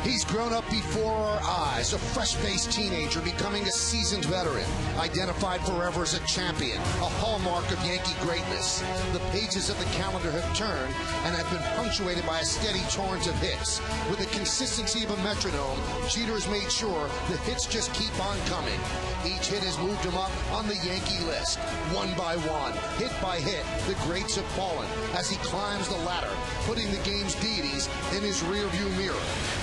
He's grown up before our eyes, a fresh-faced teenager becoming a seasoned veteran, identified forever as a champion, a hallmark of Yankee greatness. The pages of the calendar have turned and have been punctuated by a steady torrent of hits. With the consistency of a metronome, Jeter has made sure the hits just keep on coming. Each hit has moved him up on the Yankee list. One by one, hit by hit, the greats have fallen as he climbs the ladder, putting the game's deities in his rearview mirror.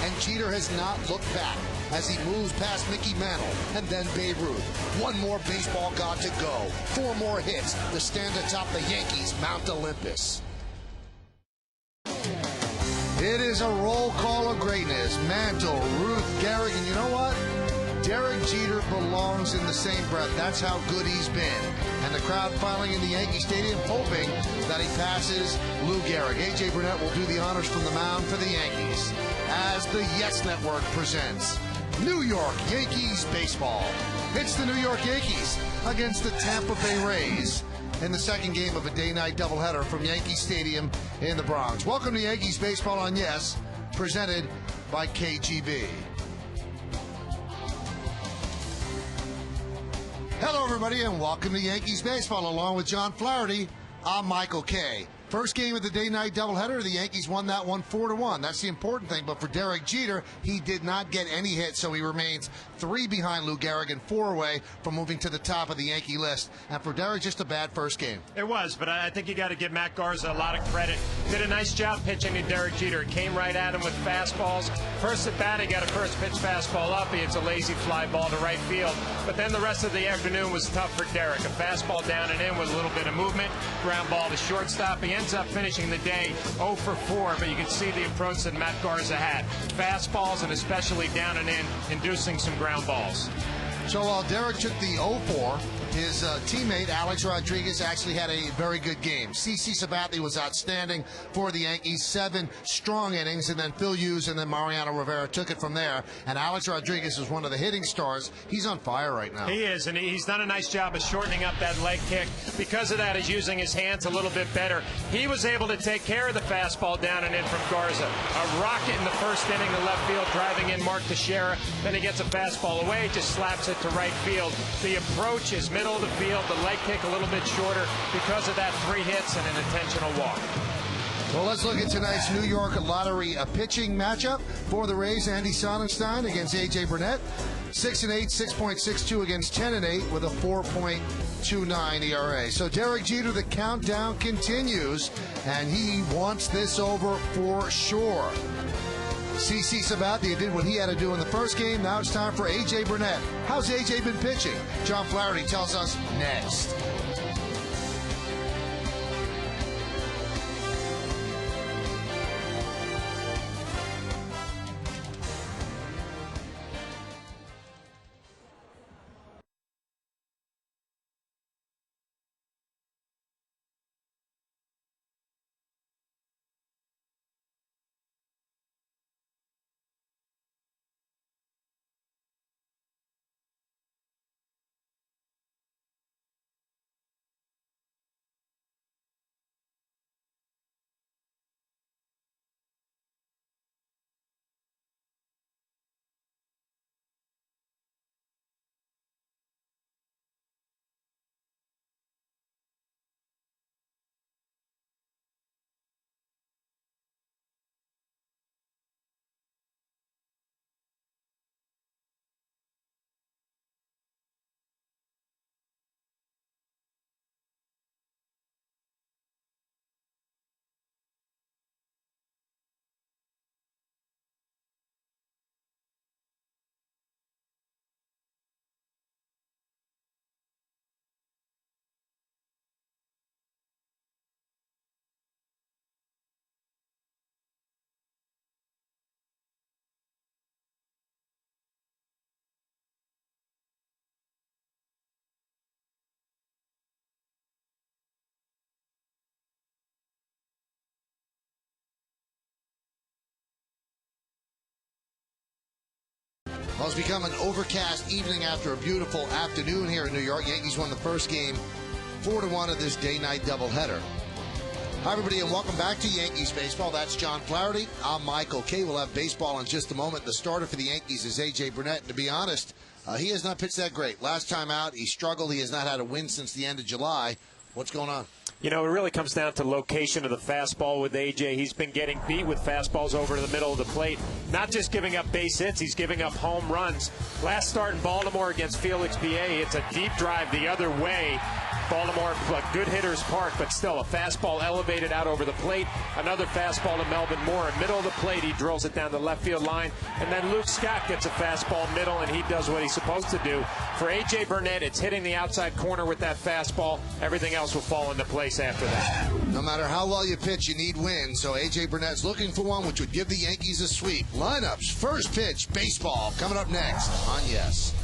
And Jeter has not looked back as he moves past Mickey Mantle and then Babe Ruth. One more baseball god to go. 4 more hits to stand atop the Yankees' Mount Olympus. It is a roll call of greatness. Mantle, Ruth, Gehrig, and you know what? Derek Jeter belongs in the same breath. That's how good he's been. And the crowd filing into Yankee Stadium hoping that he passes Lou Gehrig. A.J. Burnett will do the honors from the mound for the Yankees as the Yes Network presents New York Yankees baseball. It's the New York Yankees against the Tampa Bay Rays in the second game of a day-night doubleheader from Yankee Stadium in the Bronx. Welcome to Yankees baseball on Yes, presented by KGB. Hello, everybody, and welcome to Yankees baseball. Along with John Flaherty, I'm Michael Kay. First game of the day-night doubleheader, the Yankees won that one 4-1. That's the important thing. But for Derek Jeter, he did not get any hits, so he remains 3 behind Lou Gehrig and 4 away from moving to the top of the Yankee list. And for Derek, just a bad first game. It was, but I think you got to give Matt Garza a lot of credit. Did a nice job pitching to Derek Jeter. Came right at him with fastballs. First at bat, he got a first pitch fastball up. He hits a lazy fly ball to right field. But then the rest of the afternoon was tough for Derek. A fastball down and in with a little bit of movement. Ground ball to shortstop. He ends up finishing the day 0 for 4, but you can see the approach that Matt Garza had. Fastballs and especially down and in, inducing some ground balls. So while Derek took the 0-4, his teammate Alex Rodriguez actually had a very good game. CC Sabathia was outstanding for the Yankees, 7 strong innings, and then Phil Hughes and then Mariano Rivera took it from there. And Alex Rodriguez was one of the hitting stars. He's on fire right now. He is, and he's done a nice job of shortening up that leg kick. Because of that, he's using his hands a little bit better. He was able to take care of the fastball down and in from Garza. A rocket in the first inning to left field, driving in Mark Teixeira. Then he gets a fastball away, just slaps it to right field. The approach is middle of the field, the leg kick a little bit shorter because of that 3 hits and an intentional walk. Well, let's look at tonight's New York Lottery pitching matchup for the Rays. Andy Sonnenstein against A.J. Burnett. 6-8, 6.62 against 10-8 with a 4.29 ERA. So Derek Jeter, the countdown continues, and he wants this over for sure. CC Sabathia did what he had to do in the first game. Now it's time for A.J. Burnett. How's A.J. been pitching? John Flaherty tells us next. Well, it's become an overcast evening after a beautiful afternoon here in New York. Yankees won the first game 4-1 of this day-night doubleheader. Hi, everybody, and welcome back to Yankees Baseball. That's John Flaherty. I'm Michael Kay. We'll have baseball in just a moment. The starter for the Yankees is A.J. Burnett, and to be honest, he has not pitched that great. Last time out, he struggled. He has not had a win since the end of July. What's going on? You know, it really comes down to location of the fastball with A.J. He's been getting beat with fastballs over to the middle of the plate. Not just giving up base hits, he's giving up home runs. Last start in Baltimore against Felix B.A., it's a deep drive the other way. Baltimore, a good hitter's park, but still a fastball elevated out over the plate. Another fastball to Melvin Moore. Middle of the plate, he drills it down the left field line. And then Luke Scott gets a fastball middle, and he does what he's supposed to do. For A.J. Burnett, it's hitting the outside corner with that fastball. Everything else will fall into place after that. No matter how well you pitch, you need wins. So A.J. Burnett's looking for one, which would give the Yankees a sweep. Lineups, first pitch, baseball, coming up next on Yes.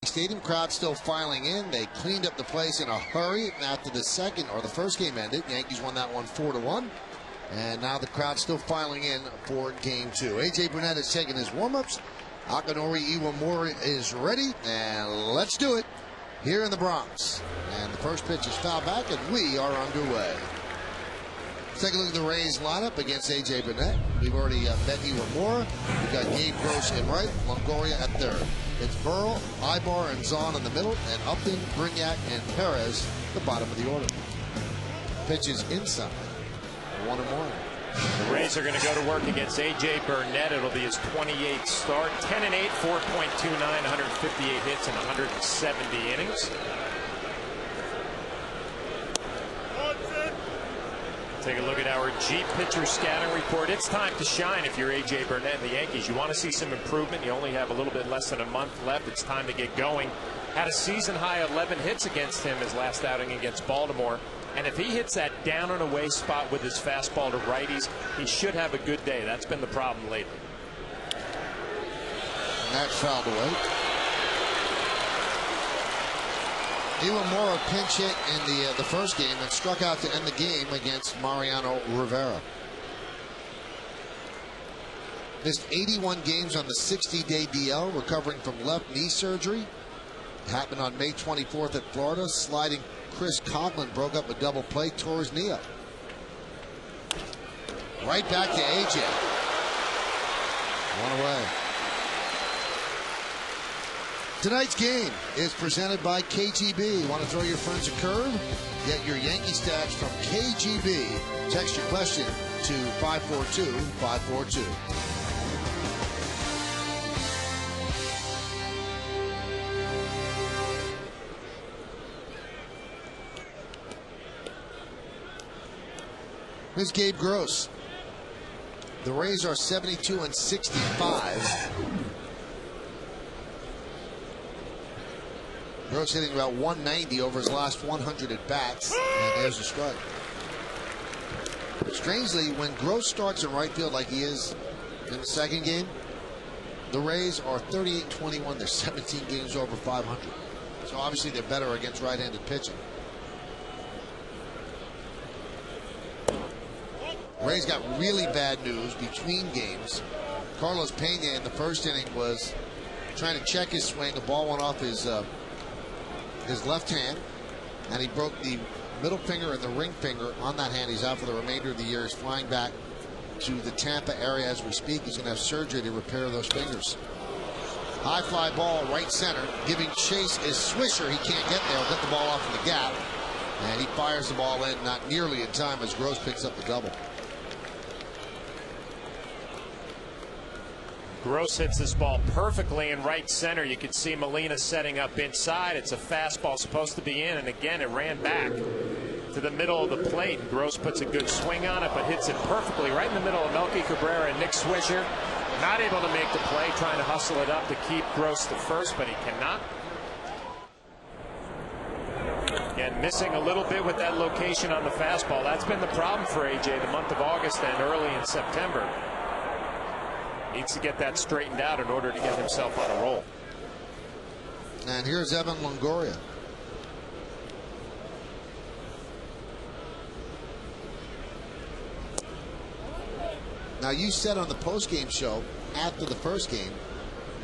Stadium crowd still filing in. They cleaned up the place in a hurry after the first game ended. Yankees won that one 4-1. And now the crowd's still filing in for game two. A.J. Burnett is taking his warm-ups. Akinori Iwamori is ready. And let's do it here in the Bronx. And the first pitch is fouled back, and we are underway. Let's take a look at the Rays lineup against A.J. Burnett. We've already met Iwamori. We've got Gabe Gross in right, Longoria at third. It's Burrell, Ibar, and Zahn in the middle, and Upton, Brignac, and Perez the bottom of the order. Pitches inside. 1-1. The Rays are going to go to work against A.J. Burnett. It'll be his 28th start. 10-8, 4.29, 158 hits in 170 innings. Take a look at our G pitcher scouting report. It's time to shine if you're A.J. Burnett and the Yankees. You want to see some improvement. You only have a little bit less than a month left. It's time to get going. Had a season-high 11 hits against him his last outing against Baltimore. And if he hits that down and away spot with his fastball to righties, he should have a good day. That's been the problem lately. And that's fouled away. Iwamori pinch hit in the first game and struck out to end the game against Mariano Rivera. Missed 81 games on the 60-day DL, recovering from left knee surgery. It happened on May 24th at Florida. Sliding Chris Coughlin broke up a double play, tore his knee up. Right back to A.J. One away. Tonight's game is presented by KGB. Want to throw your friends a curve? Get your Yankee stats from KGB. Text your question to 542-542. Here's Gabe Gross. The Rays are 72-65. Gross hitting about 190 over his last 100 at bats. And there's a strike. Strangely, when Gross starts in right field like he is in the second game, The Rays are 38-21. They're 17 games over 500. So obviously they're better against right-handed pitching. Rays got really bad news between games. Carlos Pena in the first inning was trying to check his swing. The ball went off his left hand, and he broke the middle finger and the ring finger on that hand. He's out for the remainder of the year. He's flying back to the Tampa area as we speak. He's going to have surgery to repair those fingers. High fly ball right center. Giving chase is Swisher. He can't get there. He'll get the ball off in the gap, and he fires the ball in, not nearly in time, as Gross picks up the double. Gross hits this ball perfectly in right center. You can see Molina setting up inside. It's a fastball supposed to be in, and again it ran back to the middle of the plate. Gross puts a good swing on it, but hits it perfectly right in the middle of Melky Cabrera and Nick Swisher. Not able to make the play, trying to hustle it up to keep Gross to first, but he cannot. Again, missing a little bit with that location on the fastball. That's been the problem for AJ the month of August and early in September. Needs to get that straightened out in order to get himself on a roll. And here's Evan Longoria. Now, you said on the post-game show after the first game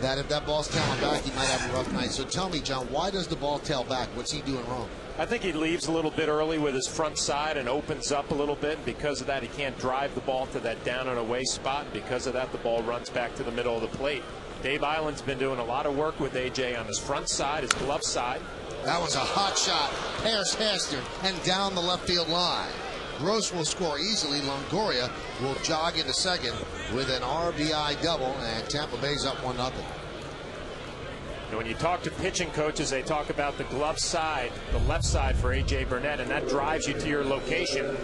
that if that ball's tailing back, he might have a rough night. So tell me, John, why does the ball tail back? What's he doing wrong? I think he leaves a little bit early with his front side and opens up a little bit. And because of that, he can't drive the ball to that down and away spot. And because of that, the ball runs back to the middle of the plate. Dave Island's been doing a lot of work with AJ on his front side, his glove side. That was a hot shot. Harris Hester and down the left field line. Gross will score easily. Longoria will jog into second with an RBI double, and Tampa Bay's up 1-0. When you talk to pitching coaches, they talk about the glove side, the left side for A.J. Burnett, and that drives you to your location.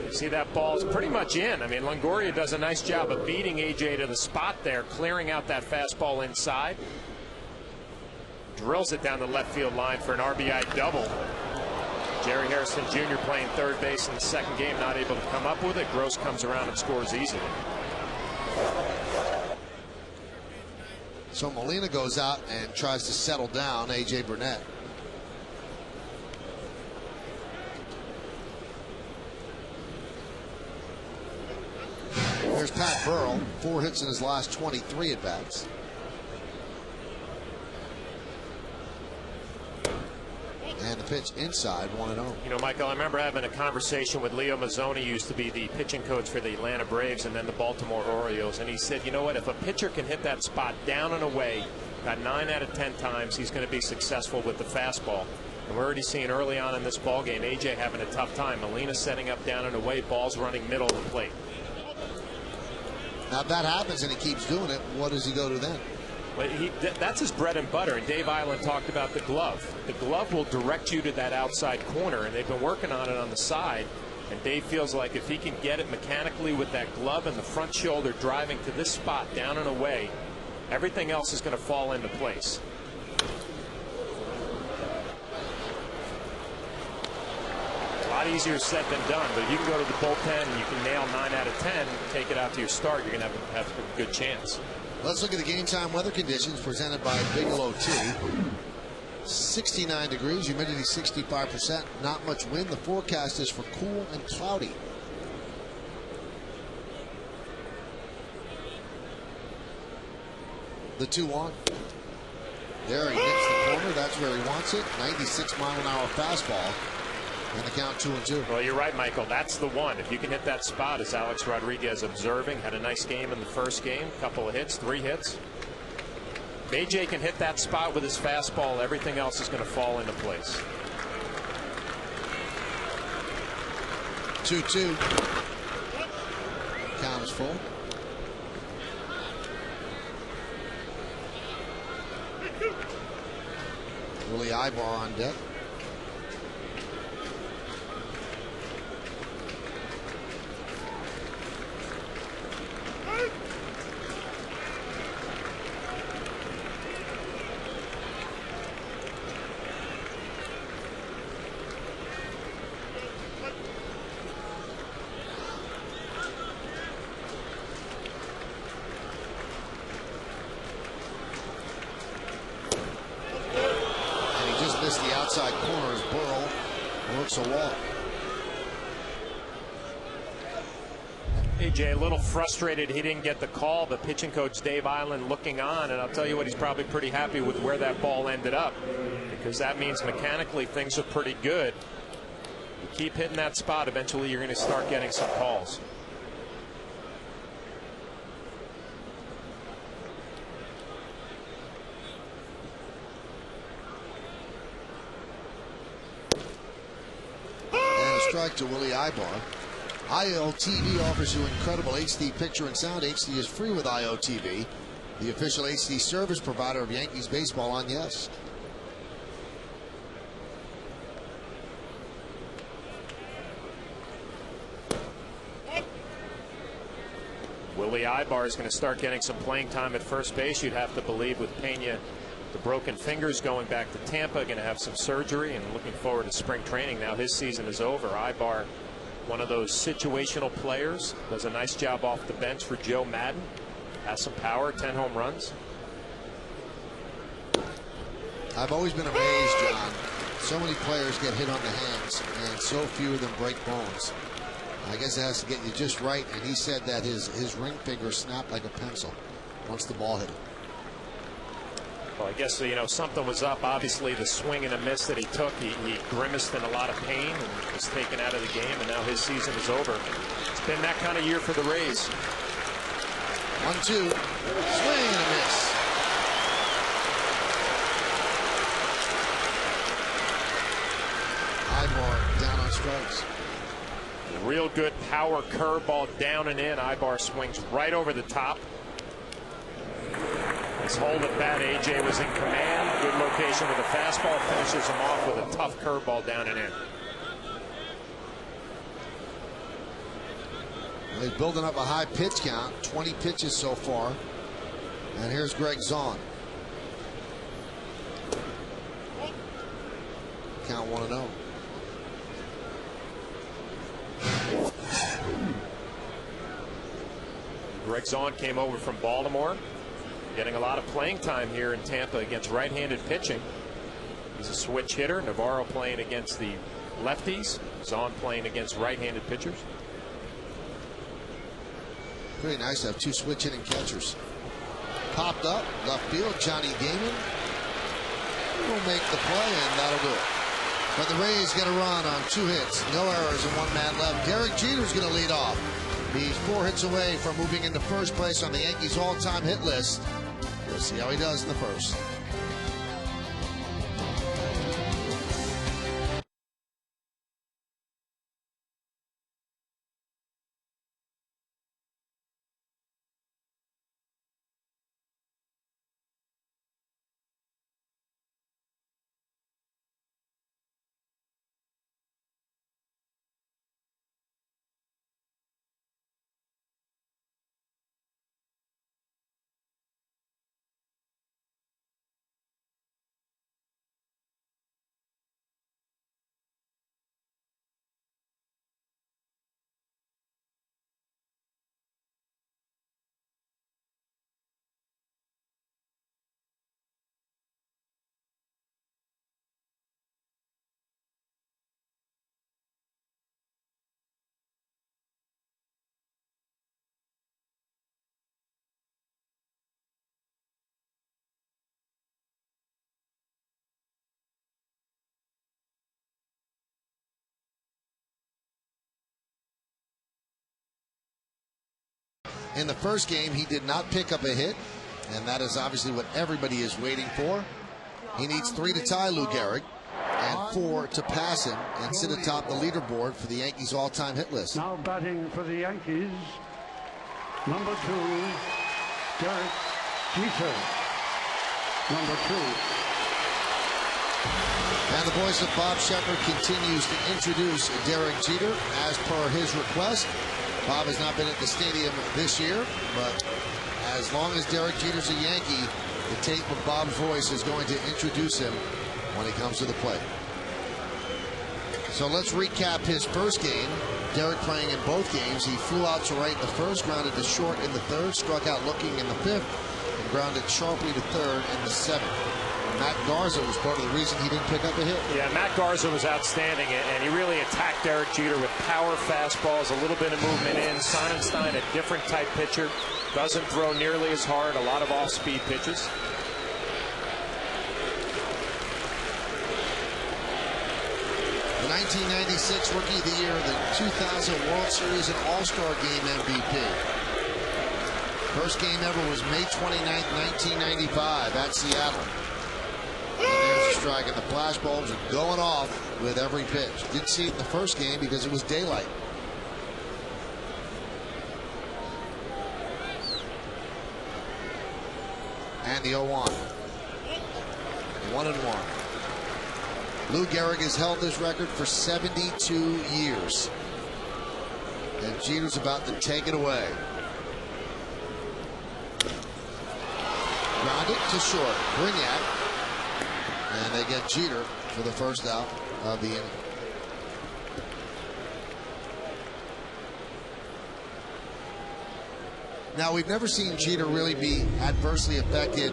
You see that ball's pretty much in. I mean, Longoria does a nice job of beating A.J. to the spot there, clearing out that fastball inside. Drills it down the left field line for an RBI double. Jerry Harrison Jr. playing third base in the second game, not able to come up with it. Gross comes around and scores easily. So Molina goes out and tries to settle down A.J. Burnett. There's Pat Burrell, 4 hits in his last 23 at-bats. And the pitch inside, 1-0. You know, Michael, I remember having a conversation with Leo Mazzoni, who used to be the pitching coach for the Atlanta Braves and then the Baltimore Orioles, and he said, you know what, if a pitcher can hit that spot down and away about 9 out of 10 times, he's going to be successful with the fastball. And we're already seeing early on in this ball game AJ having a tough time. Molina setting up down and away, balls running middle of the plate. Now if that happens and he keeps doing it, what does he go to then? Well, that's his bread and butter, and Dave Island talked about the glove. The glove will direct you to that outside corner, and they've been working on it on the side. And Dave feels like if he can get it mechanically with that glove and the front shoulder driving to this spot down and away, everything else is going to fall into place. A lot easier said than done, but if you can go to the bullpen and you can nail 9 out of 10, take it out to your start, you're going to have a good chance. Let's look at the game time weather conditions presented by Bigelow Tea. 69 degrees, humidity 65%, not much wind. The forecast is for cool and cloudy. The 2-1. There he hits the corner. That's where he wants it. 96-mile-an-hour fastball. And the count 2-2. Well, you're right, Michael. That's the one. If you can hit that spot, as Alex Rodriguez observing, had a nice game in the first game, couple of hits, 3 hits. If AJ can hit that spot with his fastball, everything else is going to fall into place. 2-2. Count is full. Willie Ibar on deck. outside corner as Burrow works a walk. AJ a little frustrated he didn't get the call, but pitching coach Dave Island looking on, and I'll tell you what, he's probably pretty happy with where that ball ended up, because that means mechanically things are pretty good. You keep hitting that spot, eventually you're going to start getting some calls. And a strike to Willie Ibar. IOTV offers you incredible HD picture and sound. HD is free with IOTV, the official HD service provider of Yankees baseball on Yes. Willie Ibar is going to start getting some playing time at first base. You'd have to believe, with Pena, the broken fingers, going back to Tampa, going to have some surgery, and looking forward to spring training. Now his season is over. Ibar, one of those situational players, does a nice job off the bench for Joe Madden. Has some power, 10 home runs. I've always been amazed, John. So many players get hit on the hands, and so few of them break bones. I guess it has to get you just right, and he said that his ring finger snapped like a pencil once the ball hit him. Well, I guess, you know, something was up. Obviously, the swing and a miss that he took, he grimaced in a lot of pain and was taken out of the game, and now his season is over. It's been that kind of year for the Rays. 1-2, swing and a miss. Ibar down on strikes. Real good power curveball down and in. Ibar swings right over the top. His hold at bat, AJ was in command. Good location with a fastball. Finishes him off with a tough curveball down and in. Well, he's building up a high pitch count. 20 pitches so far. And here's Greg Zahn. Count 1-0. Greg Zahn came over from Baltimore, getting a lot of playing time here in Tampa against right-handed pitching. He's a switch hitter. Navarro playing against the lefties. Zahn playing against right-handed pitchers. Pretty nice to have two switch hitting catchers. Popped up, left field. Johnny Damon will make the play, and that'll do it. But the Rays get a run on 2 hits, no errors, and 1 man left. Derek Jeter's going to lead off. He's 4 hits away from moving into first place on the Yankees all-time hit list. We'll see how he does in the first. In the first game, he did not pick up a hit, and that is obviously what everybody is waiting for. He needs 3 to tie Lou Gehrig and 4 to pass him and sit atop the leaderboard for the Yankees all-time hit list. Now batting for the Yankees, number 2, Derek Jeter. Number 2. And the voice of Bob Shepard continues to introduce Derek Jeter as per his request. Bob has not been at the stadium this year, but as long as Derek Jeter's a Yankee, the tape of Bob's voice is going to introduce him when he comes to the plate. So let's recap his first game. Derek playing in both games. He flew out to right in the first, grounded to short in the third, struck out looking in the fifth, and grounded sharply to third in the seventh. Matt Garza was part of the reason he didn't pick up a hit. Yeah, Matt Garza was outstanding, and he really attacked Derek Jeter with power fastballs, a little bit of movement in. Sonnenstein, a different type pitcher, doesn't throw nearly as hard, a lot of off-speed pitches. The 1996 Rookie of the Year, the 2000 World Series and All-Star Game MVP. First game ever was May 29th, 1995 at Seattle. And there's a strike, and the flash bulbs are going off with every pitch. Didn't see it in the first game because it was daylight. And the 0-1. 1-1. Lou Gehrig has held this record for 72 years. And Jeter's about to take it away. Ground it to short. Brignac. And they get Jeter for the first out of the inning. Now, we've never seen Jeter really be adversely affected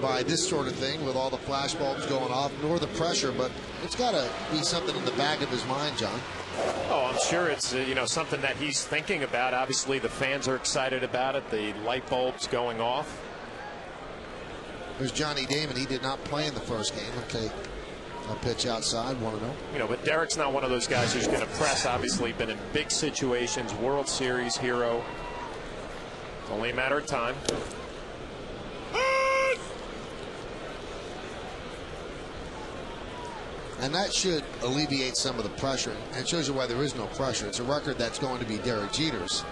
by this sort of thing with all the flash bulbs going off, nor the pressure, but it's got to be something in the back of his mind, John. Oh, I'm sure it's something that he's thinking about. Obviously, the fans are excited about it. The light bulbs going off. There's Johnny Damon. He did not play in the first game. Okay, a pitch outside, 1-0. But Derek's not one of those guys who's going to press. Obviously, been in big situations, World Series hero. It's only a matter of time. And that should alleviate some of the pressure. And it shows you why there is no pressure. It's a record that's going to be Derek Jeter's.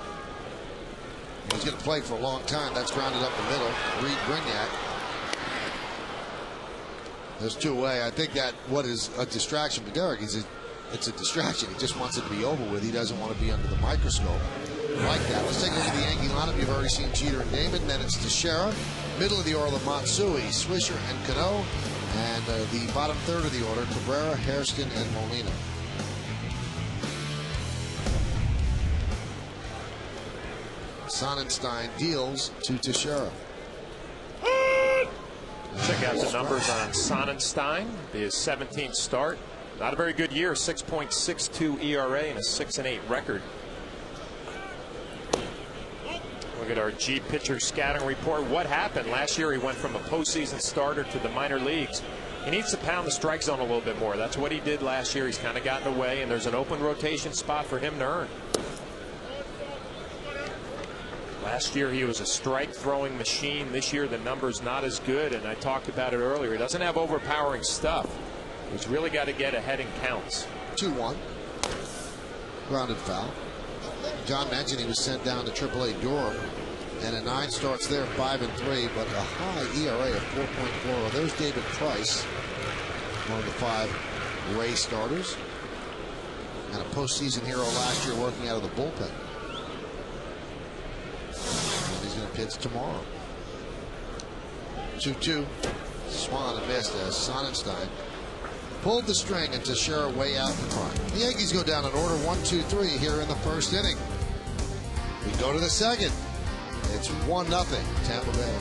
He's going to play for a long time. That's grounded up the middle. Reed Brignac. There's 2 away. I think that what is a distraction for Derek is it's a distraction. He just wants it to be over with. He doesn't want to be under the microscope like that. Let's take a look at the Yankee lineup. You've already seen Jeter and Damon. Then it's Teixeira. Middle of the order, Matsui, Swisher, and Cano. And the bottom third of the order, Cabrera, Hairston, and Molina. Sonnenstein deals to Teixeira. Check out the numbers on Sonnenstein. His 17th start. Not a very good year. 6.62 ERA and a 6-8 record. Look at our G pitcher scouting report. What happened? Last year he went from a postseason starter to the minor leagues. He needs to pound the strike zone a little bit more. That's what he did last year. He's kind of gotten away, and there's an open rotation spot for him to earn. Last year he was a strike throwing machine. This year the number's not as good, and I talked about it earlier. He doesn't have overpowering stuff. He's really got to get ahead in counts. 2-1. Grounded foul. John mentioned he was sent down to AAA Durham, and a 9 starts there, 5-3, but a high ERA of 4.40. There's David Price, one of the 5 Ray starters, and a postseason hero last year working out of the bullpen. And he's going to pitch tomorrow. 2-2. Swan and missed as Sonnenstein pulled the string, and Teixeira way out in front. The Yankees go down in order 1-2-3 here in the first inning. We go to the second. It's 1-0 Tampa Bay.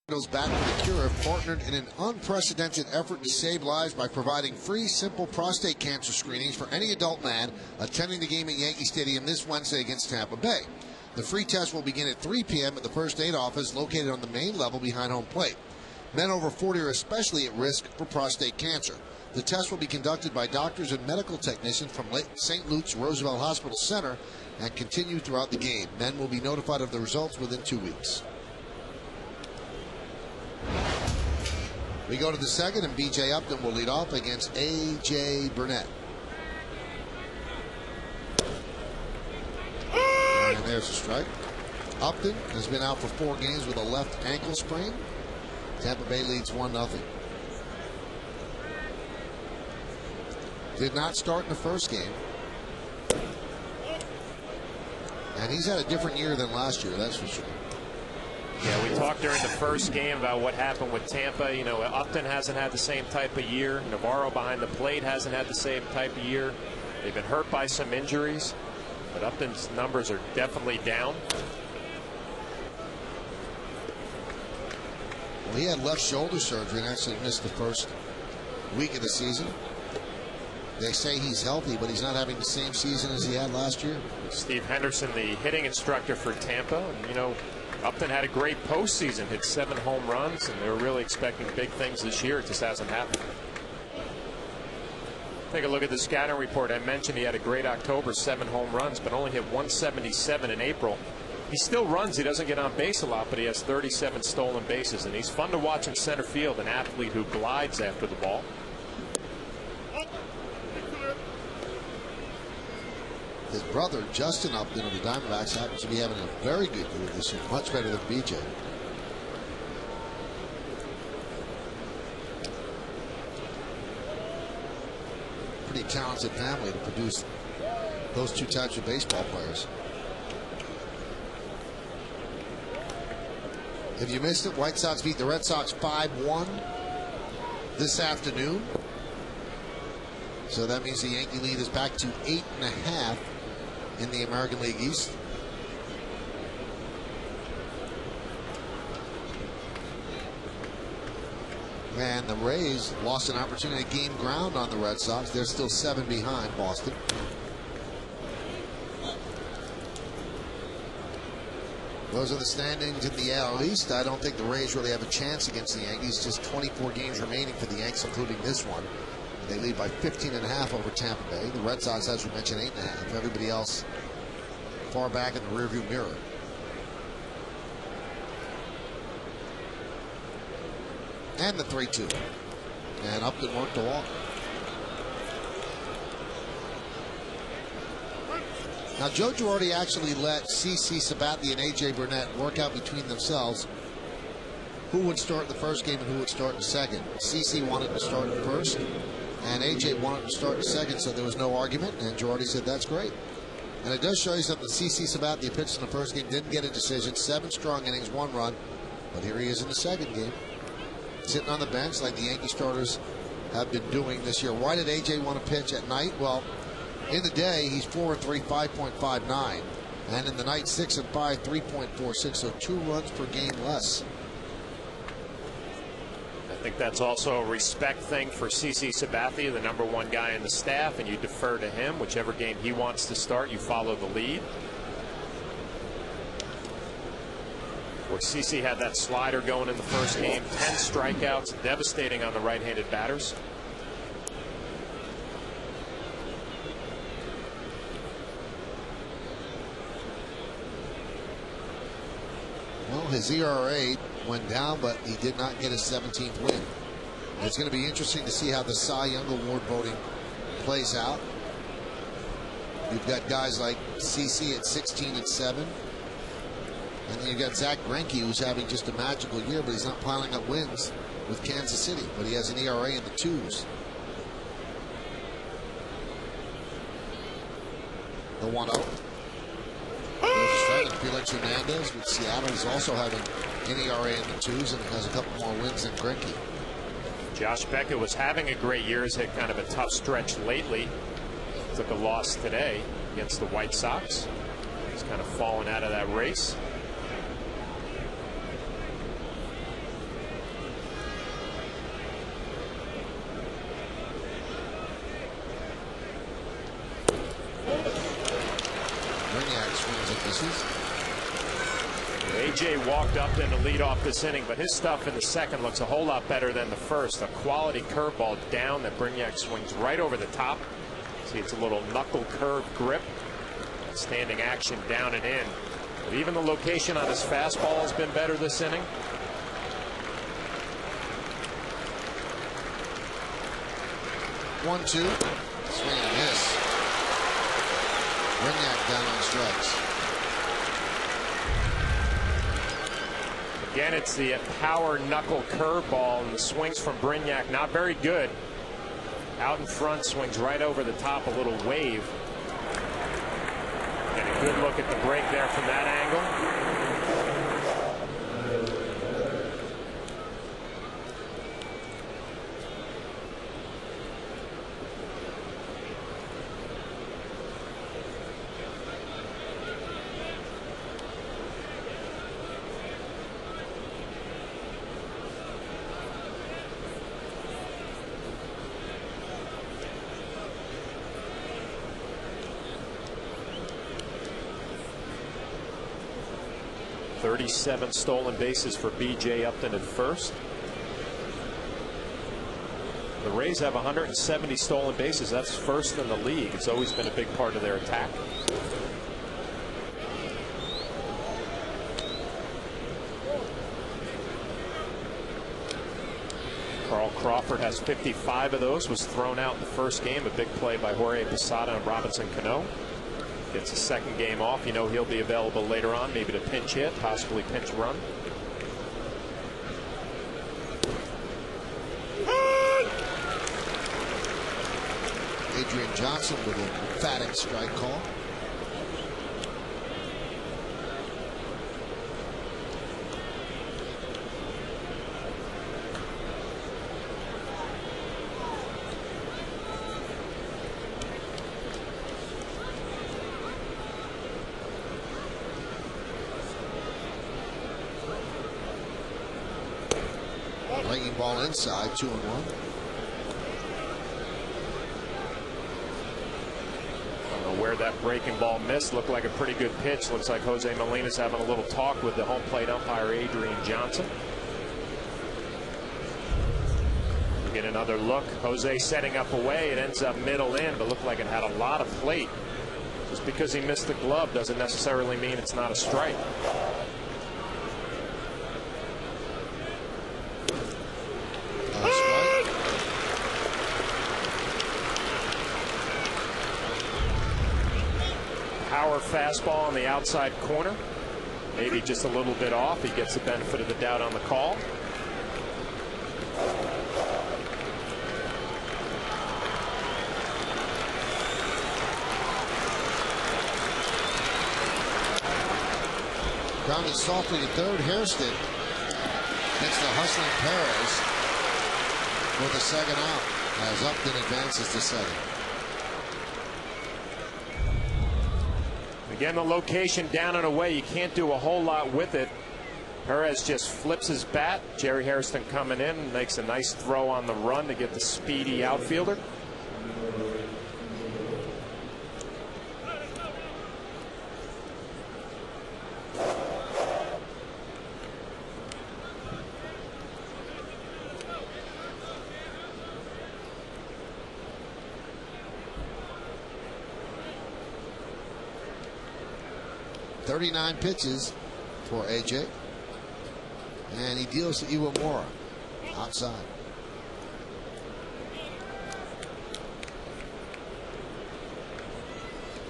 Back with the Cure have partnered in an unprecedented effort to save lives by providing free, simple prostate cancer screenings for any adult man attending the game at Yankee Stadium this Wednesday against Tampa Bay. The free test will begin at 3 p.m. at the First Aid Office located on the main level behind home plate. Men over 40 are especially at risk for prostate cancer. The test will be conducted by doctors and medical technicians from St. Luke's Roosevelt Hospital Center and continue throughout the game. Men will be notified of the results within 2 weeks. We go to the second, and B.J. Upton will lead off against A.J. Burnett. And there's a strike. Upton has been out for 4 games with a left ankle sprain. Tampa Bay leads 1-0. Did not start in the first game. And he's had a different year than last year, that's for sure. Yeah, we talked during the first game about what happened with Tampa. You know, Upton hasn't had the same type of year. Navarro behind the plate hasn't had the same type of year. They've been hurt by some injuries, but Upton's numbers are definitely down. Well, he had left shoulder surgery and actually missed the first week of the season. They say he's healthy, but he's not having the same season as he had last year. Steve Henderson, the hitting instructor for Tampa, and, you know, Upton had a great postseason, hit 7 home runs, and they were really expecting big things this year. It just hasn't happened. Take a look at the scouting report. I mentioned he had a great October, 7 home runs, but only hit 177 in April. He still runs. He doesn't get on base a lot, but he has 37 stolen bases, and he's fun to watch in center field, an athlete who glides after the ball. His brother, Justin Upton of the Diamondbacks, happens to be having a very good year this year, much better than BJ. Pretty talented family to produce those 2 types of baseball players. If you missed it, White Sox beat the Red Sox 5-1 this afternoon. So that means the Yankee lead is back to 8.5 in the American League East. And the Rays lost an opportunity to gain ground on the Red Sox. They're still 7 behind Boston. Those are the standings in the AL East. I don't think the Rays really have a chance against the Yankees. Just 24 games remaining for the Yanks, including this one. They lead by 15.5 over Tampa Bay. The Red Sox, as we mentioned, 8.5. Everybody else far back in the rearview mirror. And the 3-2. And Upton worked the walk. Now, Joe Girardi actually let CC Sabathia and A.J. Burnett work out between themselves who would start in the first game and who would start in the second. CC wanted to start in first, and A.J. wanted to start in second, so there was no argument, and Girardi said, that's great. And it does show you something. CC Sabathia pitched in the first game, didn't get a decision, 7 strong innings, 1 run, but here he is in the second game, sitting on the bench like the Yankee starters have been doing this year. Why did A.J. want to pitch at night? Well, in the day, he's 4-3, 5.59. And in the night, 6-5, 3.46. So 2 runs per game less. I think that's also a respect thing for CC Sabathia, the #1 guy in the staff, and you defer to him. Whichever game he wants to start, you follow the lead. Where CC had that slider going in the first game, 10 strikeouts, devastating on the right-handed batters. Well, his ERA went down, but he did not get his 17th win. It's going to be interesting to see how the Cy Young Award voting plays out. You've got guys like CC at 16-7. And then you've got Zach Greinke, who's having just a magical year, but he's not piling up wins with Kansas City. But he has an ERA in the 2s. The 1-0. Felix Hernandez with Seattle is also having an ERA in the 2s and has a couple more wins than Greinke. Josh Beckett was having a great year. Has hit kind of a tough stretch lately. Took a loss today against the White Sox. He's kind of fallen out of that race. Misses. A.J. walked up in to lead off this inning, but his stuff in the second looks a whole lot better than the first. A quality curveball down that Brignac swings right over the top. See, it's a little knuckle curve grip. Standing action down and in. But even the location on his fastball has been better this inning. One, two. Swing and miss. Brignac down on strikes. Again, it's the power knuckle curveball, and the swings from Brignac not very good. Out in front, swings right over the top, a little wave. And a good look at the break there from that angle. .37 stolen bases for B.J. Upton at first. The Rays have 170 stolen bases. That's first in the league. It's always been a big part of their attack. Carl Crawford has 55 of those. Was thrown out in the first game. A big play by Jorge Posada and Robinson Cano. Gets a second game off. You know he'll be available later on, maybe to pinch hit, possibly pinch run. Adrian Johnson with an emphatic strike call. Breaking ball inside, 2-1. I don't know where that breaking ball missed. Looked like a pretty good pitch. Looks like Jose Molina's having a little talk with the home plate umpire, Adrian Johnson. We get another look. Jose setting up away. It ends up middle in, but looked like it had a lot of plate. Just because he missed the glove doesn't necessarily mean it's not a strike. Power fastball on the outside corner. Maybe just a little bit off. He gets the benefit of the doubt on the call. Grounded softly to third. Hairston gets the hustling Perez for the second out as Upton advances to second. Again, the location down and away, you can't do a whole lot with it. Perez just flips his bat. Jerry Hairston coming in, makes a nice throw on the run to get the speedy outfielder. .39 pitches for AJ, and he deals to Iwamura outside.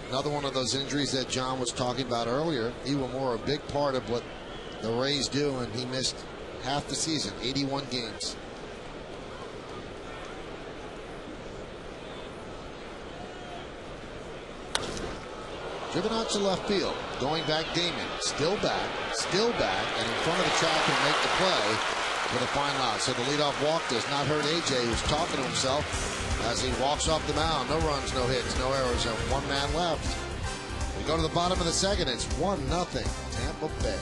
Another one of those injuries that John was talking about earlier. Iwamura, a big part of what the Rays do, and he missed half the season, 81 games. Driven out to left field. Going back Damon. Still back. And in front of the track and make the play for the final out. So the leadoff walk does not hurt AJ, who's talking to himself as he walks off the mound. No runs, no hits, no errors, and one man left. We go to the bottom of the second. It's 1-0 Tampa Bay.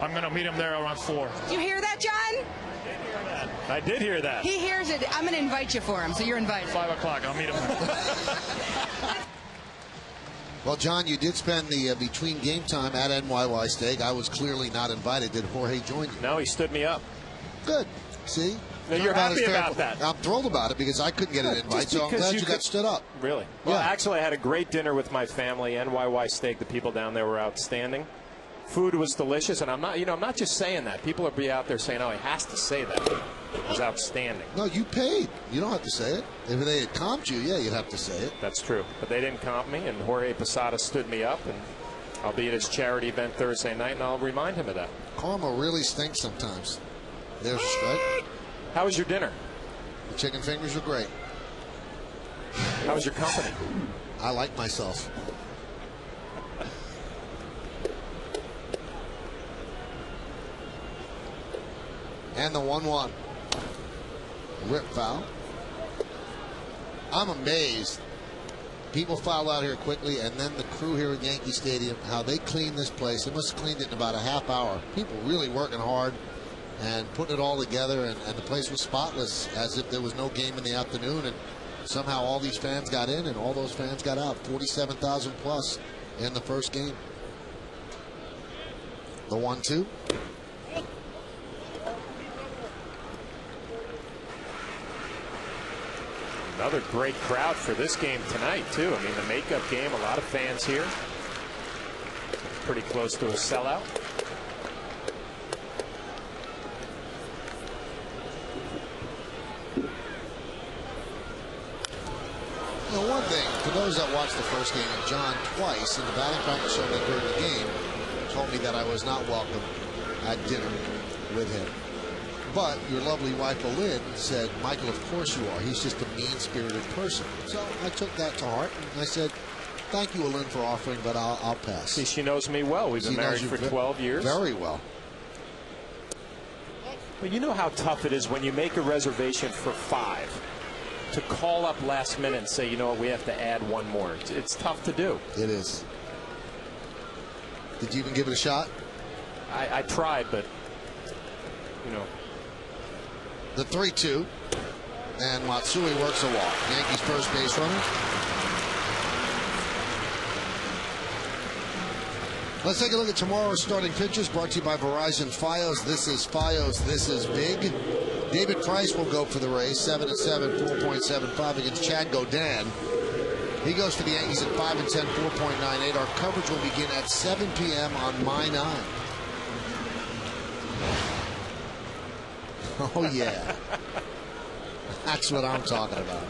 I'm going to meet him there around 4. You hear that, John? I did hear that. He hears it. I'm going to invite you for him, so you're invited. 5 o'clock. I'll meet him there. Well, John, you did spend the between game time at NYY Steak. I was clearly not invited. Did Jorge join you? No, he stood me up. Good. See? Now, you're happy about that. I'm thrilled about it because I couldn't get an invite, so I'm glad you got stood up. Really? Well, actually, I had a great dinner with my family. NYY Steak, the people down there were outstanding. Food was delicious, and I'm not just saying that. People will be out there saying, oh, he has to say that. It was outstanding. No, you paid. You don't have to say it. If they had comped you, yeah, you'd have to say it. That's true. But they didn't comp me, and Jorge Posada stood me up, and I'll be at his charity event Thursday night, and I'll remind him of that. Karma really stinks sometimes. There's a strike. How was your dinner? The chicken fingers were great. How was your company? I like myself. And the 1-1. Rip foul. I'm amazed. People foul out here quickly, and then the crew here at Yankee Stadium, how they clean this place. They must have cleaned it in about a half hour. People really working hard and putting it all together, and the place was spotless as if there was no game in the afternoon, and somehow all these fans got in and all those fans got out. 47,000 plus in the first game. The 1-2. Another great crowd for this game tonight, too. I mean, the makeup game, a lot of fans here. Pretty close to a sellout. You know, one thing, for those that watched the first game, and John twice in the batting practice show me during the game told me that I was not welcome at dinner with him. But your lovely wife, Lynn, said, Michael, of course you are. He's just a mean-spirited person. So I took that to heart, and I said, thank you, Lynn, for offering, but I'll pass. See, she knows me well. We've been married for 12 years. Very well. But you know how tough it is when you make a reservation for 5 to call up last minute and say, you know what, we have to add one more. It's tough to do. It is. Did you even give it a shot? I tried, but, you know. The 3-2, and Matsui works a walk. Yankees first base runner. Let's take a look at tomorrow's starting pitchers, brought to you by Verizon Fios. This is Fios, this is big. David Price will go for the Rays, 7-7, 4.75 against Chad Godin. He goes for the Yankees at 5-10, 4.98. Our coverage will begin at 7 p.m. on My 9. Oh, yeah. That's what I'm talking about.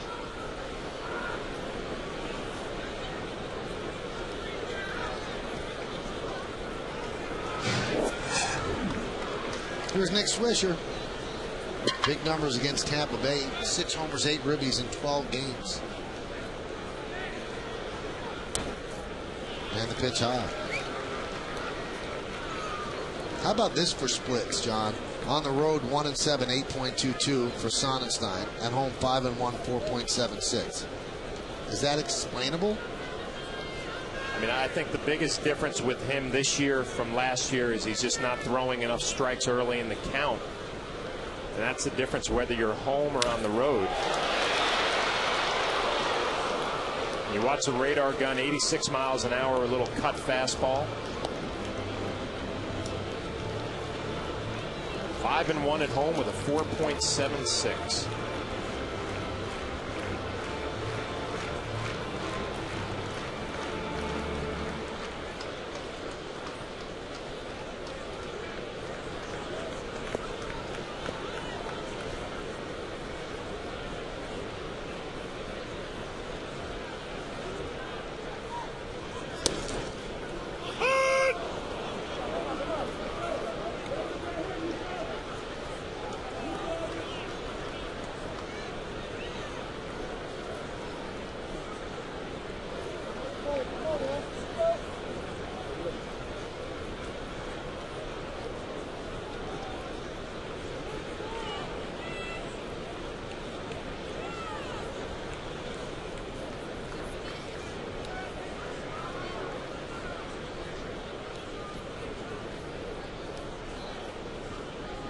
Here's Nick Swisher. Big numbers against Tampa Bay. 6 homers, 8 ribbies in 12 games. And the pitch high. How about this for splits, John? On the road, 1-7, 8.22 for Sonnenstein. At home, 5-1, 4.76. Is that explainable? I mean, I think the biggest difference with him this year from last year is he's just not throwing enough strikes early in the count. And that's the difference whether you're home or on the road. You watch the radar gun, 86 miles an hour, a little cut fastball. 5-1 at home with a 4.76.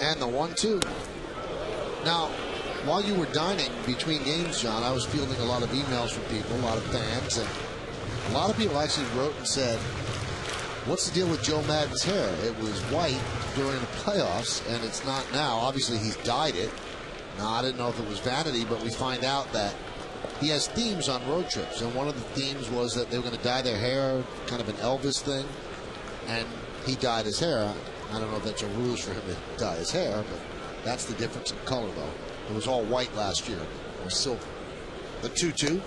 And the 1-2. Now, while you were dining between games, John, I was fielding a lot of emails from people, a lot of fans, and a lot of people actually wrote and said, what's the deal with Joe Madden's hair? It was white during the playoffs, and it's not now. Obviously, he's dyed it. Now, I didn't know if it was vanity, but we find out that he has themes on road trips, and one of the themes was that they were going to dye their hair, kind of an Elvis thing, and he dyed his hair. I don't know if that's a ruse for him to dye his hair, but that's the difference in color, though. It was all white last year. It was silver. The 2-2.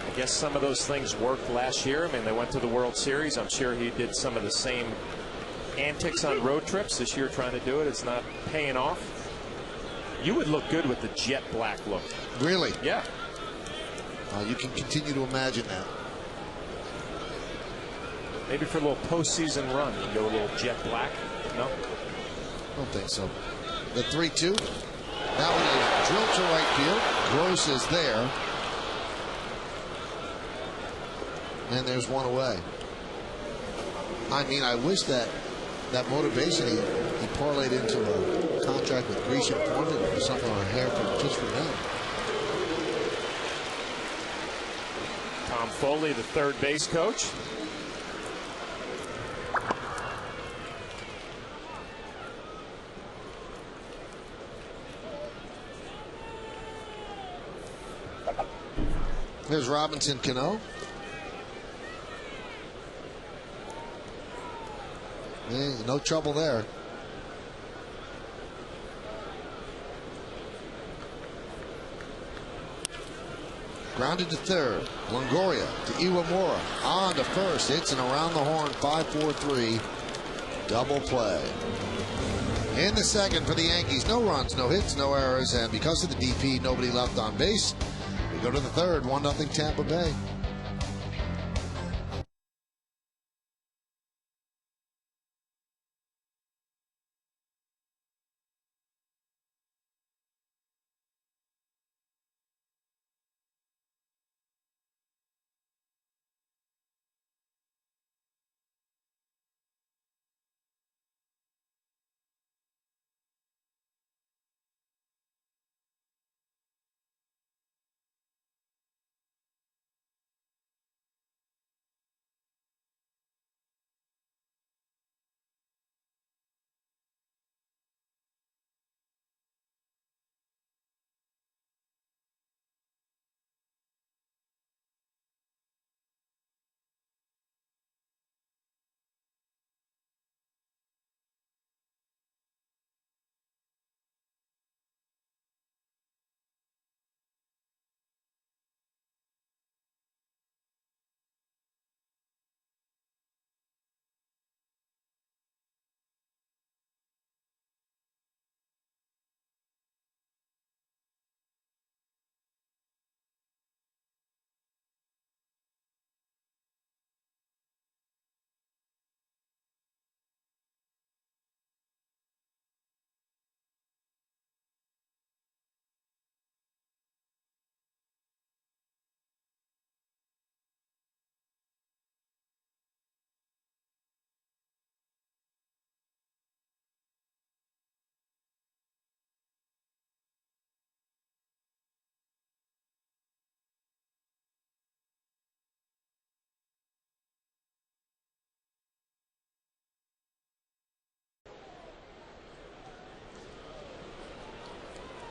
I guess some of those things worked last year. I mean, they went to the World Series. I'm sure he did some of the same antics on road trips this year trying to do it. It's not paying off. You would look good with the jet black look. Really? Yeah. You can continue to imagine that. Maybe for a little postseason run, you go a little jet black. No? I don't think so. The 3-2. That one is drilled to right field. Gross is there. And there's one away. I mean, I wish that motivation he parlayed into a contract with Grecian Formula or something on hair just for them. Tom Foley, the third base coach. There's Robinson Cano. No trouble there. Grounded to third. Longoria to Iwamura. On to first. Hits and around the horn. 5-4-3. Double play. In the second for the Yankees. No runs, no hits, no errors. And because of the DP, nobody left on base. We go to the third. 1-0 Tampa Bay.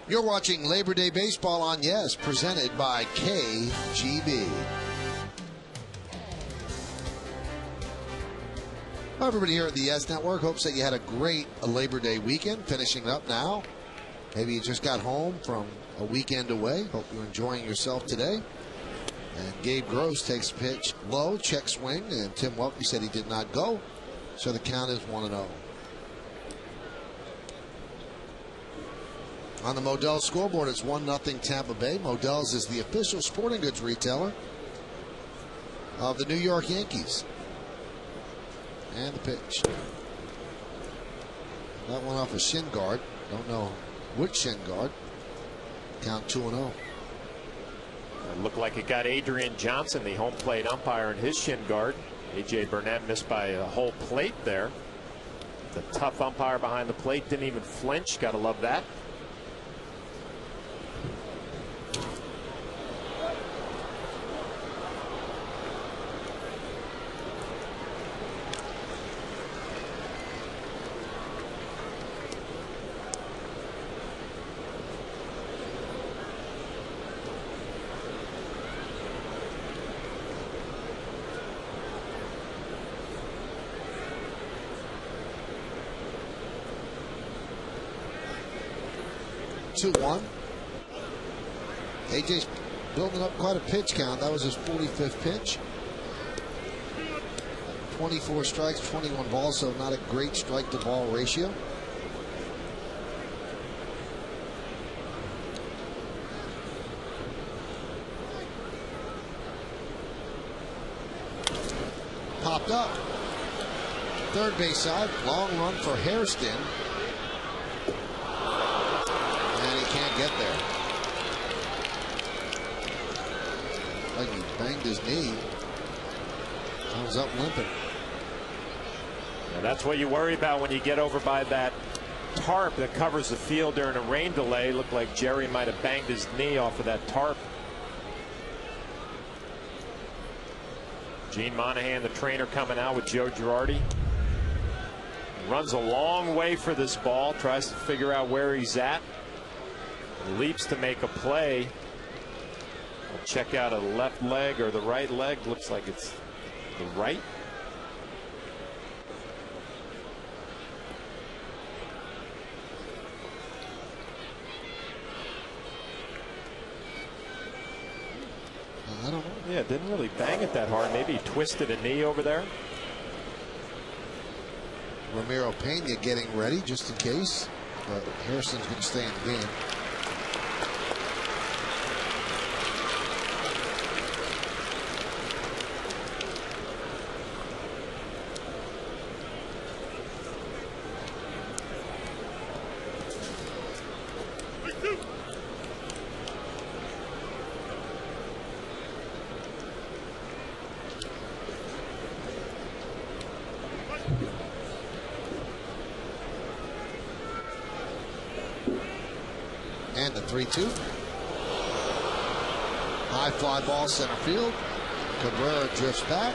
You're watching Labor Day Baseball on Yes, presented by KGB. Well, everybody here at the Yes Network hopes that you had a great Labor Day weekend, finishing up now. Maybe you just got home from a weekend away. Hope you're enjoying yourself today. And Gabe Gross takes a pitch low, check swing, and Tim Welke said he did not go. So the count is 1-0. On the Modell's scoreboard, it's 1-0 Tampa Bay. Modell's is the official sporting goods retailer of the New York Yankees. And the pitch. That one off a shin guard. Don't know which shin guard. Count 2-0. It looked like it got Adrian Johnson, the home plate umpire, in his shin guard. A.J. Burnett missed by a whole plate there. The tough umpire behind the plate didn't even flinch. Got to love that. One. AJ's building up quite a pitch count. That was his 45th pitch. 24 strikes, 21 balls, so not a great strike to ball ratio. Popped up. Third base side, long run for Hairston. Can't get there. Like he banged his knee. Comes up limping. And that's what you worry about when you get over by that tarp that covers the field during a rain delay. Looked like Jerry might have banged his knee off of that tarp. Gene Monahan, the trainer, coming out with Joe Girardi. Runs a long way for this ball. Tries to figure out where he's at. Leaps to make a play. We'll check out a left leg or the right leg. Looks like it's the right. I don't know. Yeah, didn't really bang it that hard. Maybe he twisted a knee over there. Ramiro Pena getting ready just in case. But Harrison's going to stay in the game. And the 3-2. High fly ball center field. Cabrera drifts back.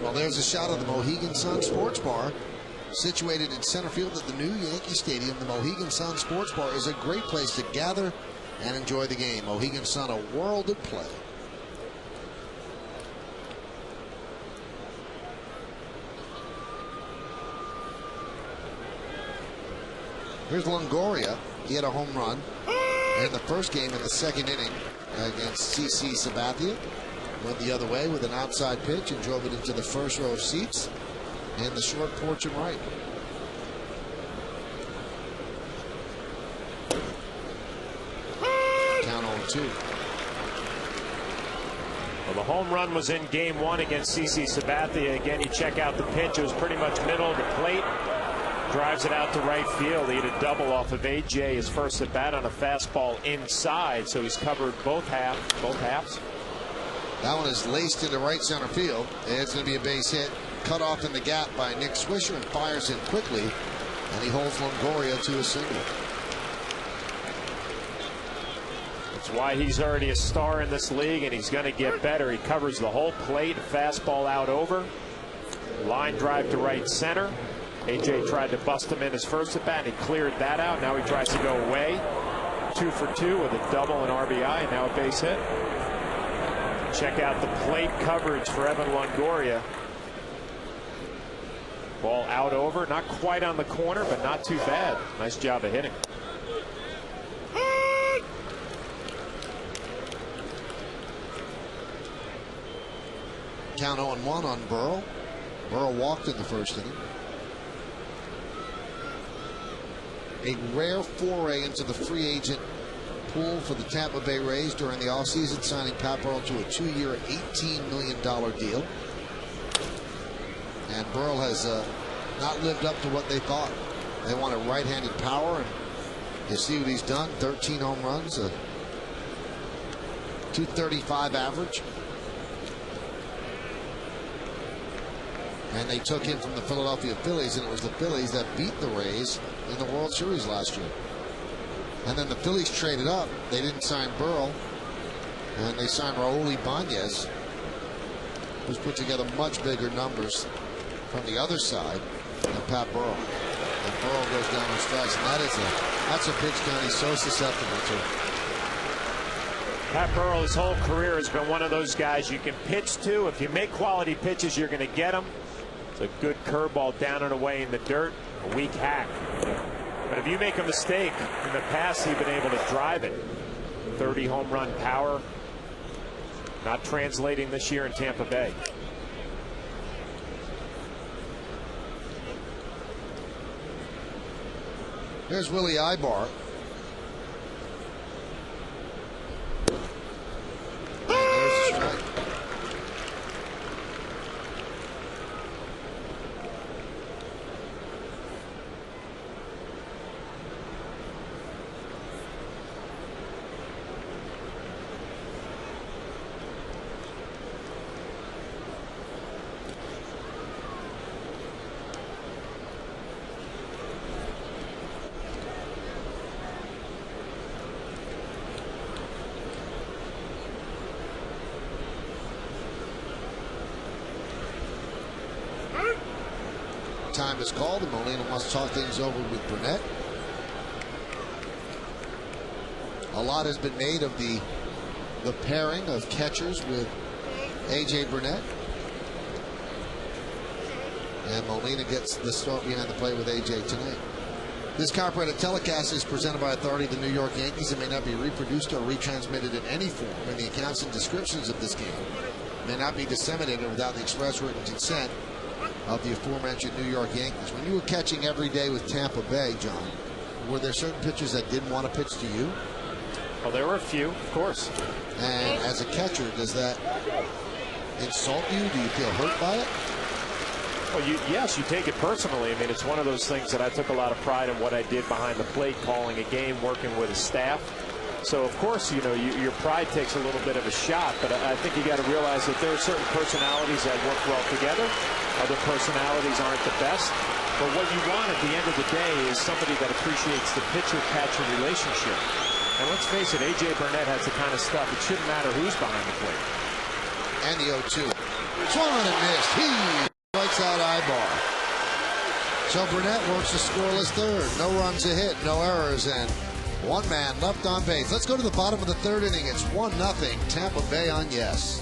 Well, there's a shot of the Mohegan Sun Sports Bar. Situated in center field at the new Yankee Stadium, the Mohegan Sun Sports Bar is a great place to gather and enjoy the game. Mohegan Sun, a world of play. Here's Longoria. He had a home run in the first game in the second inning against CC Sabathia. Went the other way with an outside pitch and drove it into the first row of seats in the short porch and right. Count 0-2. Well, the home run was in game one against CC Sabathia. Again, you check out the pitch. It was pretty much middle of the plate. Drives it out to right field. He had a double off of AJ, his first at bat on a fastball inside, so he's covered both halves. That one is laced into right center field. It's going to be a base hit. Cut off in the gap by Nick Swisher and fires in quickly, and he holds Longoria to a single. That's why he's already a star in this league, and he's going to get better. He covers the whole plate. Fastball out over. Line drive to right center. AJ tried to bust him in his first at bat, and he cleared that out. Now he tries to go away. 2 for 2 with a double and RBI, and now a base hit. Check out the plate coverage for Evan Longoria. Ball out over, not quite on the corner, but not too bad. Nice job of hitting. Count 0-1 on Burrow. Burrow walked in the first inning. A rare foray into the free agent pool for the Tampa Bay Rays during the offseason, signing Pat Burrow to a 2-year, $18 million deal. And Burrell has not lived up to what they thought. They want a right-handed power, and you see what he's done. 13 home runs, a 235 average. And they took him from the Philadelphia Phillies, and it was the Phillies that beat the Rays in the World Series last year. And then the Phillies traded up. They didn't sign Burrell, and they signed Raul Ibanez, who's put together much bigger numbers from the other side than Pat Burrell. And Burrell goes down on strikes, and that's a pitch gun he's so susceptible to. Pat Burrell, his whole career, has been one of those guys you can pitch to. If you make quality pitches, you're going to get them. It's a good curveball down and away in the dirt, a weak hack. But if you make a mistake, in the past he's been able to drive it. 30 home run power, not translating this year in Tampa Bay. Here's Willie Ibar. And there's the strike. Time is called, and Molina wants to talk things over with Burnett. A lot has been made of the pairing of catchers with A.J. Burnett. And Molina gets the start behind the plate with A.J. tonight. This copyrighted telecast is presented by authority of the New York Yankees and may not be reproduced or retransmitted in any form, and the accounts and descriptions of this game may not be disseminated without the express written consent of the aforementioned New York Yankees. When you were catching every day with Tampa Bay, John, were there certain pitchers that didn't want to pitch to you? Well, there were a few, of course. And as a catcher, does that insult you? Do you feel hurt by it? Well, yes, you take it personally. I mean, it's one of those things that I took a lot of pride in what I did behind the plate, calling a game, working with a staff. So, of course, you know, your pride takes a little bit of a shot, but I think you got to realize that there are certain personalities that work well together. Other personalities aren't the best. But what you want at the end of the day is somebody that appreciates the pitcher-catcher relationship. And let's face it, A.J. Burnett has the kind of stuff. It shouldn't matter who's behind the plate. And the 0-2. Swung on and missed. He strikes out Ibar. So Burnett works a scoreless third. No runs a hit, no errors, and one man left on base. Let's go to the bottom of the third inning. It's 1-0 Tampa Bay on yes.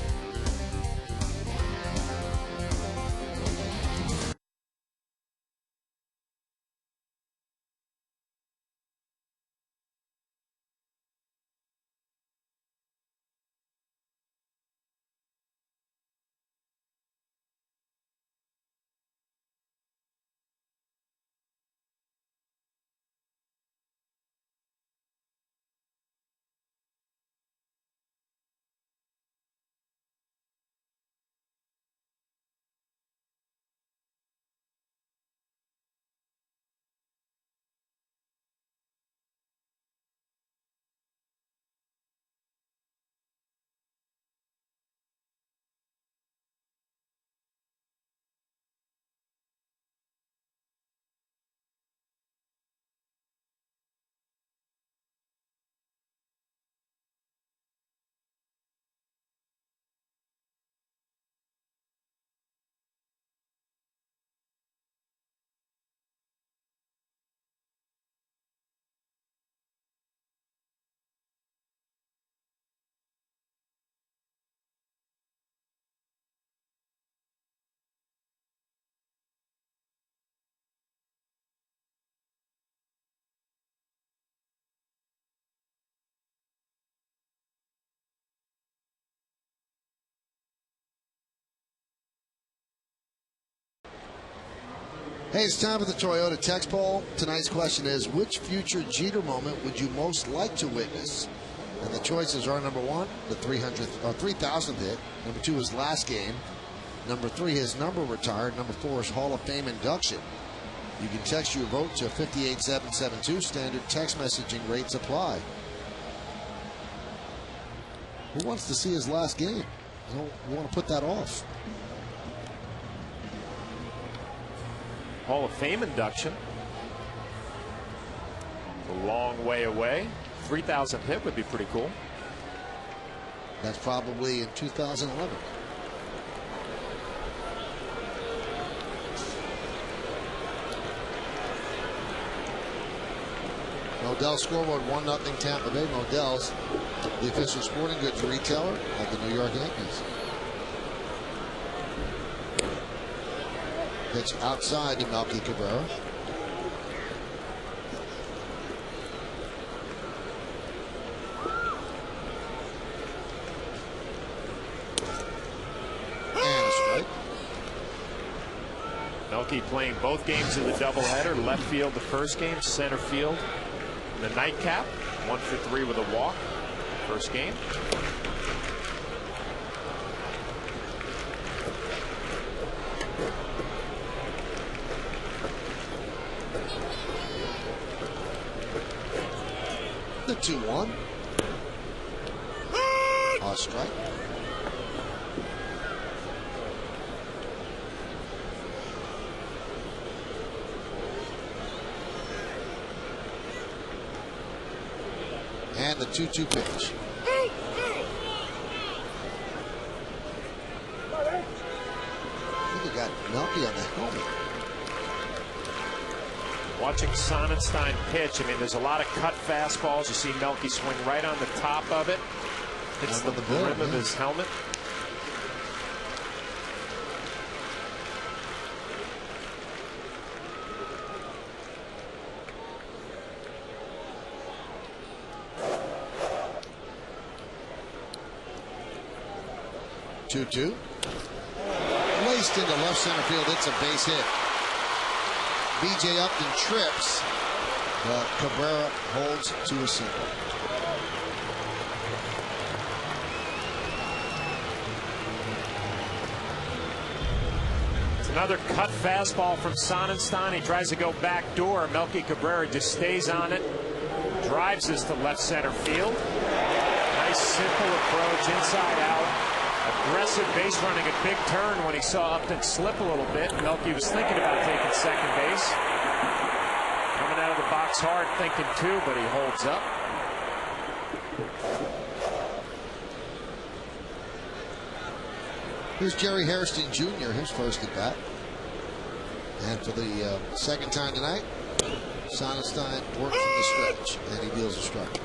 Hey, it's time for the Toyota text poll. Tonight's question is, which future Jeter moment would you most like to witness? And the choices are: number one, the 300th or 3,000th hit. Number two, his last game. Number 3, his number retired. Number 4 is Hall of Fame induction. You can text your vote to 58772. Standard text messaging rates apply. Who wants to see his last game? You want to put that off. Hall of Fame induction. A long way away. 3,000 hit would be pretty cool. That's probably in 2011. Modell scoreboard 1-0 Tampa Bay. Modell's the official sporting goods retailer of the New York Yankees. Pitch outside to Melky Cabrera. And a strike. Melky playing both games of the doubleheader. Left field the first game, center field the nightcap. 1 for 3 with a walk. First game. The 2-1. A strike. And the 2-2 pitch. I think he got Melky on the helmet. Watching Sonnenstein pitch, I mean, there's a lot of cut fastballs. You see Melky swing right on the top of it. Hits the brim of his helmet. Two. Laced into left center field. It's a base hit. B.J. Upton trips, but Cabrera holds to a single. It's another cut fastball from Sonnenstein. He tries to go back door. Melky Cabrera just stays on it. Drives this to left center field. Nice simple approach inside out. Aggressive base running, a big turn when he saw Upton slip a little bit. Melky was thinking about taking second base. Coming out of the box hard, thinking two, but he holds up. Here's Jerry Hairston Jr., his first at bat. And for the second time tonight, Sonnenstein works from the stretch, and he deals a strike.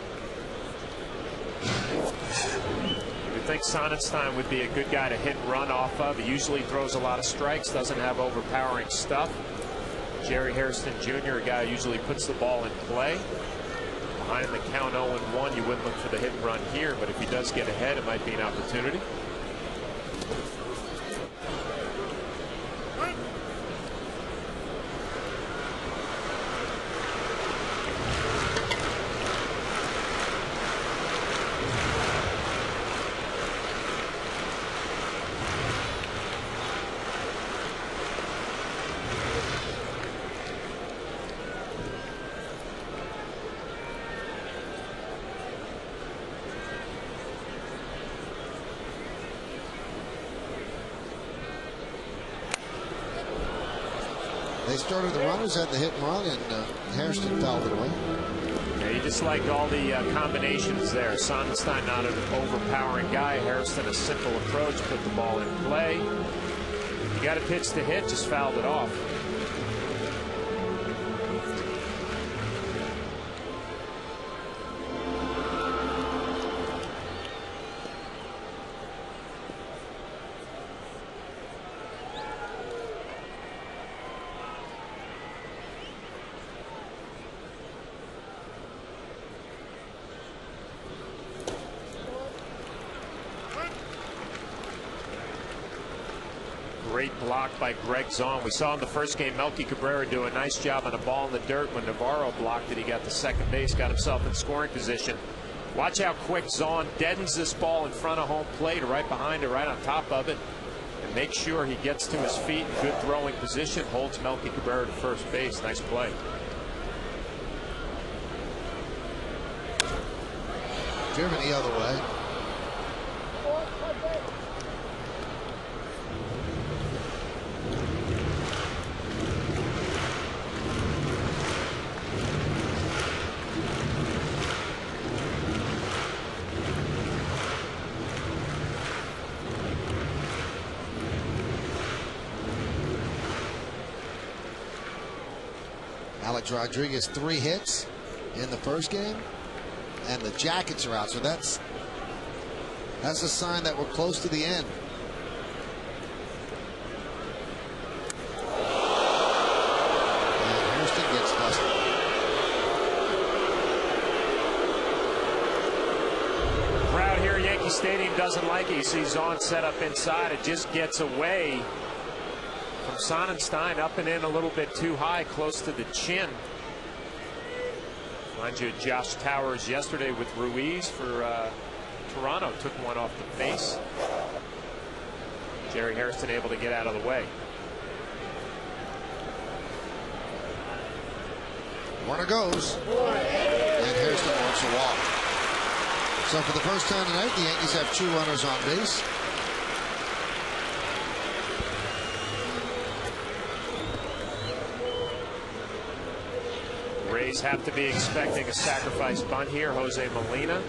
I think Sonnenstein would be a good guy to hit and run off of. He usually throws a lot of strikes, doesn't have overpowering stuff. Jerry Hairston Jr., a guy who usually puts the ball in play. Behind the count 0-1, you wouldn't look for the hit and run here, but if he does get ahead, it might be an opportunity. They started, the runners had the hit and run, and Hairston fouled it away. Yeah, you just like all the combinations there. Sonnenstein not an overpowering guy. Hairston a simple approach, put the ball in play. You got a pitch to hit, just fouled it off. Great block by Greg Zahn. We saw in the first game Melky Cabrera do a nice job on a ball in the dirt. When Navarro blocked it, he got to second base, got himself in scoring position. Watch how quick Zahn deadens this ball in front of home plate, right behind it, right on top of it. And Make sure he gets to his feet, good throwing position, holds Melky Cabrera to first base. Nice play. Driven the other way. Alex Rodriguez 3 hits in the first game, and the Jackets are out, so that's a sign that we're close to the end. And Hairston gets dusted. Crowd here at Yankee Stadium doesn't like it. He sees on set up inside. It just gets away from Sonnenstein, up and in a little bit too high, close to the chin. Mind you, Josh Towers yesterday with Ruiz for Toronto took one off the face. Jerry Hairston able to get out of the way. Runner goes, and Hairston wants a walk. So for the first time tonight, the Yankees have 2 runners on base. Rays have to be expecting a sacrifice bunt here. Jose Molina.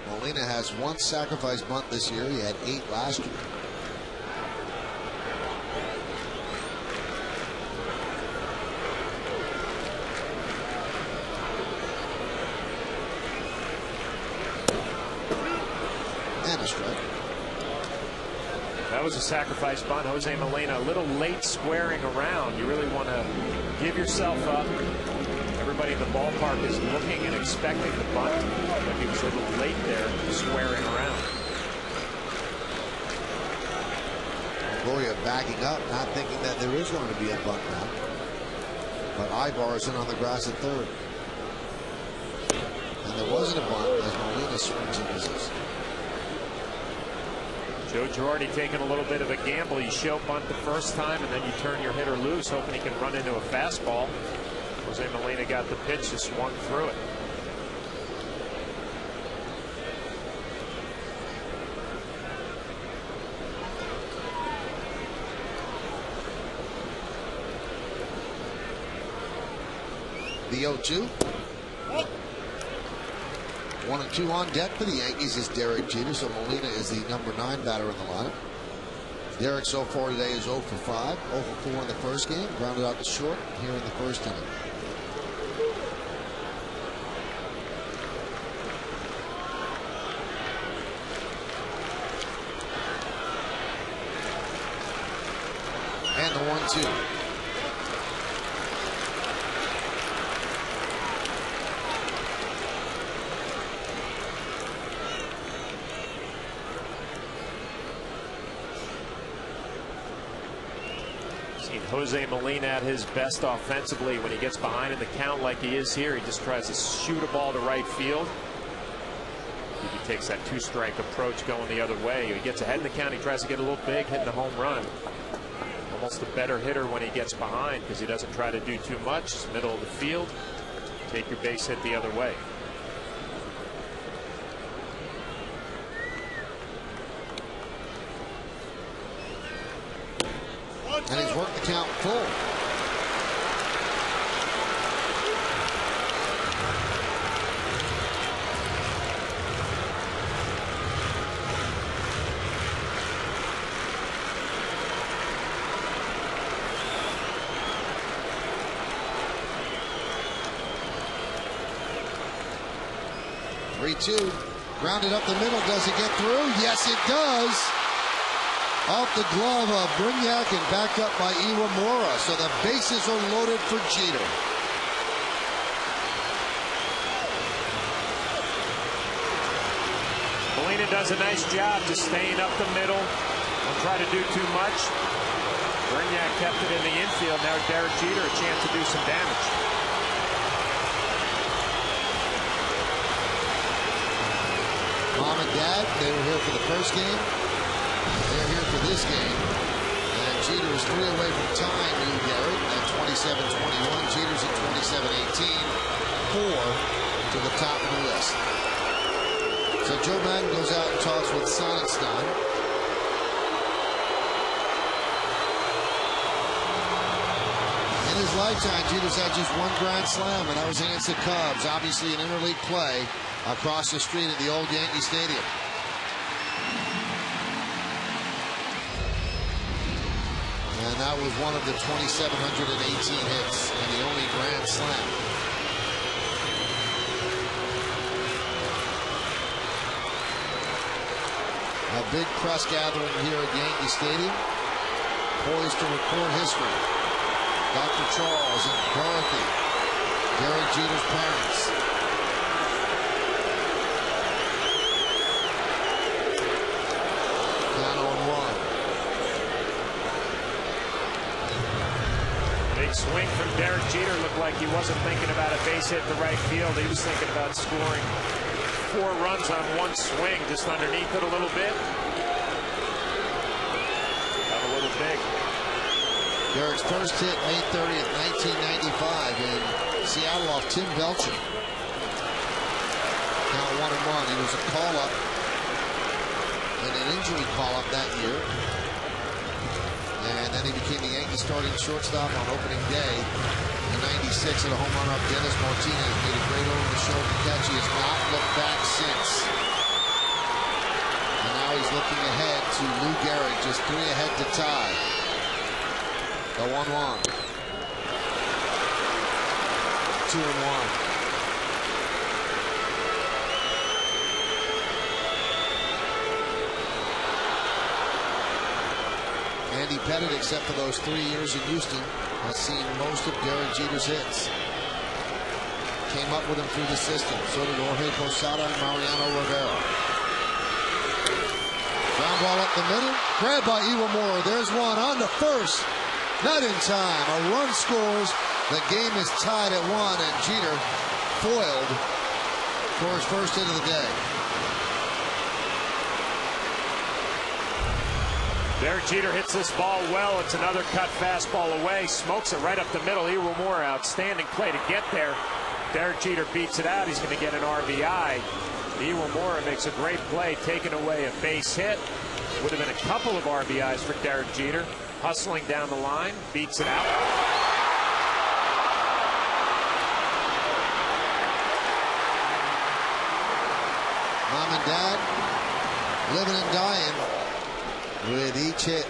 Molina has 1 sacrifice bunt this year. He had 8 last year. And a strike. That was a sacrifice bunt. Jose Molina a little late squaring around. You really want to give yourself up. Everybody in the ballpark is looking and expecting the bunt, but he was a little late there squaring around. Gloria backing up, not thinking that there is going to be a bunt now. But Ibar is in on the grass at third. And there wasn't a bunt as Molina swings and misses. Joe Girardi taking a little bit of a gamble. You show bunt the first time, and then you turn your hitter loose, hoping he can run into a fastball. Jose Molina got the pitch, just swung through it. The 0-2. 1 and 2 on deck for the Yankees is Derek Jeter, so Molina is the number 9 batter in the lineup. Derek so far today is 0 for 5, 0 for 4 in the first game, grounded out to short here in the first inning. And the 1-2. Jose Molina at his best offensively when he gets behind in the count like he is here. He just tries to shoot a ball to right field. He takes that 2-strike approach going the other way. He gets ahead in the count. He tries to get a little big, hitting a home run. Almost a better hitter when he gets behind because he doesn't try to do too much. It's middle of the field. Take your base hit the other way. And he's worked the count full. Grounded up the middle. Does it get through? Yes, it does. Off the glove of Brignac and backed up by Iwamura. So the bases are loaded for Jeter. Keenan does a nice job just staying up the middle. Don't try to do too much. Brignac kept it in the infield. Now Derek Jeter a chance to do some damage. Mom and Dad, they were here for the first game. They're here for this game. And Jeter is 3 away from tying Lou Gehrig at 27-21. Jeter's at 27-18. 4 to the top of the list. So Joe Madden goes out and talks with Sonnenstein. In his lifetime, Jeter's had just 1 grand slam, and that was against the Cubs. Obviously an interleague play across the street at the old Yankee Stadium. And that was one of the 2,718 hits and the only grand slam. A big press gathering here at Yankee Stadium, poised to record history. Dr. Charles and Dorothy, Derek Jeter's parents. Count on 1. Big swing from Derek Jeter. Looked like he wasn't thinking about a base hit to right field. He was thinking about scoring 4 runs on 1 swing, just underneath it a little bit. Got a little big. Derek's first hit May 30th, 1995 in Seattle off Tim Belcher. Count 1-1. He was a call-up and an injury call-up that year. And then he became the Yankees starting shortstop on opening day in '96 at a home run off Dennis Martinez. Made a great over-the-shoulder catch. He has not looked back since. And now he's looking ahead to Lou Gehrig, just 3 ahead to tie. The 1-1. 2-1. Andy Pettit, except for those 3 years in Houston, has seen most of Derek Jeter's hits. Came up with him through the system. So did Jorge Posada and Mariano Rivera. Ground ball up the middle. Grabbed by Iwamura. There's one on the first. Not in time. A run scores. The game is tied at 1, and Jeter foiled for his first hit of the day. Derek Jeter hits this ball well. It's another cut fastball away. Smokes it right up the middle. Iwamura, outstanding play to get there. Derek Jeter beats it out. He's going to get an RBI. Iwamura makes a great play, taking away a base hit. Would have been a couple of RBIs for Derek Jeter. Hustling down the line, beats it out. Mom and Dad living and dying with each hit.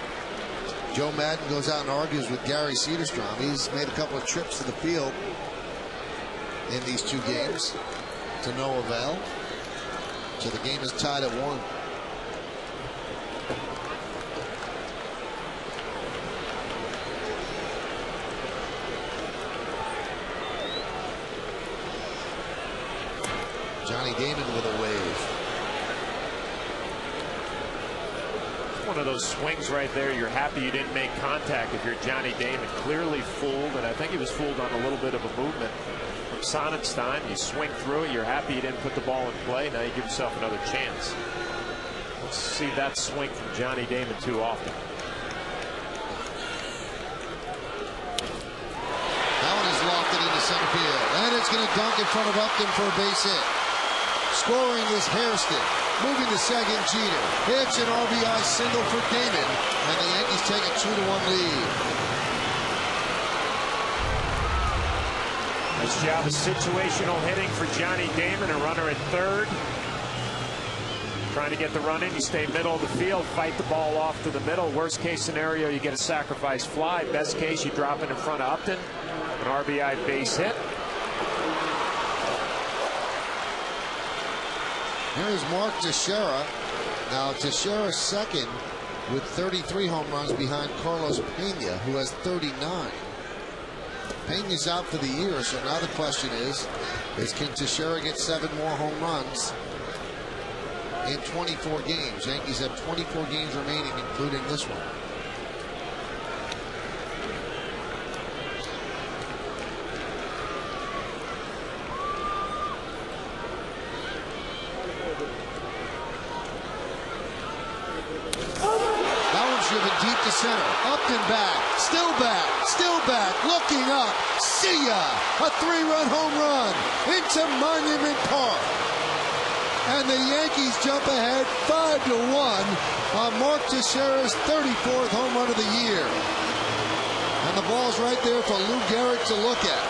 Joe Madden goes out and argues with Gary Cederstrom. He's made a couple of trips to the field in these 2 games to no avail. So the game is tied at 1. Johnny Damon with a wave. One of those swings right there. You're happy you didn't make contact if you're Johnny Damon. Clearly fooled, and I think he was fooled on a little bit of a movement from Sonnenstein. You swing through it. You're happy you didn't put the ball in play. Now you give yourself another chance. Let's see that swing from Johnny Damon too often. That one is lofted into center field, and it's going to dunk in front of Upton for a base hit. Scoring is Hairston. Moving to second, Jeter. Hits an RBI single for Damon, and the Yankees take a 2-1 lead. Nice job of situational hitting for Johnny Damon, a runner at third. Trying to get the run in, you stay middle of the field, fight the ball off to the middle. Worst case scenario, you get a sacrifice fly. Best case, you drop it in front of Upton. An RBI base hit. Here's Mark Teixeira. Now Teixeira's second with 33 home runs behind Carlos Pena, who has 39. Pena's out for the year, so now the question is can Teixeira get 7 more home runs in 24 games. Yankees have 24 games remaining, including this one. That one's driven deep to center. Up and back. Still back. Still back. Looking up. See ya! A 3-run home run into Monument Park. And the Yankees jump ahead 5-1 on Mark Teixeira's 34th home run of the year. And the ball's right there for Lou Gehrig to look at.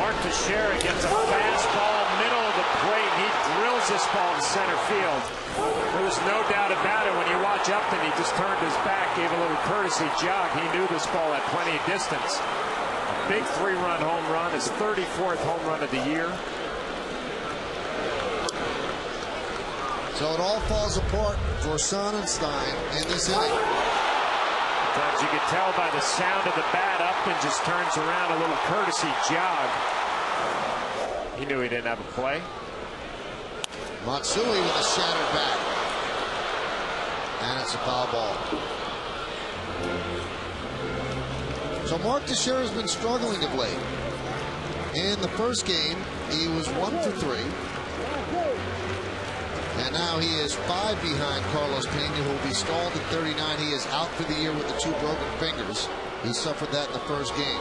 Mark Teixeira gets a fastball middle of the plate. He drills this ball to center field. There was no doubt about it. When you watch Upton, he just turned his back, gave a little courtesy jog. He knew this ball had plenty of distance. A big 3-run home run, his 34th home run of the year. So it all falls apart for Sonnenstein in this inning. Sometimes you could tell by the sound of the bat, Upton just turns around, a little courtesy jog. He knew he didn't have a play. Matsui with a shattered bat. And it's a foul ball. So Mark Teixeira has been struggling of late. In the first game, he was 1 for 3. And now he is 5 behind Carlos Pena, who will be stalled at 39. He is out for the year with the 2 broken fingers. He suffered that in the first game.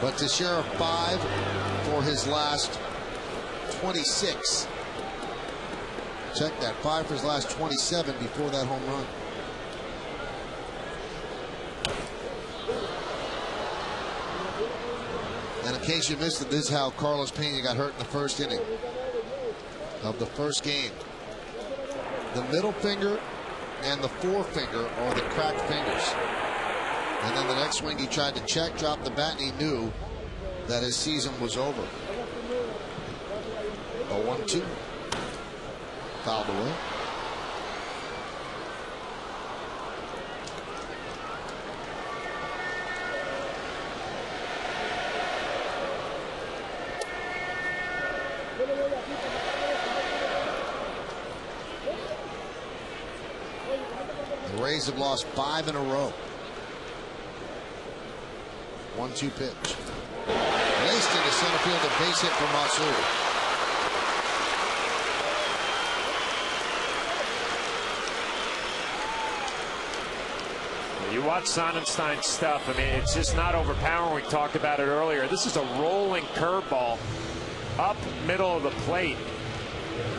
But Teixeira 5 for his last 26. Check that, 5 for his last 27 before that home run. And in case you missed it, this is how Carlos Pena got hurt in the first inning of the first game. The middle finger and the forefinger are the cracked fingers. And then the next swing he tried to check, dropped the bat, and he knew that his season was over. 0-1-2. Fouled away. The Rays have lost 5 in a row. 1-2 pitch. Raced into center field, a base hit for Matsui. You watch Sonnenstein's stuff. I mean, it's just not overpowering. We talked about it earlier. This is a rolling curveball up middle of the plate.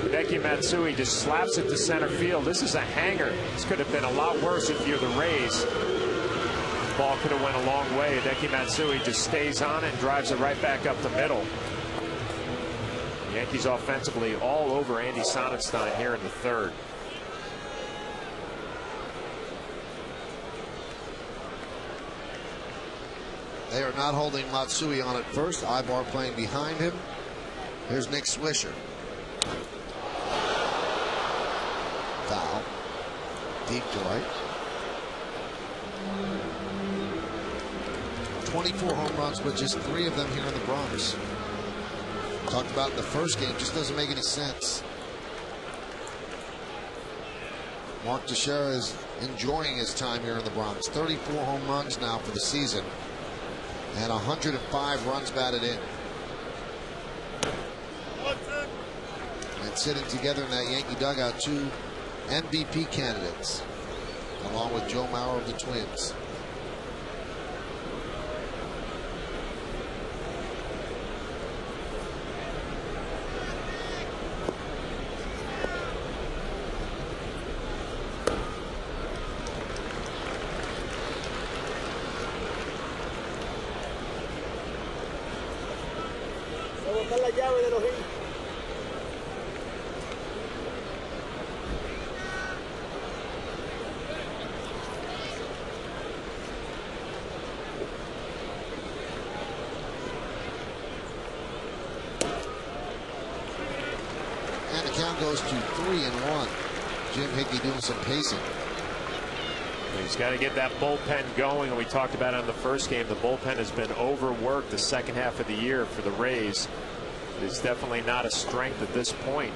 Hideki Matsui just slaps it to center field. This is a hanger. This could have been a lot worse if you're the Rays. The ball could have went a long way. Hideki Matsui just stays on it and drives it right back up the middle. The Yankees offensively all over Andy Sonnenstein here in the third. They are not holding Matsui on at first. Ibar playing behind him. Here's Nick Swisher. Foul. Deep to right. 24 home runs, but just 3 of them here in the Bronx. Talked about in the first game, just doesn't make any sense. Mark Teixeira is enjoying his time here in the Bronx. 34 home runs now for the season. And 105 runs batted in. And sitting together in that Yankee dugout, 2 MVP candidates, along with Joe Mauer of the Twins. And the count goes to 3-1. Jim Hickey doing some pacing. He's got to get that bullpen going, and we talked about it in the first game. The bullpen has been overworked the second half of the year for the Rays. It's definitely not a strength at this point.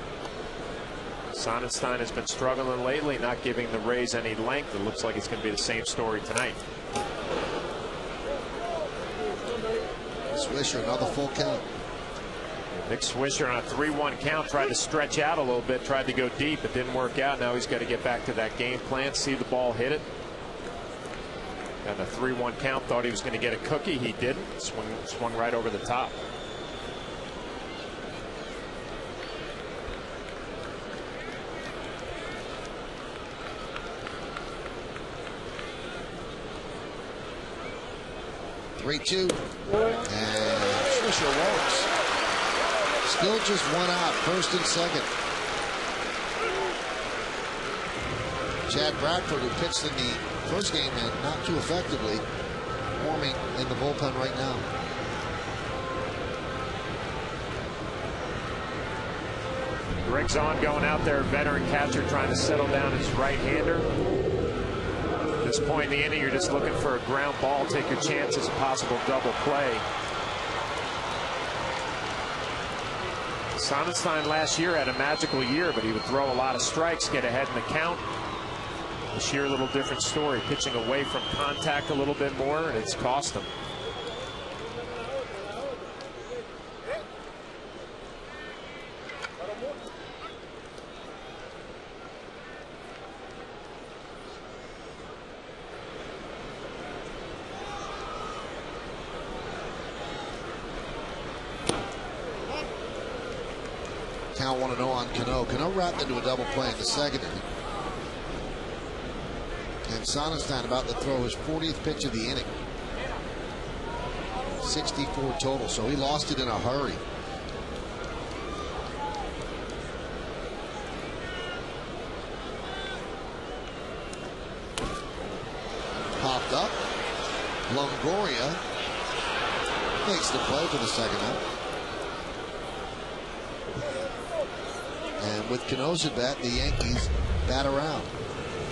Sonnenstein has been struggling lately, not giving the Rays any length. It looks like it's going to be the same story tonight. Swisher, another full count. Nick Swisher on a 3-1 count tried to stretch out a little bit, tried to go deep. It didn't work out. Now he's got to get back to that game plan, see the ball hit it. And a 3-1 count, thought he was going to get a cookie. He didn't. Swung right over the top. Three-two, and Swisher walks. Still just one out, first and second. Chad Bradford, who pitched in the first game and not too effectively, warming in the bullpen right now. Greg Zahn going out there, veteran catcher, trying to settle down his right-hander. At this point in the inning, you're just looking for a ground ball, take your chances, a possible double play. Sonnenstein last year had a magical year, but he would throw a lot of strikes, get ahead in the count. This year, a little different story, pitching away from contact a little bit more, and it's cost him. Count 1-0 on Cano. Cano wrapped into a double play in the second inning. And Sonnenstein about to throw his 40th pitch of the inning. 64 total, so he lost it in a hurry. Popped up. Longoria makes the play for the second out. And with Cano's at bat, the Yankees bat around.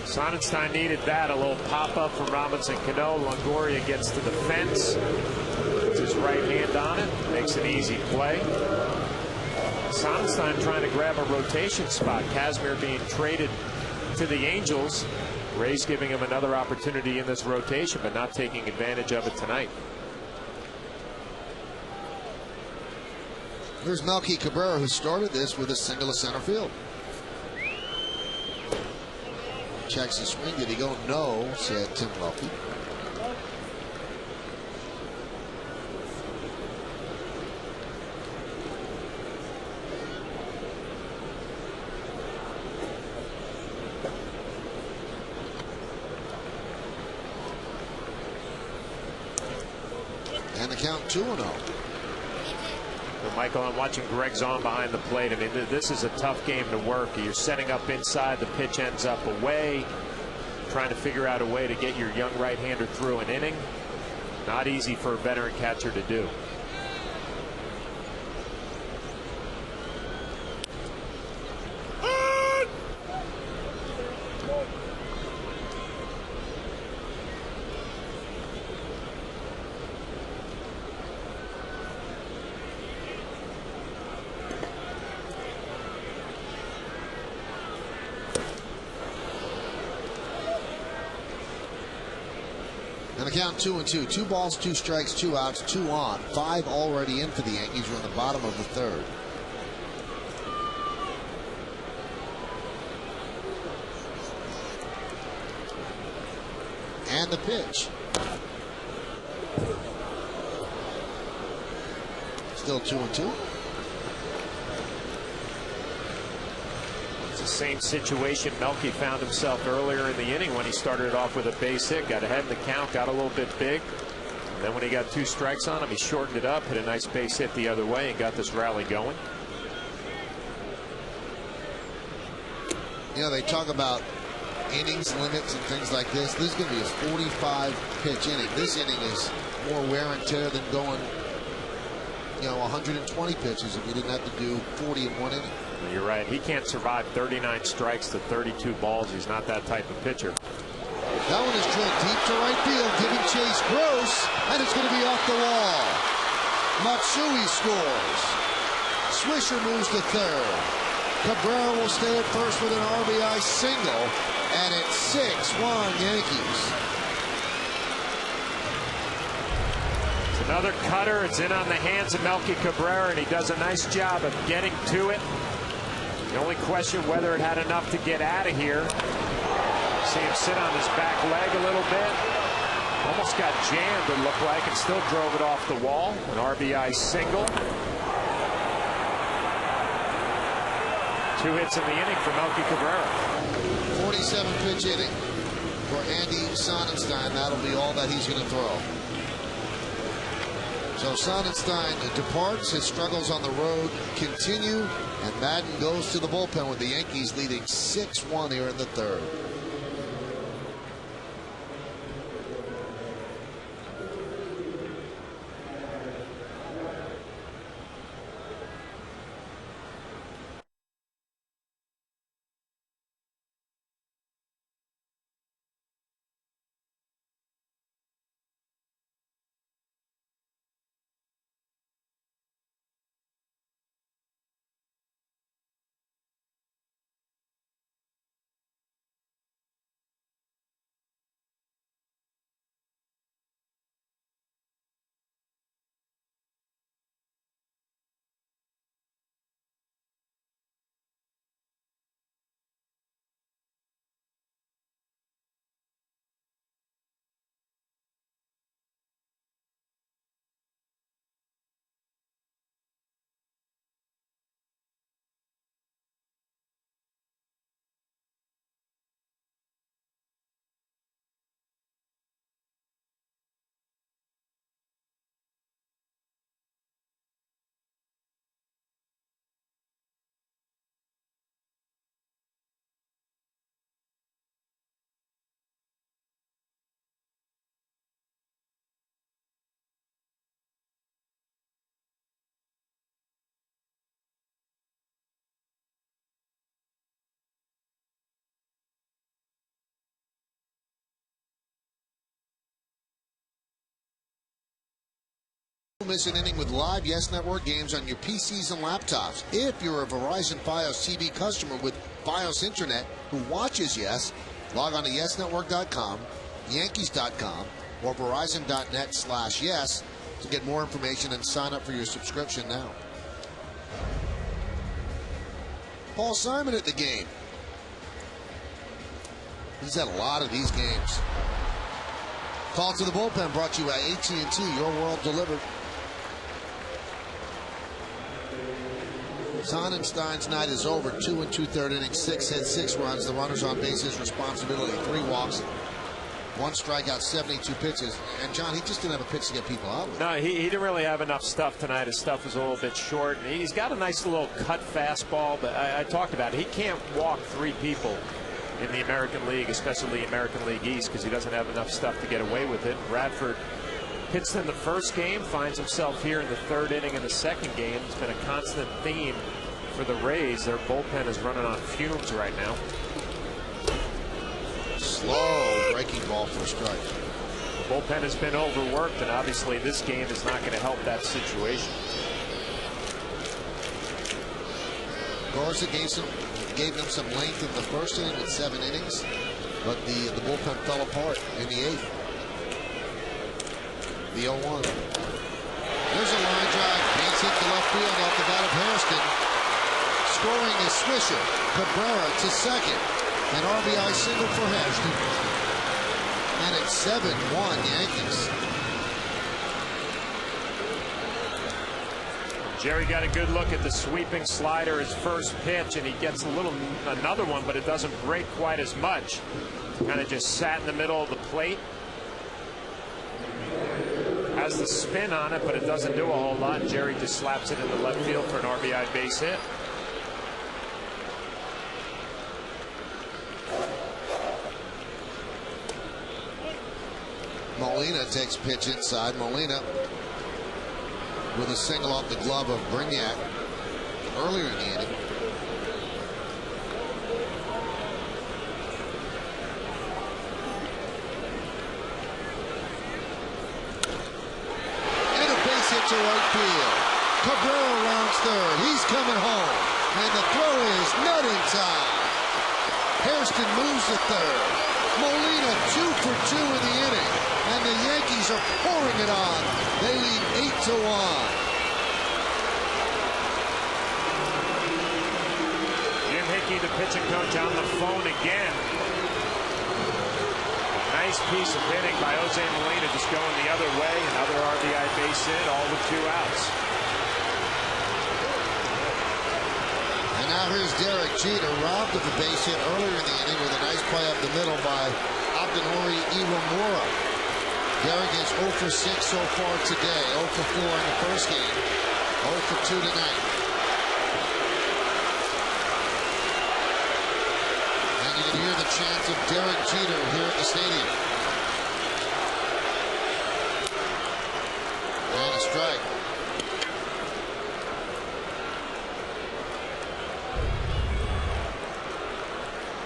Sonnenstein needed that, a little pop-up from Robinson Cano. Longoria gets to the fence, puts his right hand on it, makes an easy play. Sonnenstein trying to grab a rotation spot. Kazmir being traded to the Angels. Rays giving him another opportunity in this rotation, but not taking advantage of it tonight. Here's Melky Cabrera, who started this with a single to center field. Checks the swing. Did he go? No, said Tim Melky. And the count 2-0. Well, Michael, I'm watching Greg Zahn behind the plate. I mean, this is a tough game to work. You're setting up inside, the pitch ends up away, trying to figure out a way to get your young right-hander through an inning. Not easy for a veteran catcher to do. And the count 2-2. 2 balls, 2 strikes, 2 outs, 2 on. 5 already in for the Yankees. We're in the bottom of the third. And the pitch. Still 2-2. It's the same situation Melky found himself earlier in the inning when he started off with a base hit, got ahead in the count, got a little bit big. And then when he got 2 strikes on him, he shortened it up, hit a nice base hit the other way, and got this rally going. You know, they talk about innings limits and things like this. This is going to be a 45 pitch inning. This inning is more wear and tear than going, 120 pitches if you didn't have to do 40 in one inning. You're right. He can't survive 39 strikes to 32 balls. He's not that type of pitcher. That one is drilled deep to right field, giving chase Gross, and it's going to be off the wall. Matsui scores. Swisher moves to third. Cabrera will stay at first with an RBI single, and it's 6-1 Yankees. It's another cutter. It's in on the hands of Melky Cabrera, and he does a nice job of getting to it. The only question whether it had enough to get out of here. See him sit on his back leg a little bit. Almost got jammed, it looked like, and still drove it off the wall. An RBI single. 2 hits in the inning for Melky Cabrera. 47 pitch inning for Andy Sonnenstein. That'll be all that he's going to throw. So Sonnenstein departs. His struggles on the road continue, and Madden goes to the bullpen with the Yankees leading 6-1 here in the third. Miss an inning with live Yes Network games on your PCs and laptops. If you're a Verizon Fios TV customer with Fios Internet who watches Yes, log on to YesNetwork.com, Yankees.com, or Verizon.net/Yes to get more information and sign up for your subscription now. Paul Simon at the game. He's had a lot of these games. Call to the bullpen brought to you by AT&T, your world delivered. Sonnenstein's night is over. 2 2/3 innings, 6 hits, 6 runs. The runners on base, his responsibility. 3 walks, 1 strikeout, 72 pitches. And John, he just didn't have a pitch to get people out with. No, he didn't really have enough stuff tonight. His stuff was a little bit short. And he's got a nice little cut fastball, but I talked about it. He can't walk 3 people in the American League, especially the American League East, because he doesn't have enough stuff to get away with it. Bradford hits in the first game, finds himself here in the 3rd inning in the 2nd game. It's been a constant theme for the Rays. Their bullpen is running on fumes right now. Slow breaking ball for a strike. The bullpen has been overworked, and obviously this game is not going to help that situation. Garza gave them some length in the 1st inning with 7 innings, but the bullpen fell apart in the 8th. The 0-1. There's a line drive. Beats hit the left field off the bat of Hairston. Scoring is Swisher. Cabrera to second. An RBI single for Hairston. And it's 7-1 Yankees. Jerry got a good look at the sweeping slider, his first pitch, and he gets another one, but it doesn't break quite as much. Kind of just sat in the middle of the plate. Has the spin on it, but it doesn't do a whole lot. Jerry just slaps it in the left field for an RBI base hit. Molina takes pitch inside. Molina with a single off the glove of Brignac earlier in the inning. to right field. Cabrera rounds third. He's coming home. And the throw is not in time. Hairston moves to third. Molina 2 for 2 in the inning. And the Yankees are pouring it on. They lead 8-1. Jim Hickey, the pitching coach, on the phone again. Nice piece of hitting by Jose Molina, just going the other way. Another RBI base hit, all with 2 outs. And now here's Derek Jeter, robbed of a base hit earlier in the inning with a nice play up the middle by Abdinori Iwamura. Derek is 0 for 6 so far today, 0 for 4 in the first game, 0 for 2 tonight. And you can hear the chants of Derek Jeter here at the stadium. And a strike.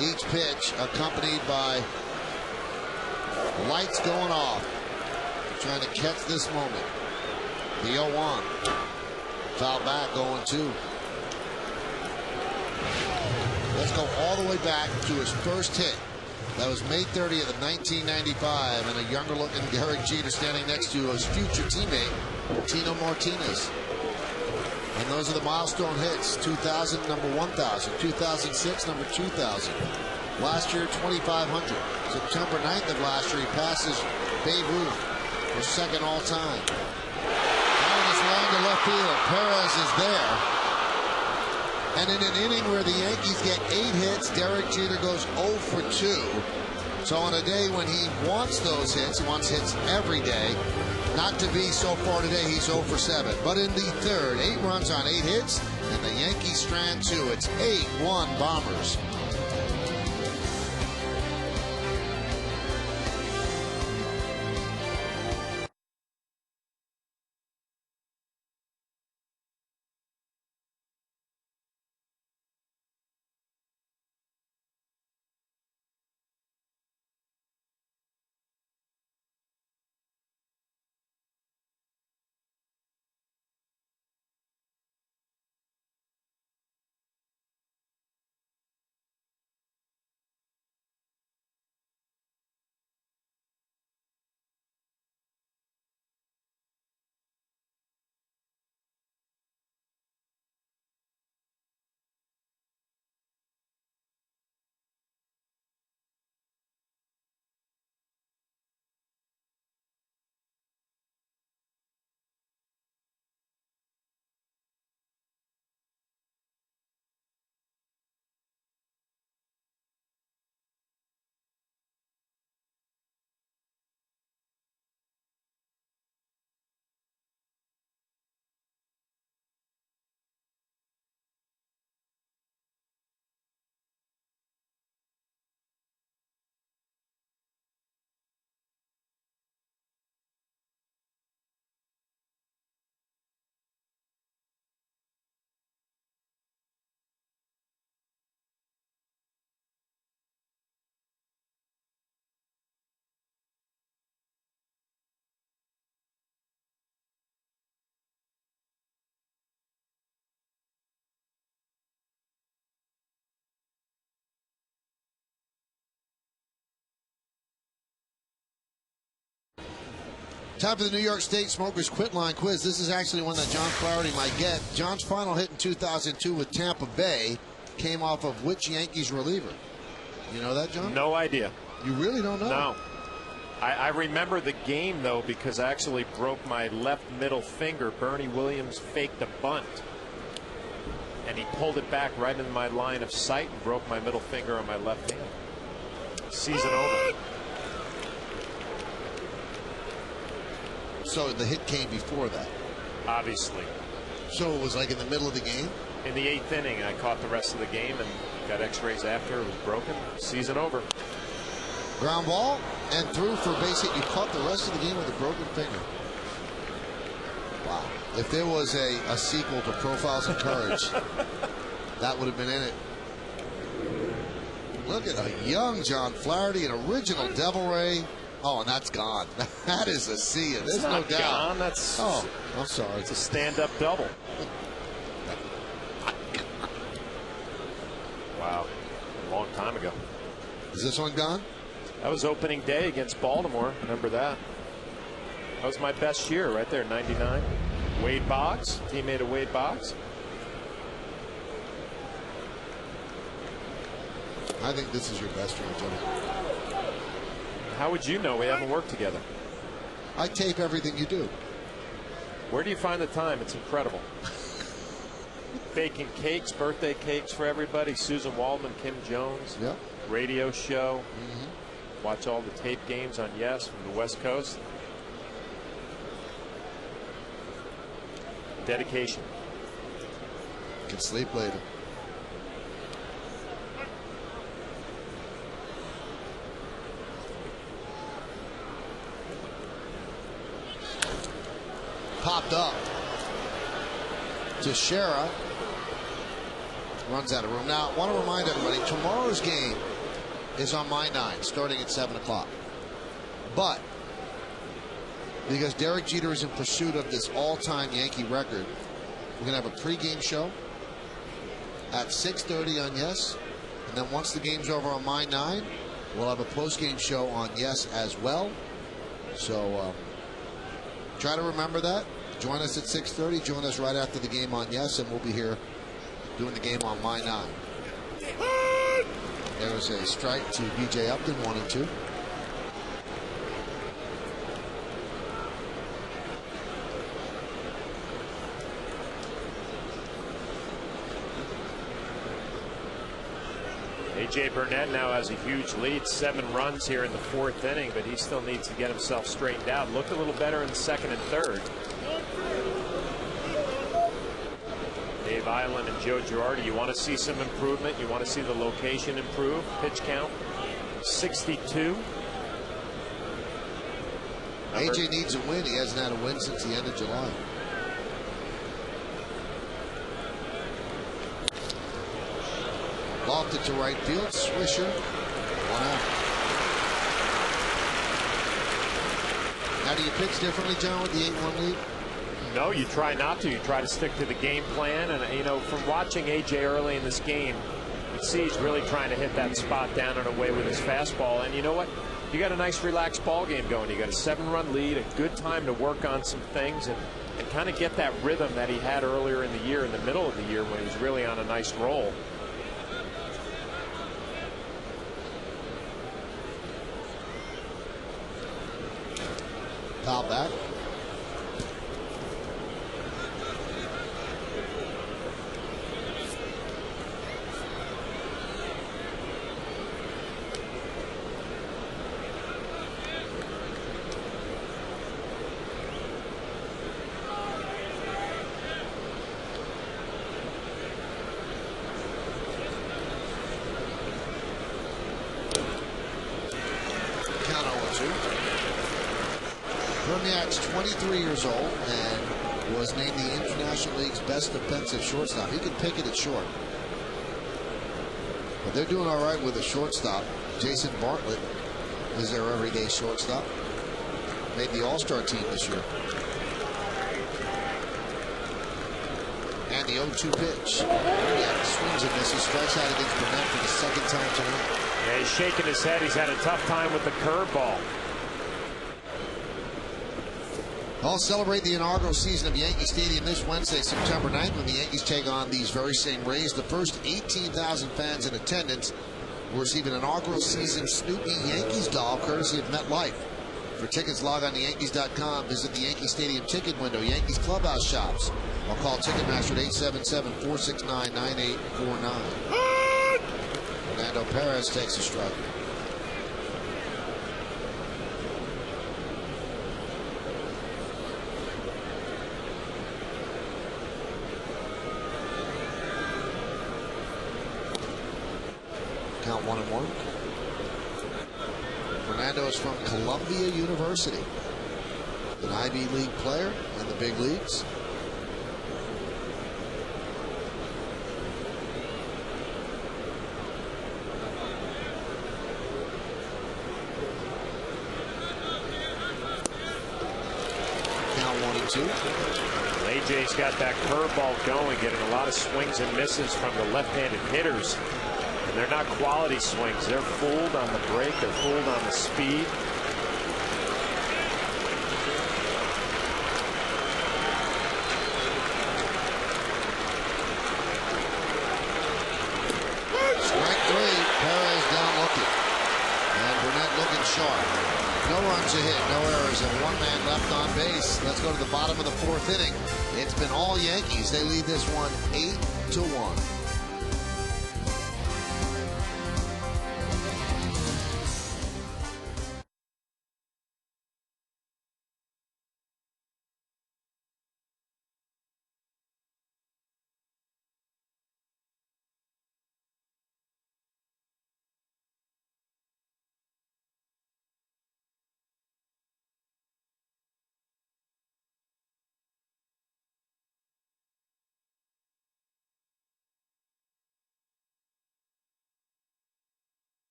Each pitch accompanied by lights going off. Trying to catch this moment. The 0-1. Foul back, 0-2. Let's go all the way back to his first hit. That was May 30th of 1995, and a younger looking Derek Jeter standing next to his future teammate, Tino Martinez. And those are the milestone hits. 2000, number 1000. 2006, number 2000. Last year, 2,500. September 9th of last year, he passes Babe Ruth for second all time. Now in this line to left field, Perez is there. And in an inning where the Yankees get 8 hits, Derek Jeter goes 0 for 2. So on a day when he wants those hits, he wants hits every day. Not to be so far today, he's 0 for 7. But in the third, 8 runs on 8 hits, and the Yankees strand 2. It's 8-1 Bombers. Time for the New York State Smokers Quit Line Quiz. This is actually one that John Flaherty might get. John's final hit in 2002 with Tampa Bay came off of which Yankees reliever? You know that, John? No idea. You really don't know? No. I remember the game, though, because I actually broke my left middle finger. Bernie Williams faked a bunt, and he pulled it back right in my line of sight and broke my middle finger on my left hand. Season over. So the hit came before that? Obviously. So it was like in the middle of the game? In the 8th inning, I caught the rest of the game and got x-rays after. It was broken. Season over. Ground ball and through for a base hit. You caught the rest of the game with a broken finger. Wow. If there was a sequel to Profiles in Courage, that would have been in it. Look at a young John Flaherty, an original Devil Ray. Oh, and that's gone. That is a see ya. There's It's no not doubt. gone. That's Oh, I'm sorry. it's a stand-up double. Wow, a long time ago. Is this one gone? That was opening day against Baltimore. Remember that? That was my best year right there, 99. Wade Boggs, teammate of Wade Boggs. I think this is your best year, Jimmy. How would you know? We haven't worked together. I tape everything you do. Where do you find the time? It's incredible. Baking cakes, birthday cakes for everybody. Susan Waldman, Kim Jones. Yeah. Radio show. Watch all the tape games on Yes from the West Coast. Dedication. Can sleep later. Popped up to Shara. Runs out of room. Now, I want to remind everybody, tomorrow's game is on My 9, starting at 7 o'clock. But, because Derek Jeter is in pursuit of this all-time Yankee record, we're going to have a pregame show at 6:30 on Yes. And then once the game's over on My 9, we'll have a postgame show on Yes as well. So, try to remember that. Join us at 6:30. Join us right after the game on Yes, and we'll be here doing the game on My 9. There was a strike to B.J. Upton, 1-2. A.J. Burnett now has a huge lead, 7 runs here in the 4th inning, but he still needs to get himself straightened out. Looked a little better in the 2nd and 3rd. Dave Island and Joe Girardi, you want to see some improvement. You want to see the location improve. Pitch count, 62. A.J. needs a win. He hasn't had a win since the end of July. Lofted to right field. Swisher. 1 out. Now, do you pitch differently, John, with the 8-1 lead? No, you try not to. You try to stick to the game plan. And, you know, from watching A.J. early in this game, you see he's really trying to hit that spot down and away with his fastball. And you know what? You got a nice relaxed ball game going. You got a 7-run lead, a good time to work on some things and kind of get that rhythm that he had earlier in the year, in the middle of the year, when he was really on a nice roll. Foul back. Count 0-2. Perniak's 23 years old and was named the International League's best defensive shortstop. He can pick it at short. But they're doing all right with a shortstop. Jason Bartlett is their everyday shortstop. Made the All-Star team this year. And the 0-2 pitch. Perniak swings and misses. Strikes out against Burnett for the 2nd time tonight. Yeah, he's shaking his head. He's had a tough time with the curveball. I'll celebrate the inaugural season of Yankee Stadium this Wednesday, September 9th, when the Yankees take on these very same Rays. The first 18,000 fans in attendance will receive an inaugural season Snoopy Yankees doll, courtesy of MetLife. For tickets, log on to Yankees.com. Visit the Yankee Stadium ticket window, Yankees clubhouse shops, or call Ticketmaster at 877-469-9849. Fernando Perez takes a strike. Count 1-1. Fernando is from Columbia University, an Ivy League player in the big leagues. 2. AJ's got that curveball going, getting a lot of swings and misses from the left-handed hitters. And they're not quality swings. They're fooled on the break. They're fooled on the speed. Strike 3. Perez down looking. And Burnett looking sharp. No runs a hit, no errors, and one man left on base. Let's go to the bottom of the 4th inning. It's been all Yankees. They lead this one 8-1.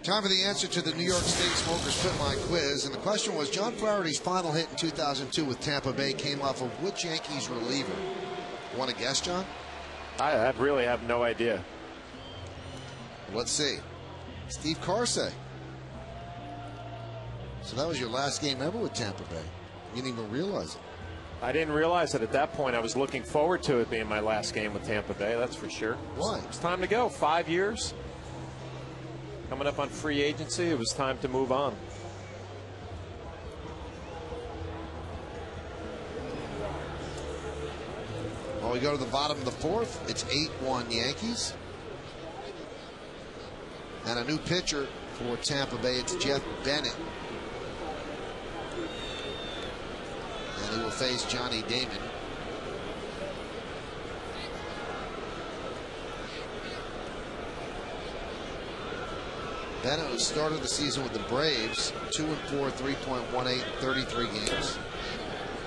Time for the answer to the New York State Smokers Pit Line quiz. And the question was, John Flaherty's final hit in 2002 with Tampa Bay came off of which Yankees reliever? Want to guess, John? I really have no idea. Let's see. Steve Carsey. So that was your last game ever with Tampa Bay. You didn't even realize it. I didn't realize it at that point. I was looking forward to it being my last game with Tampa Bay, that's for sure. Why? It's time to go. 5 years. Coming up on free agency, it was time to move on. Well, we go to the bottom of the 4th. It's 8-1 Yankees. And a new pitcher for Tampa Bay. It's Jeff Bennett. And he will face Johnny Damon. Bennett, who started the season with the Braves, 2-4, 3.18, 33 games.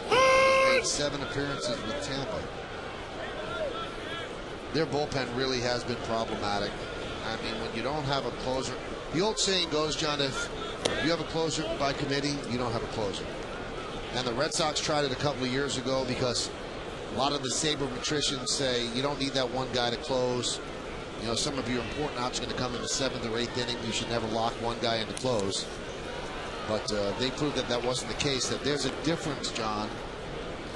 He's made 7 appearances with Tampa. Their bullpen really has been problematic. I mean, when you don't have a closer, the old saying goes, John, if you have a closer by committee, you don't have a closer. And the Red Sox tried it a couple of years ago because a lot of the sabermetricians say you don't need that one guy to close. You know, some of your important outs are going to come in the 7th or 8th inning. You should never lock one guy in to close. But they proved that that wasn't the case. That there's a difference, John,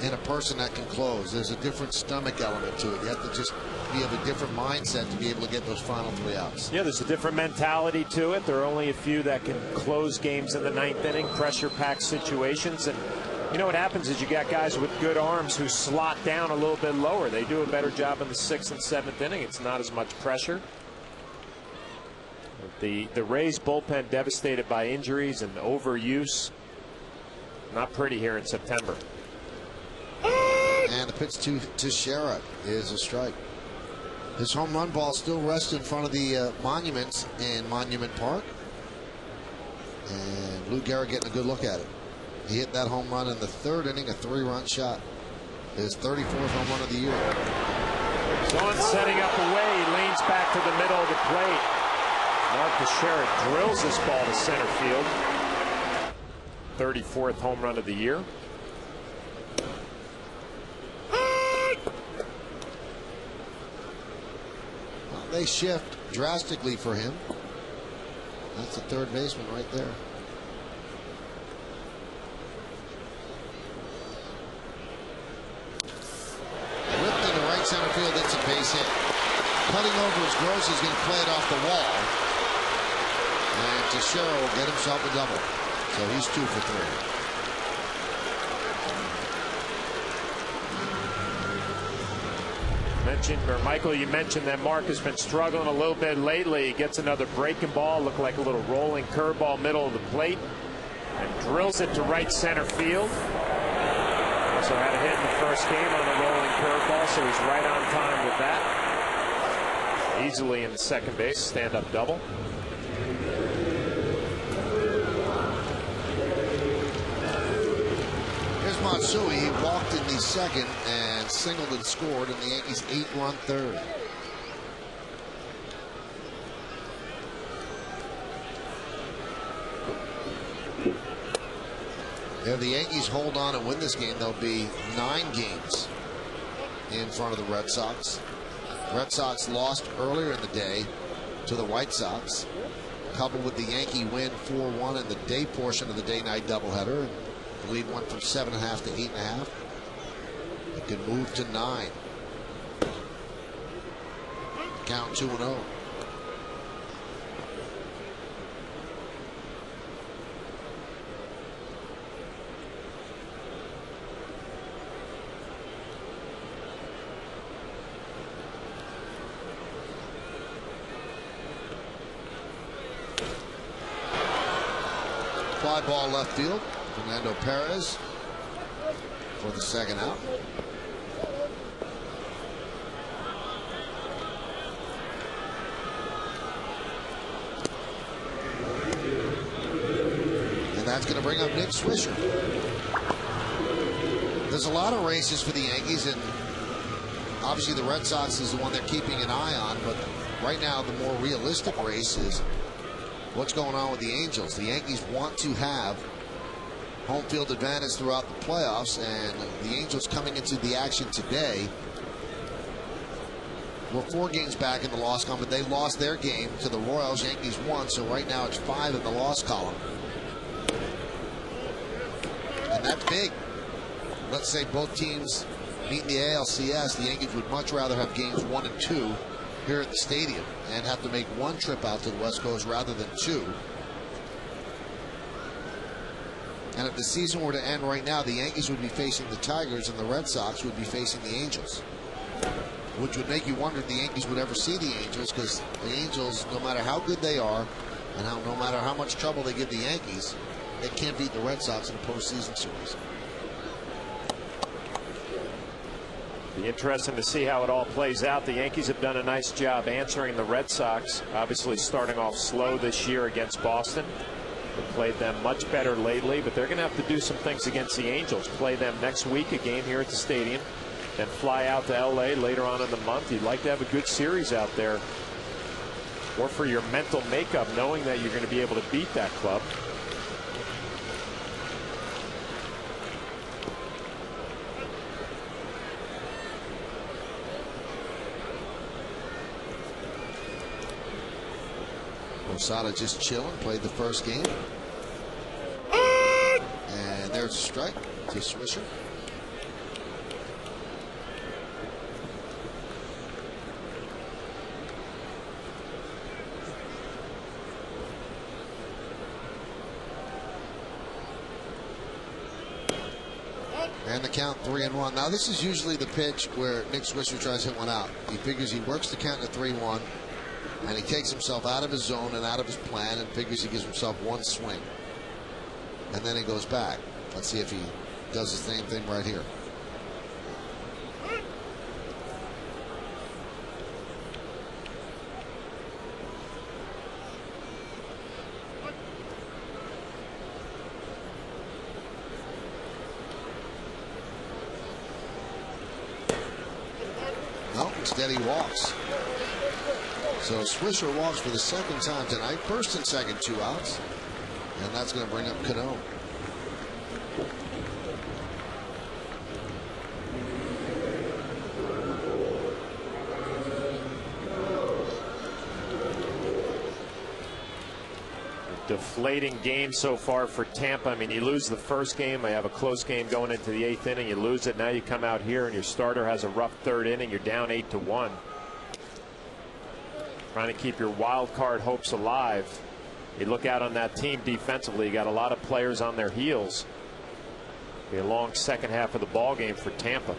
in a person that can close. There's a different stomach element to it. You have to just be of a different mindset to be able to get those final 3 outs. Yeah, there's a different mentality to it. There are only a few that can close games in the 9th inning, pressure-packed situations. And you know what happens is you got guys with good arms who slot down a little bit lower. They do a better job in the 6th and 7th inning. It's not as much pressure. The Rays bullpen devastated by injuries and overuse. Not pretty here in September. And the pitch to Sherrod is a strike. His home run ball still rests in front of the monuments in Monument Park. And Lou Gehrig getting a good look at it. He hit that home run in the 3rd inning, a 3-run shot. His 34th home run of the year. Someone setting up away. He leans back to the middle of the plate. Mark Teixeira drills this ball to center field. 34th home run of the year. Well, they shift drastically for him. That's the third baseman right there. Whipped into right center field. It's a base hit. Cutting over is Gross. He's going to play it off the wall. And Teixeira will get himself a double. So he's 2 for 3. Michael, you mentioned that Mark has been struggling a little bit lately. He gets another breaking ball, look like a little rolling curveball middle of the plate, and drills it to right center field. Also had a hit in the first game on the rolling curveball, so he's right on time with that. Easily in the second base, stand-up double. Here's Matsui. He walked in the second and singled and scored in the Yankees' 8-run third. If the Yankees hold on and win this game, there'll be 9 games in front of the Red Sox. Red Sox lost earlier in the day to the White Sox, coupled with the Yankee win 4-1 in the day portion of the day-night doubleheader. The lead went from 7.5 to 8.5. It could move to 9. Count 2-0. Fly ball left field. Fernando Perez for the second out. And that's going to bring up Nick Swisher. There's a lot of races for the Yankees, and obviously the Red Sox is the one they're keeping an eye on, but right now the more realistic race is what's going on with the Angels. The Yankees want to have home field advantage throughout the playoffs, and the Angels coming into the action today were 4 games back in the loss column, but they lost their game to the Royals. Yankees won, so right now it's 5 in the loss column. And that's big. Let's say both teams meet in the ALCS. The Yankees would much rather have games 1 and 2 here at the stadium and have to make 1 trip out to the West Coast rather than 2. And if the season were to end right now, the Yankees would be facing the Tigers and the Red Sox would be facing the Angels, which would make you wonder if the Yankees would ever see the Angels, because the Angels, no matter how good they are and no matter how much trouble they give the Yankees, they can't beat the Red Sox in a postseason series. Be interesting to see how it all plays out. The Yankees have done a nice job answering the Red Sox, obviously starting off slow this year against Boston. They played them much better lately, but they're going to have to do some things against the Angels. Play them next week, a game here at the stadium, then fly out to L.A. later on in the month. You'd like to have a good series out there, or for your mental makeup, knowing that you're going to be able to beat that club. Posada just chilling, played the first game. And there's a strike to Swisher. And the count 3-1. Now this is usually the pitch where Nick Swisher tries to hit one out. He figures he works the count to 3-1. And he takes himself out of his zone and out of his plan and figures he gives himself 1 swing. And then he goes back. Let's see if he does the same thing right here. No, instead he walks. So Swisher walks for the second time tonight. First and second, 2 outs. And that's going to bring up Cano. deflating game so far for Tampa. I mean, you lose the first game, they have a close game going into the 8th inning, you lose it, now you come out here and your starter has a rough 3rd inning, you're down 8-1. Trying to keep your wild card hopes alive. You look out on that team defensively, you got a lot of players on their heels. Be a long second half of the ball game for Tampa.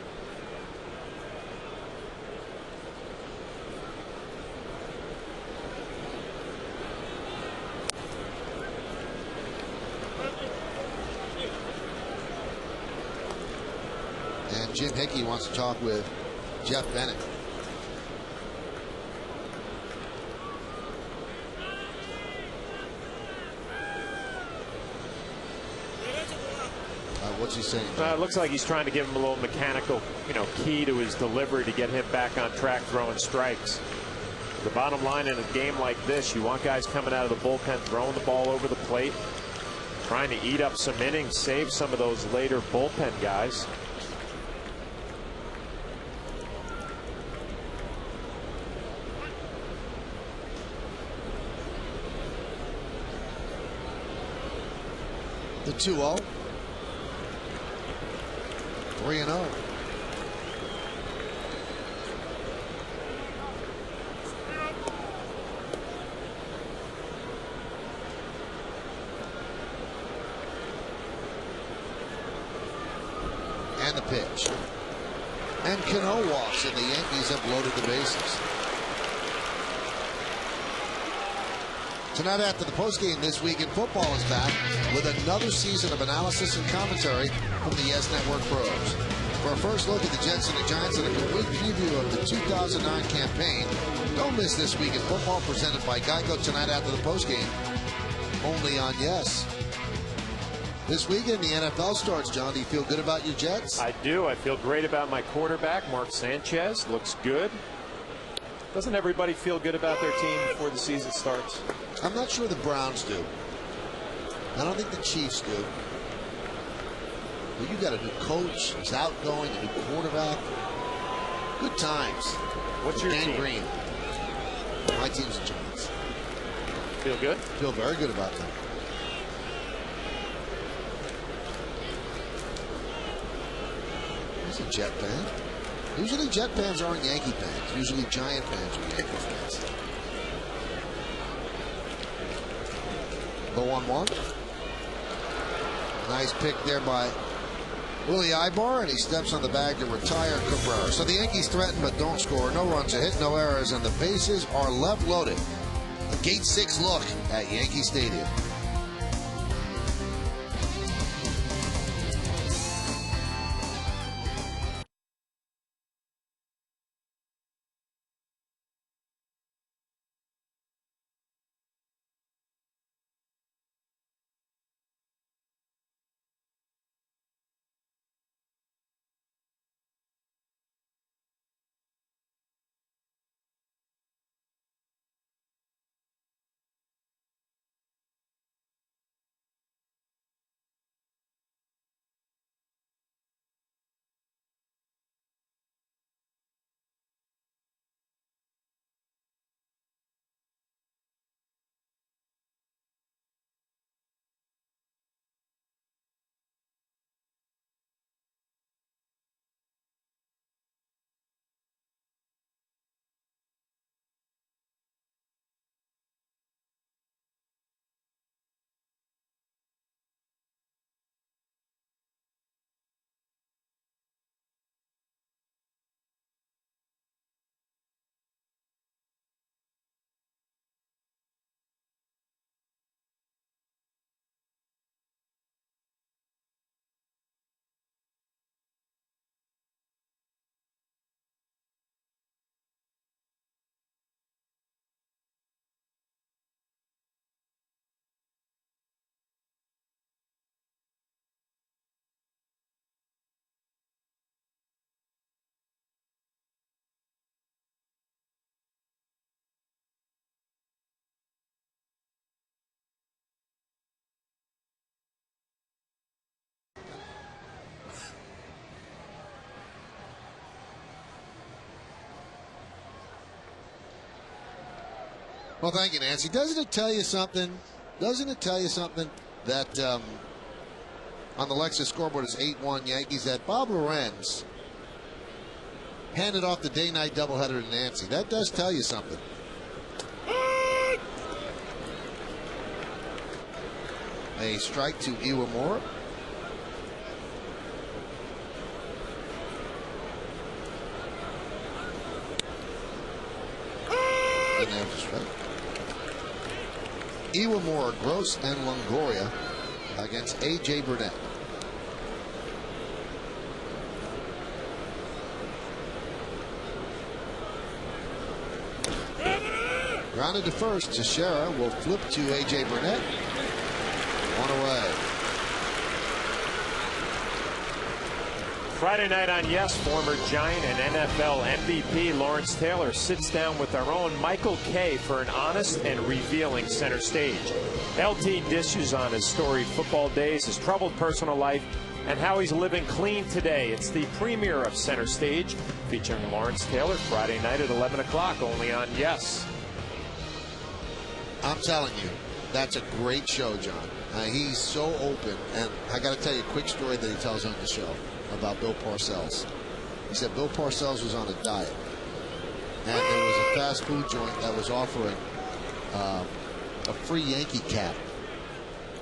And Jim Hickey wants to talk with Jeff Bennett. What's he saying? It looks like he's trying to give him a little mechanical, key to his delivery to get him back on track throwing strikes. The bottom line in a game like this, you want guys coming out of the bullpen throwing the ball over the plate, trying to eat up some innings, save some of those later bullpen guys. The 2-0. 3-0. And the pitch. And Cano walks, and the Yankees have loaded the bases. Tonight after the postgame, This Week in Football is back with another season of analysis and commentary from the Yes Network pros. For a first look at the Jets and the Giants and a complete preview of the 2009 campaign, don't miss This Week in Football presented by Geico tonight after the postgame, only on Yes. This weekend the NFL starts, John. Do you feel good about your Jets? I do. I feel great about my quarterback, Mark Sanchez. Looks good. Doesn't everybody feel good about their team before the season starts? I'm not sure the Browns do. I don't think the Chiefs do. But you got a new coach, he's outgoing, a new quarterback. Good times. What's your team? Green. My team's the Giants. Feel good? Feel very good about them. He's a Jet fan. Usually Jet fans aren't Yankee fans. Usually Giant fans are Yankee fans. The 1-1. Nice pick there by Willie Ibar, and he steps on the bag to retire Cabrera. So the Yankees threaten but don't score. No runs, a hit, no errors, and the bases are left loaded. A Gate 6 look at Yankee Stadium. Well, thank you, Nancy. Doesn't it tell you something Doesn't it tell you something that on the Lexus scoreboard it's 8-1 Yankees, that Bob Lorenz handed off the day-night doubleheader to Nancy? That does tell you something. A strike to Iwamura. And there's a strike. Iwamura, Gross, and Longoria against A.J. Burnett. Grounded to first. Teixeira will flip to A.J. Burnett. One away. Friday night on Yes, former Giant and NFL MVP Lawrence Taylor sits down with our own Michael Kay for an honest and revealing center stage. LT dishes on his storied football days, his troubled personal life, and how he's living clean today. It's the premiere of Center Stage, featuring Lawrence Taylor, Friday night at 11 o'clock, only on Yes. I'm telling you, that's a great show, John. He's so open, and I got to tell you a quick story that he tells on the show about Bill Parcells. He said Bill Parcells was on a diet, and there was a fast food joint that was offering a free Yankee cap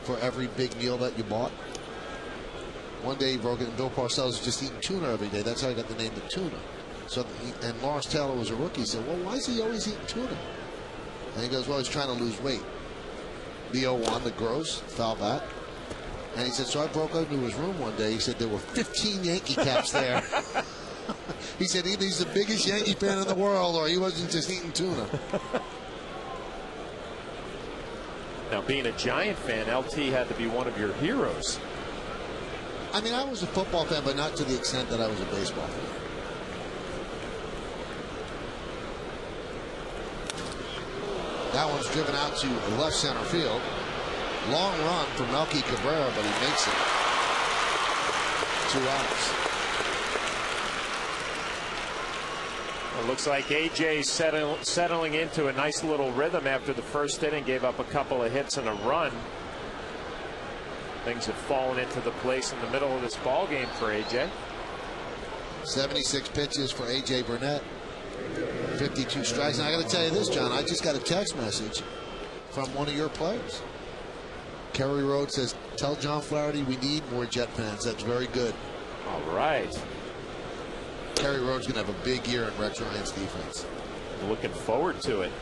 for every big meal that you bought. One day he broke it, and Bill Parcells was just eating tuna every day. That's how he got the name the Tuna. So, and Lawrence Taylor was a rookie. He said, well, why is he always eating tuna? And he goes, well, he's trying to lose weight. The 0-1, the gross, foul back. And he said, so I broke into his room one day. He said there were 15 Yankee caps there. He said either he's the biggest Yankee fan in the world or he wasn't just eating tuna. Now, being a Giant fan, LT had to be one of your heroes. I mean, I was a football fan, but not to the extent that I was a baseball fan. That one's driven out to left center field. Long run from Melky Cabrera, but he makes it. 2 outs. It looks like A.J. settling into a nice little rhythm after the first inning. Gave up a couple of hits and a run. Things have fallen into the place in the middle of this ball game for A.J. 76 pitches for A.J. Burnett. 52 strikes. And I got to tell you this, John. I just got a text message from one of your players. Kerry Rhodes says, tell John Flaherty we need more Jet fans. That's very good. All right. Kerry Rhodes going to have a big year in Rex Ryan's defense. Looking forward to it.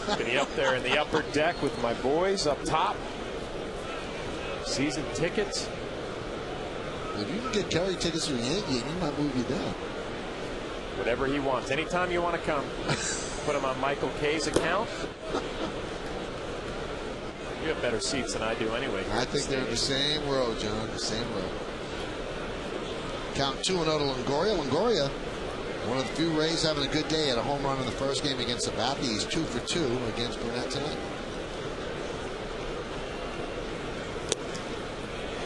Going to be up there in the upper deck with my boys up top. Season tickets. If you can get Kerry tickets to a Yankee, he might move you down. Whatever he wants. Anytime you want to come, put him on Michael Kay's account. You have better seats than I do anyway. I think they're in the same row, John. The same row. Count 2-0 to Longoria. Longoria, one of the few Rays having a good day, at a home run in the first game against Sabathia. He's 2 for 2 against Burnett tonight.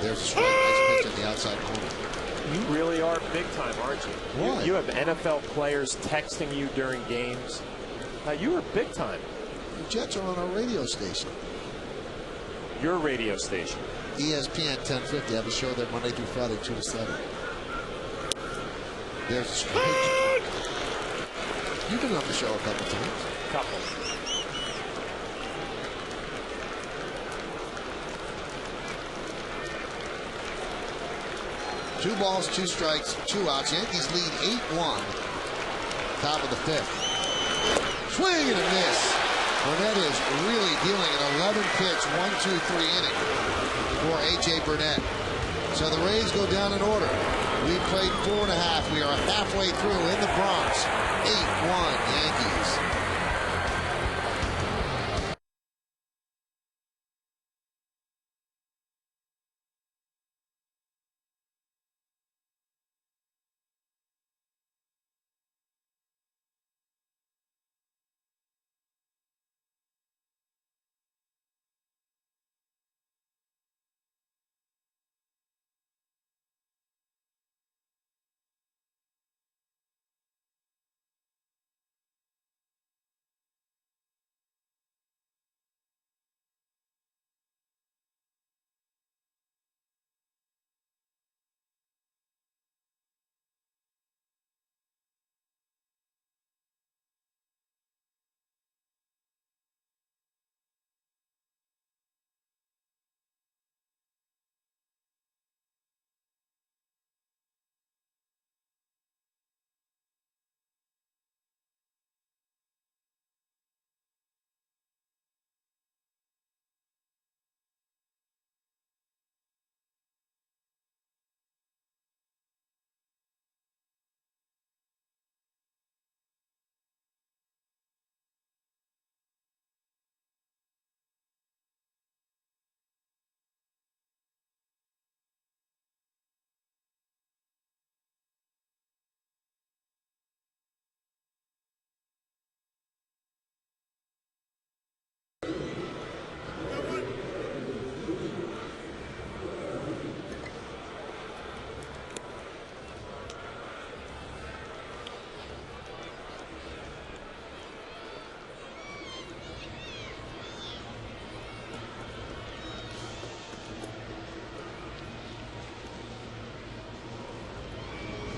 There's a strike. Nice pitch in the outside corner. You really are big time, aren't you? Why? You have NFL players texting you during games. You are big time. The Jets are on our radio station. Your radio station. ESPN 1050. I have a show there Monday through Friday, 2 to 7. There's a strike. You've been on the show a couple times. Couple. Two balls, 2 strikes, 2 outs. Yankees lead 8-1. Top of the 5th. Swing and a miss. Burnett is really dealing an 11-pitch, 1-2-3 inning for A.J. Burnett. So the Rays go down in order. We played 4.5. We are halfway through in the Bronx. 8-1 Yankees.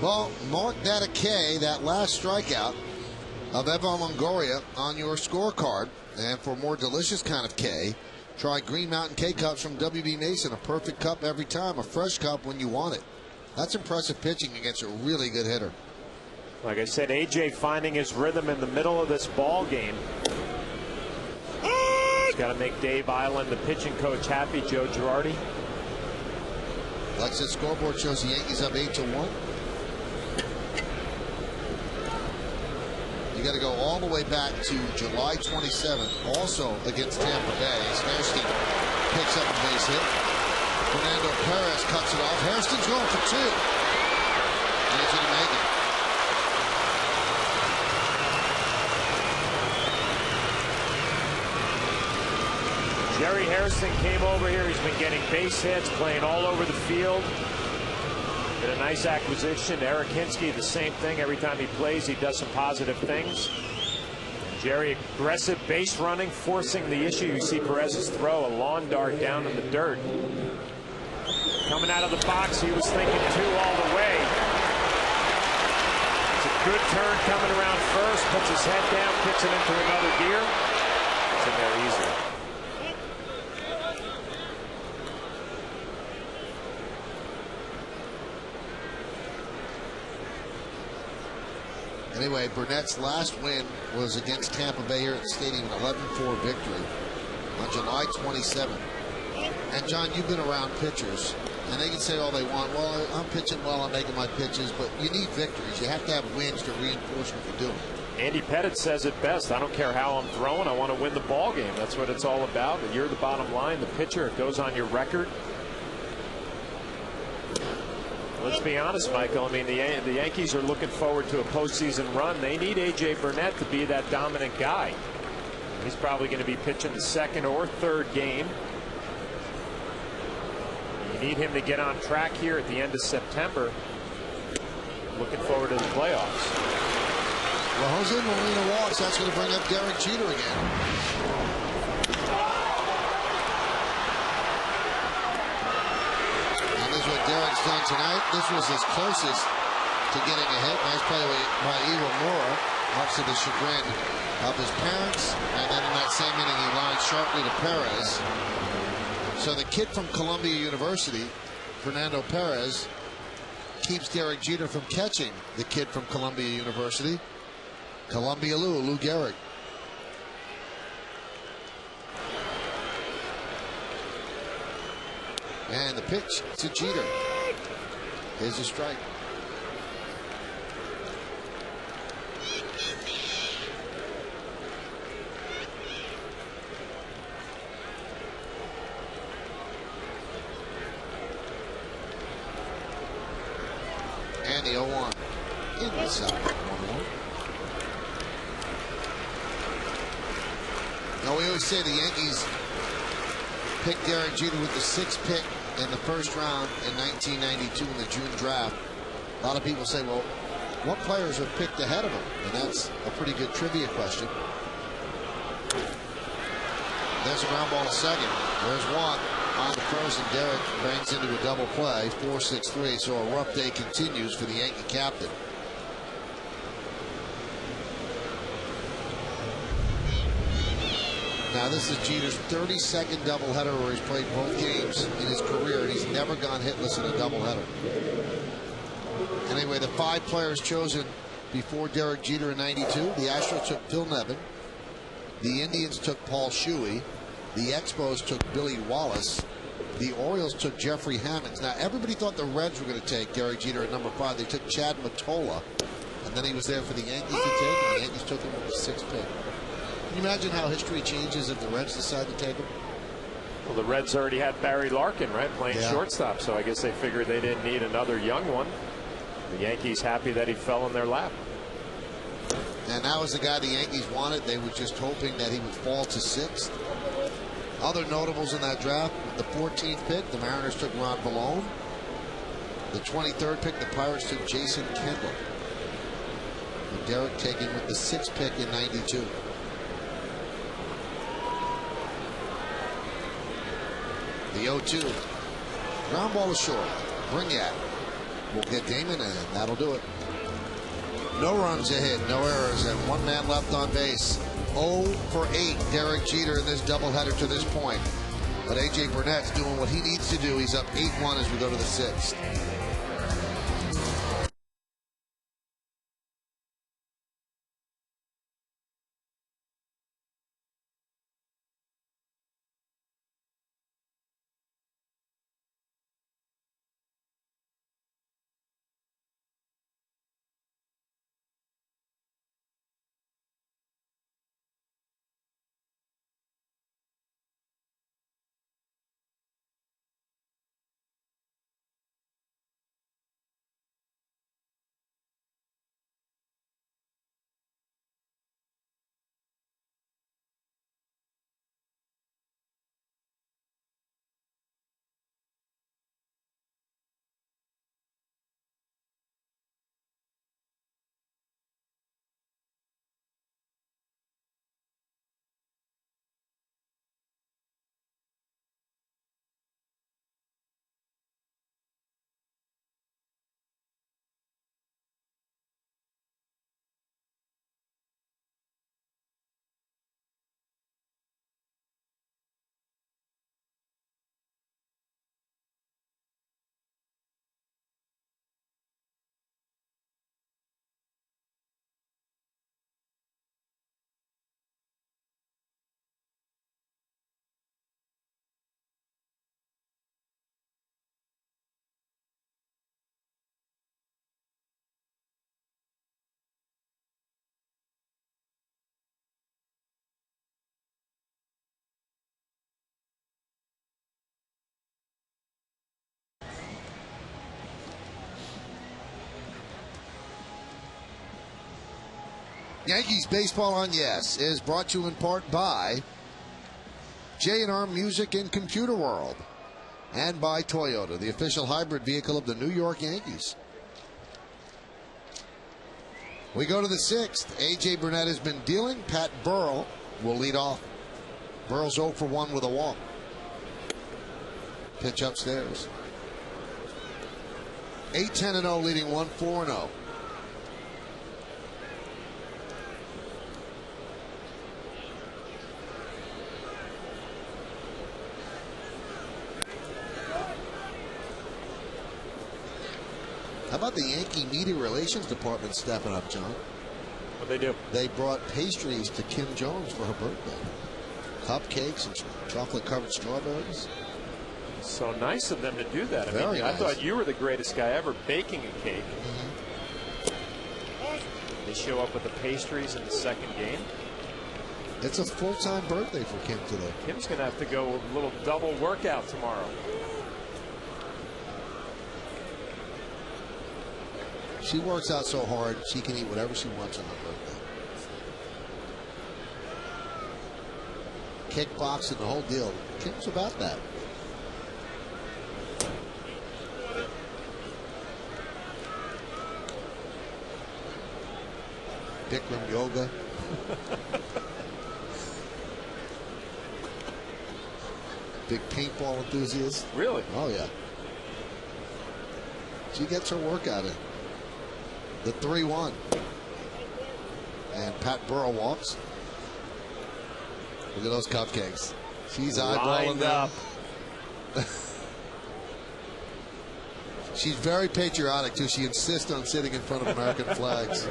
Well, mark that a K, that last strikeout of Evan Longoria on your scorecard. And for a more delicious kind of K, try Green Mountain K-Cups from WB Mason. A perfect cup every time, a fresh cup when you want it. That's impressive pitching against a really good hitter. Like I said, AJ finding his rhythm in the middle of this ball game. He's got to make Dave Island, the pitching coach, happy. Joe Girardi. Like I said, scoreboard shows the Yankees up 8-1. You got to go all the way back to July 27th, also against Tampa Bay. As Hairston picks up a base hit. Fernando Perez cuts it off. Hairston's going for 2. And he's going to make it. Jerry Hairston came over here. He's been getting base hits, playing all over the field. Been a nice acquisition. Eric Hinsky, the same thing. Every time he plays, he does some positive things. Jerry, aggressive base running, forcing the issue. You see Perez's throw, a lawn dart down in the dirt. Coming out of the box, he was thinking 2 all the way. It's a good turn coming around first, puts his head down, kicks it into another gear. It's in there easy. Anyway, Burnett's last win was against Tampa Bay here at the stadium, an 11-4 victory on July 27th. And John, you've been around pitchers, and they can say all they want. Well, I'm pitching well, I'm making my pitches, but you need victories. You have to have wins to reinforce what you're doing. Andy Pettitte says it best. I don't care how I'm throwing. I want to win the ball game. That's what it's all about. You're the bottom line, the pitcher. It goes on your record. Let's be honest, Michael. I mean, the Yankees are looking forward to a postseason run. They need A.J. Burnett to be that dominant guy. He's probably going to be pitching the 2nd or 3rd game. You need him to get on track here at the end of September. Looking forward to the playoffs. Well, Jose Molina walks. That's going to bring up Derek Jeter again. Derek's done tonight. This was his closest to getting a hit. Nice play by Iwamura, much to the chagrin of his parents. And then in that same inning, he lines sharply to Perez. So the kid from Columbia University, Fernando Perez, keeps Derek Jeter from catching the kid from Columbia University, Lou Gehrig. And the pitch to Jeter is a strike. And the 0-1 inside 1-1. Now we always say the Yankees picked Derek Jeter with the 6th pick in the first round in 1992 in the June draft. A lot of people say, well, what players are picked ahead of him? And that's a pretty good trivia question. There's a ground ball to second. There's one on the first, and Derek bangs into a double play, 4-6-3. So a rough day continues for the Yankee captain. Now this is Jeter's 32nd doubleheader where he's played both games in his career, and he's never gone hitless in a doubleheader. Anyway, the 5 players chosen before Derek Jeter in '92. The Astros took Phil Nevin. The Indians took Paul Shuey. The Expos took Billy Wallace. The Orioles took Jeffrey Hammonds. Now everybody thought the Reds were going to take Derek Jeter at number 5. They took Chad Mottola, and then he was there for the Yankees to take, and the Yankees took him with the 6th pick. Can you imagine how history changes if the Reds decide to take him? Well, the Reds already had Barry Larkin, right, playing shortstop, so I guess they figured they didn't need another young one. The Yankees happy that he fell in their lap. And that was the guy the Yankees wanted. They were just hoping that he would fall to 6th. Other notables in that draft, the 14th pick, the Mariners took Ron Malone. The 23rd pick, the Pirates took Jason Kendall. And Derek taken with the 6th pick in '92. The 0-2. Ground ball is short. Bringat will get Damon, and that'll do it. No runs ahead, no errors, and one man left on base. 0 for 8, Derek Jeter in this doubleheader to this point. But A.J. Burnett's doing what he needs to do. He's up 8-1 as we go to the 6th. Yankees Baseball on Yes is brought to you in part by J&R Music and Computer World and by Toyota, the official hybrid vehicle of the New York Yankees. We go to the 6th. A.J. Burnett has been dealing. Pat Burrell will lead off. Burrell's 0 for 1 with a walk. Pitch upstairs. 8-10-0 leading 1-4-0. How about the Yankee Media Relations Department stepping up, John? What they do? They brought pastries to Kim Jones for her birthday. Cupcakes and chocolate-covered strawberries. So nice of them to do that. I Very mean, nice. I thought you were the greatest guy ever baking a cake. They show up with the pastries in the second game. It's a full-time birthday for Kim today. Kim's going to have to go with a little double workout tomorrow. She works out so hard, she can eat whatever she wants on her birthday. Kickboxing, the whole deal. Kim's about that. Bikram yoga. Big paintball enthusiast. Really? Oh, yeah. She gets her workout in. The 3-1. And Pat Burrell walks. Look at those cupcakes. She's eyeballing them. She's very patriotic, too. She insists on sitting in front of American flags.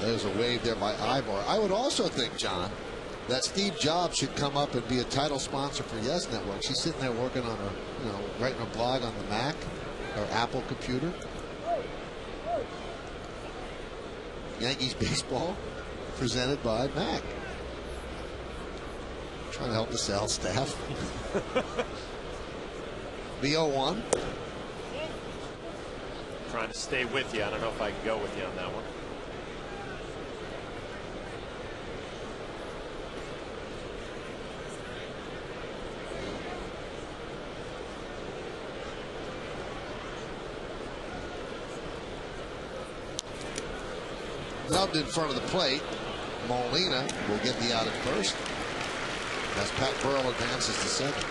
There's a wave there by Ibar. I would also think, John, that Steve Jobs should come up and be a title sponsor for Yes Network. She's sitting there working on her, writing a blog on the Mac or Apple computer. Yankees baseball presented by Mac. Trying to help the sales staff. The 0-1. Trying to stay with you. I don't know if I can go with you on that one. Nubbed in front of the plate. Molina will get the out at first as Pat Burrell advances to second.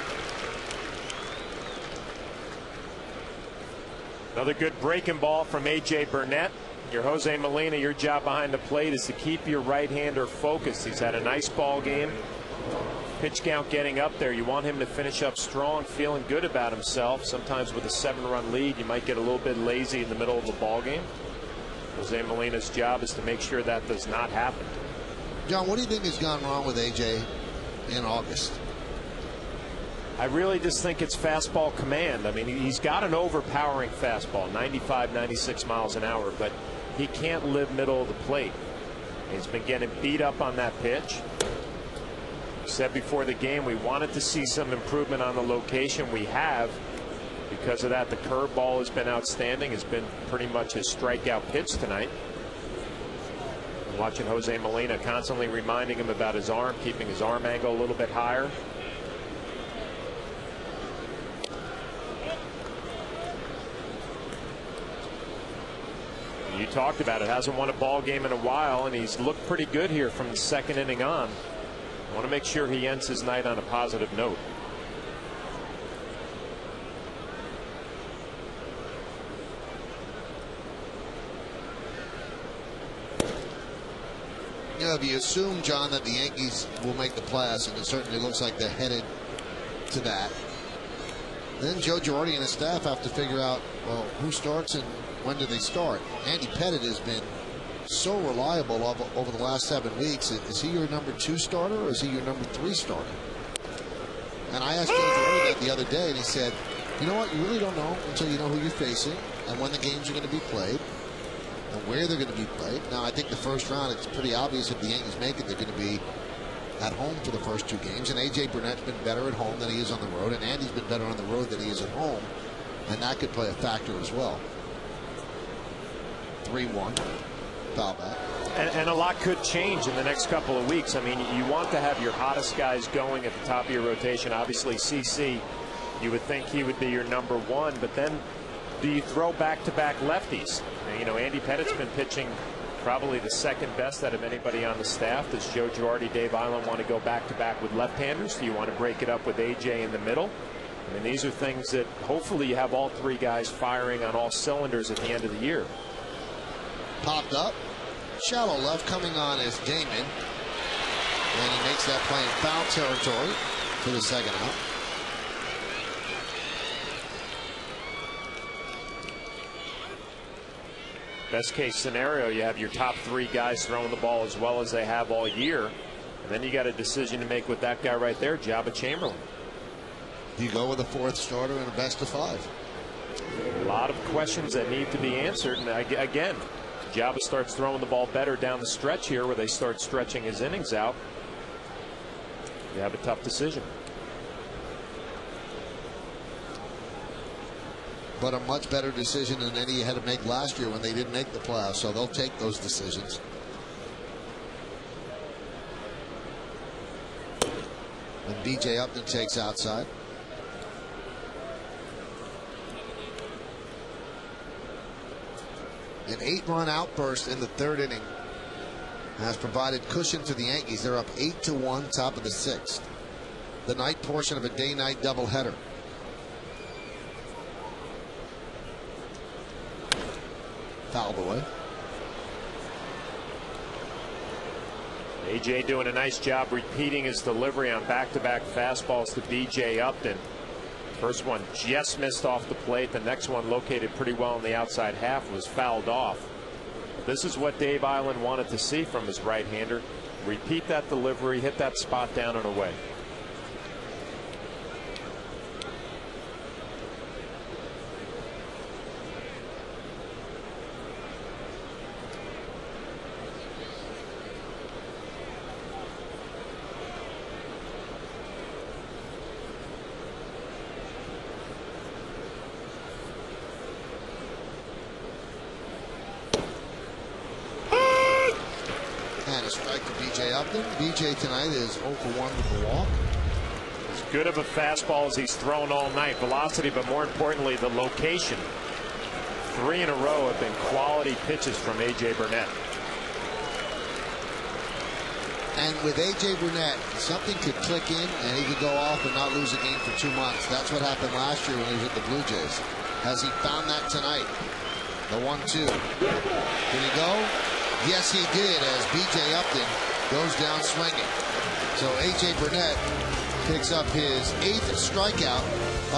Another good breaking ball from A.J. Burnett. Your Jose Molina, your job behind the plate is to keep your right-hander focused. He's had a nice ball game. Pitch count getting up there. You want him to finish up strong, feeling good about himself. Sometimes with a 7-run lead, you might get a little bit lazy in the middle of the ball game. Jose Molina's job is to make sure that does not happen. John, what do you think has gone wrong with A.J. in August? I really just think it's fastball command. I mean, he's got an overpowering fastball, 95, 96 miles an hour, but he can't live middle of the plate. He's been getting beat up on that pitch. Said before the game we wanted to see some improvement on the location. We have. Because of that, the curveball has been outstanding. Has been pretty much his strikeout pitch tonight. Watching Jose Molina, constantly reminding him about his arm, keeping his arm angle a little bit higher. You talked about it. Hasn't won a ball game in a while, and he's looked pretty good here from the second inning on. I want to make sure he ends his night on a positive note. You know, if you assume, John, that the Yankees will make the playoffs, and it certainly looks like they're headed to that, then Joe Girardi and his staff have to figure out, well, who starts and when do they start? Andy Pettitte has been so reliable over the last 7 weeks. Is he your number 2 starter, or is he your number 3 starter? And I asked Joe Girardi that the other day, and he said, you know what, you really don't know until you know who you're facing and when the games are going to be played and where they're going to be played. Now, I think the first round, it's pretty obvious if the Yankees make it, they're going to be at home for the first 2 games. And A.J. Burnett's been better at home than he is on the road, and Andy's been better on the road than he is at home. And that could play a factor as well. 3-1. Foul back. And a lot could change in the next couple of weeks. I mean, you want to have your hottest guys going at the top of your rotation. Obviously, CC, you would think he would be your number 1, but then do you throw back-to-back lefties? You know, Andy Pettitte's been pitching probably the second best out of anybody on the staff. Does Joe Girardi, Dave Eiland want to go back-to-back with left-handers? Do you want to break it up with A.J. in the middle? I mean, these are things that hopefully you have all 3 guys firing on all cylinders at the end of the year. Popped up. Shallow left, coming on is Damon. And he makes that play in foul territory for the second out. Best case scenario, you have your top 3 guys throwing the ball as well as they have all year. And then you got a decision to make with that guy right there, Jabba Chamberlain. Do you go with a 4th starter in a best of 5? A lot of questions that need to be answered. And again, Jabba starts throwing the ball better down the stretch here where they start stretching his innings out. You have a tough decision. But a much better decision than any you had to make last year when they didn't make the playoffs. So they'll take those decisions. And B.J. Upton takes outside. An 8-run outburst in the 3rd inning has provided cushion to the Yankees. They're up 8-1, top of the 6th. The night portion of a day-night doubleheader. Fouled away. A.J. doing a nice job repeating his delivery on back-to-back fastballs to B.J. Upton. First one just missed off the plate. The next one, located pretty well on the outside half, was fouled off. This is what Dave Eiland wanted to see from his right-hander. Repeat that delivery, hit that spot down and away. B.J. tonight is 0 for 1 with the walk. As good of a fastball as he's thrown all night. Velocity, but more importantly, the location. 3 in a row have been quality pitches from A.J. Burnett. And with A.J. Burnett, something could click in and he could go off and not lose a game for 2 months. That's what happened last year when he was with the Blue Jays. Has he found that tonight? The 1-2. Did he go? Yes, he did, as B.J. Upton goes down swinging. So A.J. Burnett picks up his 8th strikeout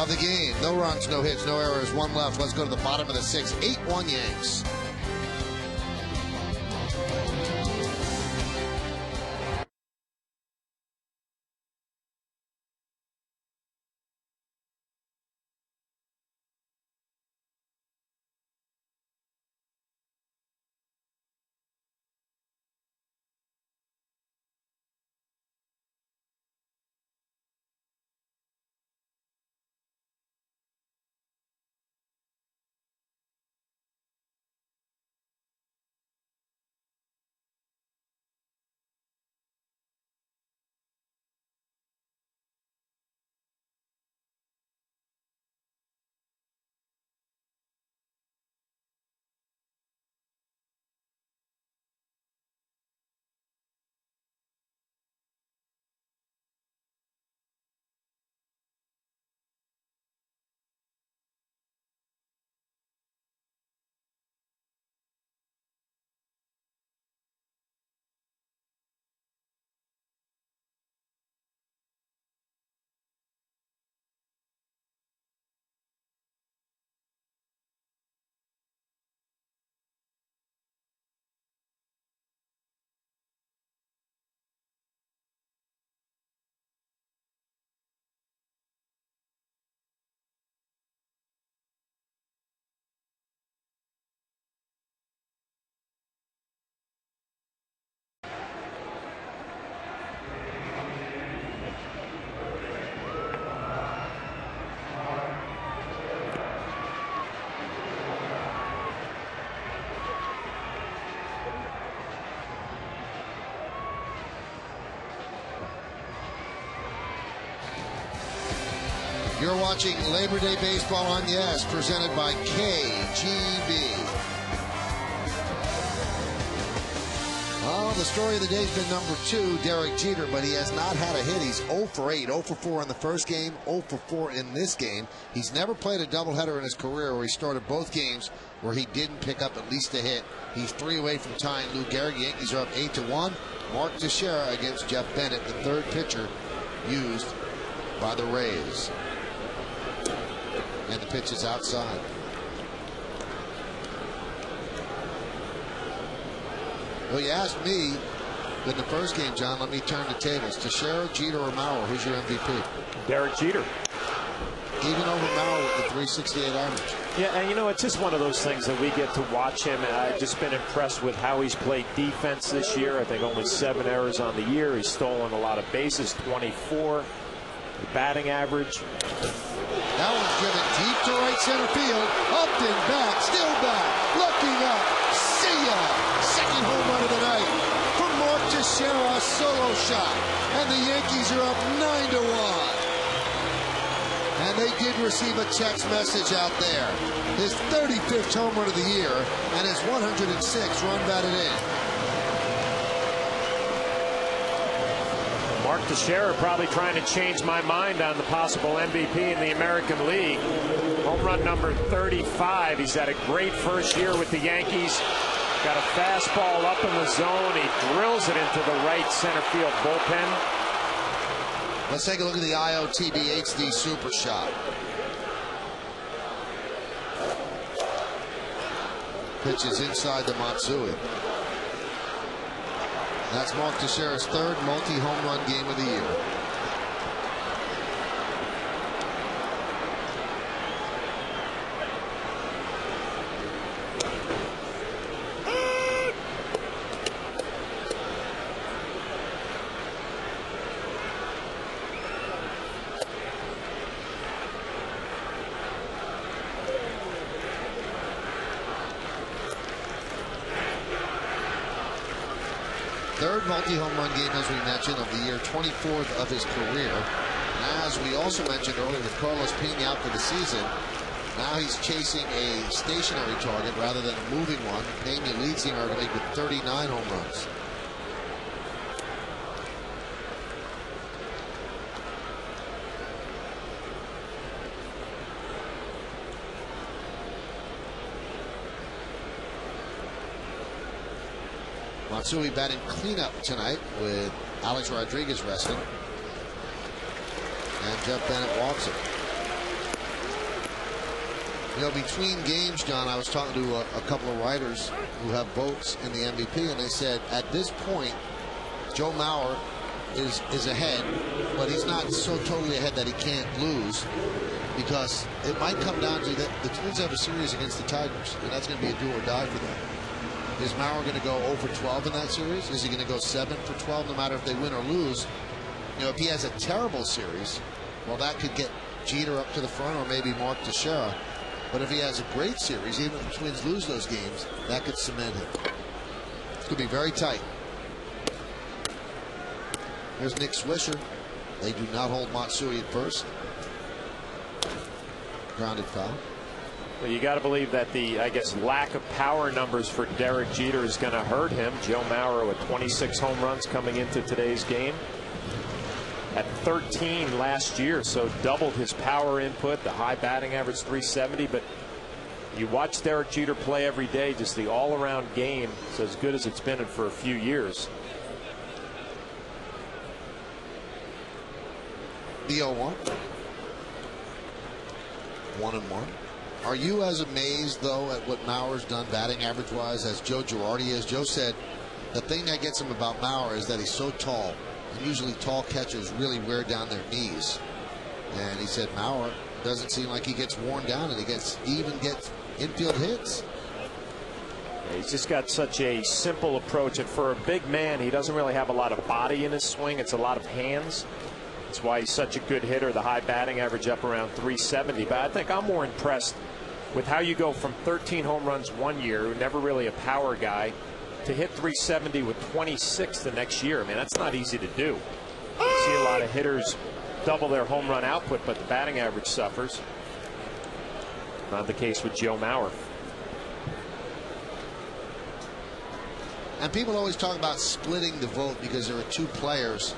of the game. No runs, no hits, no errors, 1 left. Let's go to the bottom of the 6th. 8-1 Yanks. You're watching Labor Day Baseball on Yes, presented by KGB. Oh, the story of the day has been number 2, Derek Jeter, but he has not had a hit. He's 0 for 8, 0 for 4 in the first game, 0 for 4 in this game. He's never played a doubleheader in his career where he started both games where he didn't pick up at least a hit. He's 3 away from tying Lou Gehrig. Yankees are up 8-1. Mark Teixeira against Jeff Bennett, the 3rd pitcher used by the Rays. And the pitch is outside. Well, you asked me in the first game, John. Let me turn the tables. Teixeira, Jeter, or Mauer? Who's your MVP? Derek Jeter. Even over Mauer with the 368 average. Yeah, and you know, it's just one of those things that we get to watch him. And I've just been impressed with how he's played defense this year. I think only 7 errors on the year. He's stolen a lot of bases, 24. The batting average. That one's given deep to right center field. Upton back, still back, looking up. See ya! Second home run of the night for Mark Teixeira, a solo shot. And the Yankees are up 9-1. And they did receive a text message out there. His 35th home run of the year and his 106 run batted in. Mark Teixeira probably trying to change my mind on the possible MVP in the American League. Home run number 35. He's had a great first year with the Yankees. Got a fastball up in the zone. He drills it into the right center field bullpen. Let's take a look at the IOTB HD Super Shot. Pitch is inside the Matsui. That's Mark Teixeira's 3rd multi-home run game of the year. Third multi-home run game, as we mentioned, of the year, 24th of his career. And as we also mentioned earlier with Carlos Pena out for the season, now he's chasing a stationary target rather than a moving one. Pena leads the American League with 39 home runs. Matsui batting cleanup tonight with Alex Rodriguez resting. And Jeff Bennett walks it. You know, between games, John, I was talking to a couple of writers who have votes in the MVP, and they said at this point, Joe Mauer is ahead, but he's not so totally ahead that he can't lose, because it might come down to that the Twins have a series against the Tigers, and that's going to be a do or die for them. Is Mauer going to go 0 for 12 in that series? Is he going to go 7 for 12 no matter if they win or lose? You know, if he has a terrible series, well, that could get Jeter up to the front, or maybe Mark Teixeira. But if he has a great series, even if the Twins lose those games, that could cement him. It's going to be very tight. There's Nick Swisher. They do not hold Matsui at first. Grounded foul. Well, you got to believe that the, I guess, lack of power numbers for Derek Jeter is going to hurt him. Joe Mauer with 26 home runs coming into today's game. At 13 last year, so doubled his power input, the high batting average 370. But you watch Derek Jeter play every day, just the all-around game is as good as it's been for a few years. The 0-1. 1-1. Are you as amazed, though, at what Mauer's done batting average-wise as Joe Girardi is? Joe said the thing that gets him about Mauer is that he's so tall. And usually tall catchers really wear down their knees. And he said Mauer doesn't seem like he gets worn down, and he even gets infield hits. He's just got such a simple approach, and for a big man, he doesn't really have a lot of body in his swing. It's a lot of hands. That's why he's such a good hitter. The high batting average up around 370. But I think I'm more impressed with how you go from 13 home runs one year, never really a power guy, to hit 370 with 26 the next year. I mean, that's not easy to do. You see a lot of hitters double their home run output, but the batting average suffers. Not the case with Joe Mauer. And people always talk about splitting the vote because there are two players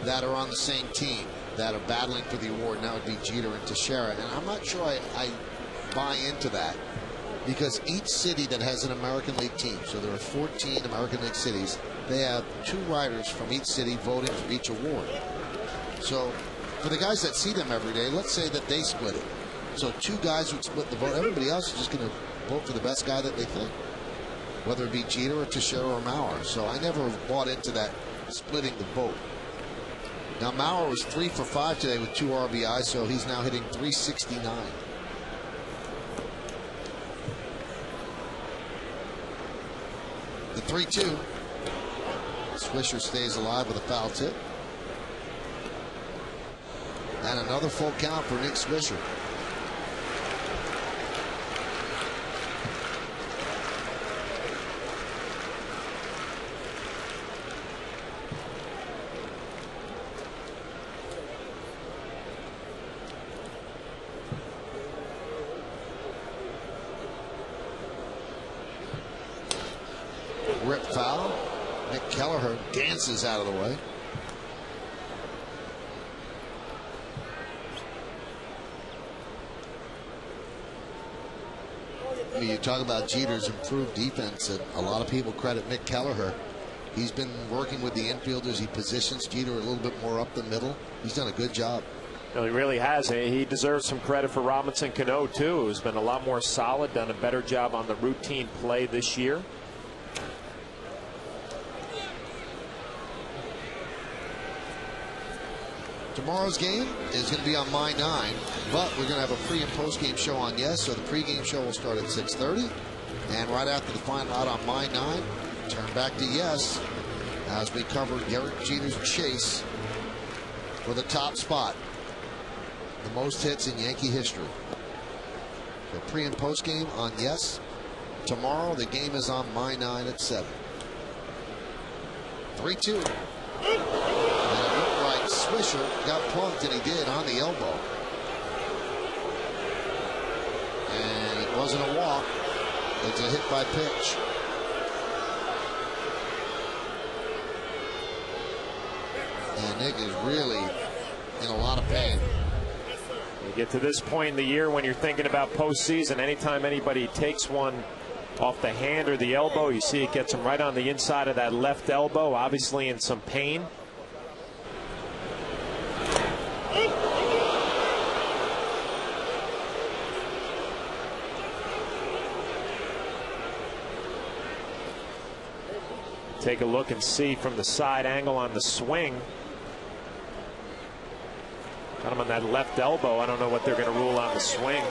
that are on the same team that are battling for the award, and that would be Jeter and Teixeira. And I'm not sure I buy into that, because each city that has an American League team, so there are 14 American League cities, they have two writers from each city voting for each award. So for the guys that see them every day, let's say that they split it. So two guys would split the vote. Everybody else is just going to vote for the best guy that they think, whether it be Jeter or Teixeira or Mauer. So I never bought into that splitting the vote. Now Mauer was 3 for 5 today with 2 RBIs, so he's now hitting 369. The 3-2. Swisher stays alive with a foul tip. And another full count for Nick Swisher. Rip foul. Nick Kelleher dances out of the way. I mean, you talk about Jeter's improved defense, and a lot of people credit Nick Kelleher. He's been working with the infielders. He positions Jeter a little bit more up the middle. He's done a good job. No, he really has. He deserves some credit for Robinson Cano, too, who's been a lot more solid, done a better job on the routine play this year. Tomorrow's game is going to be on My 9, but we're going to have a pre and post game show on Yes. So the pregame show will start at 6:30, and right after the final out on My 9, turn back to Yes as we cover Derek Jeter's chase for the top spot, the most hits in Yankee history. The pre and post game on Yes. Tomorrow the game is on My 9 at 7. 3-2. Swisher got plunked, and he did on the elbow. And it wasn't a walk. It's a hit by pitch. And Nick is really in a lot of pain. You get to this point in the year when you're thinking about postseason, anytime anybody takes one off the hand or the elbow. You see it gets him right on the inside of that left elbow, obviously in some pain. Take a look and see from the side angle on the swing. Got him on that left elbow. I don't know what they're going to rule on the swing.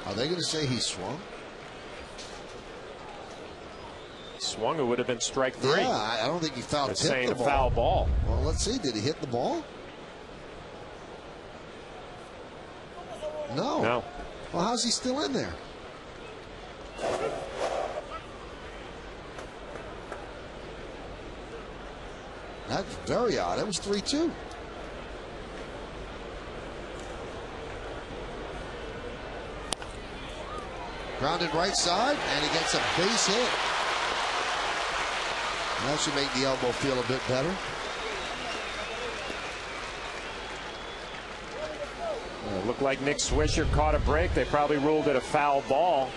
Are they going to say he swung? Swung, it would have been strike 3. Yeah, I don't think he foul tipped saying the a ball. foul ball. Well, let's see. Did he hit the ball? No. No. Well, how's he still in there? That's very odd. It was 3-2. Grounded right side, and he gets a base hit. That should make the elbow feel a bit better. It looked like Nick Swisher caught a break. They probably ruled it a foul ball.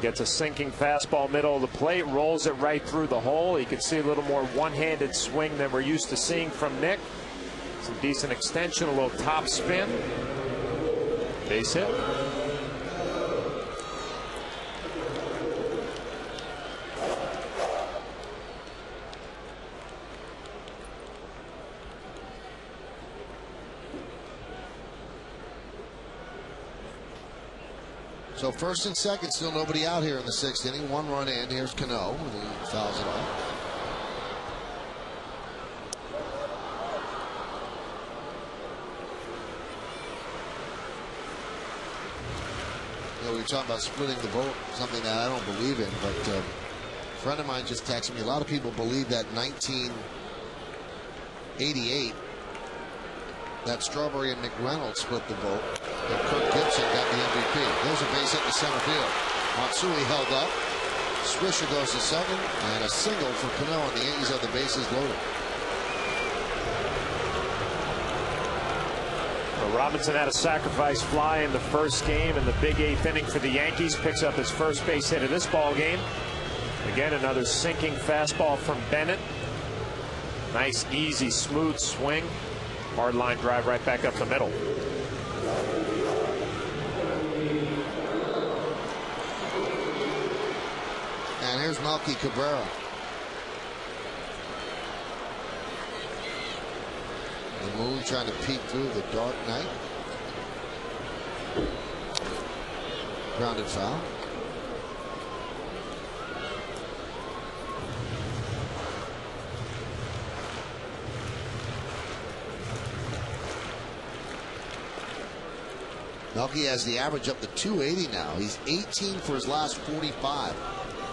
Gets a sinking fastball middle of the plate, rolls it right through the hole. You can see a little more one-handed swing than we're used to seeing from Nick. Some decent extension, a little top spin. Base hit. So first and second, still nobody out here in the 6th inning. 1 run in. Here's Cano, and he fouls it off. You know, we were talking about splitting the vote, something that I don't believe in, but a friend of mine just texted me. A lot of people believe that 1988, that Strawberry and McReynolds split the vote, and Kirk Gibson got the MVP. There's a base hit to center field. Matsui held up. Swisher goes to second, and a single for Cano, and the Yankees have the bases loaded. Well, Robinson had a sacrifice fly in the first game in the big 8th inning for the Yankees. Picks up his first base hit of this ball game. Again, another sinking fastball from Bennett. Nice, easy, smooth swing. Hard line drive right back up the middle. And here's Melky Cabrera. The moon trying to peek through the dark night. Grounded foul. Melky has the average up to 280 now. He's 18 for his last 45.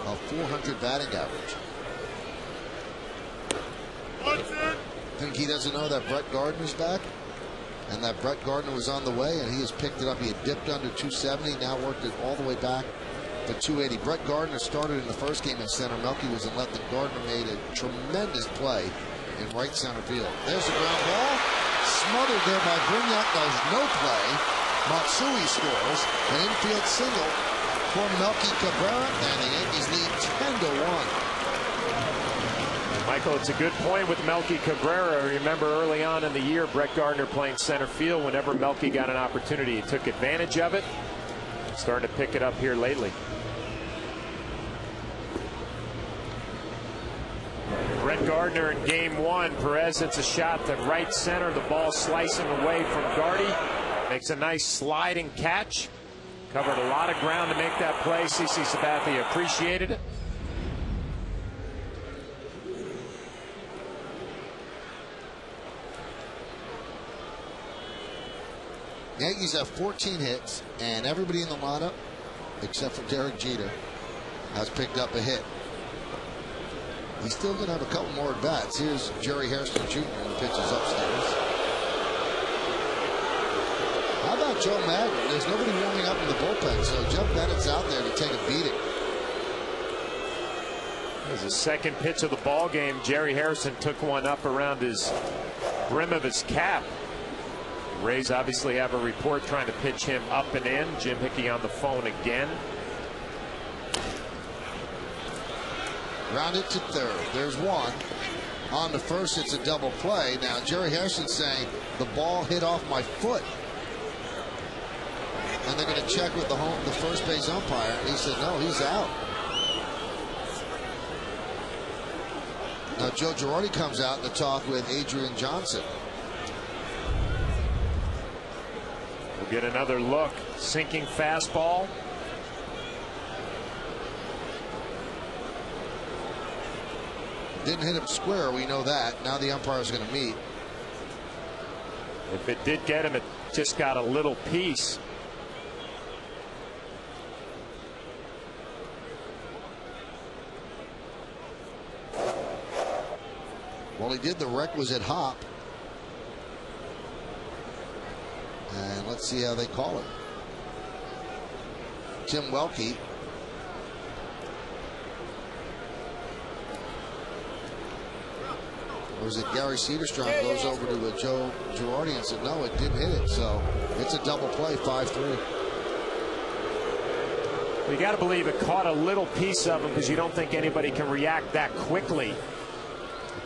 A 400 batting average. Think he doesn't know that Brett Gardner's back, and that Brett Gardner was on the way, and he has picked it up. He had dipped under 270, now worked it all the way back to 280. Brett Gardner started in the first game in center. Melky was in left, and Gardner made a tremendous play in right center field. There's a ground ball, smothered there by Brignac. There's no play. Matsui scores an infield single for Melky Cabrera, and the Yankees lead 10-1. Michael, it's a good point with Melky Cabrera. Remember early on in the year, Brett Gardner playing center field. Whenever Melky got an opportunity, he took advantage of it. Starting to pick it up here lately. Brett Gardner in game 1. Perez hits a shot to right center. The ball slicing away from Gardy. Makes a nice sliding catch. Covered a lot of ground to make that play. CC Sabathia appreciated it. Yankees have 14 hits, and everybody in the lineup, except for Derek Jeter, has picked up a hit. He's still going to have a couple more at bats. Here's Jerry Hairston Jr. who pitches upstairs. How about Joe Maddon? There's nobody warming up in the bullpen, so Joe Bennett's out there to take a beating. There's the second pitch of the ball game. Jerry Harrison took one up around his brim of his cap. Rays obviously have a report trying to pitch him up and in. Jim Hickey on the phone again. Round it to third. There's one. On to first, it's a double play. Now, Jerry Hairston's saying the ball hit off my foot. And they're going to check with the first base umpire. And he said, no, he's out. Now, Joe Girardi comes out to talk with Adrian Johnson. We'll get another look. Sinking fastball. Didn't hit him square, we know that. Now the umpire's going to meet. If it did get him, it just got a little piece. Well, he did the requisite hop. And let's see how they call it. Tim Welke. Or is it Gary Cedarstrom goes over to Joe Girardi and said, no, it didn't hit it. So it's a double play, 5-3. You got to believe it caught a little piece of him because you don't think anybody can react that quickly.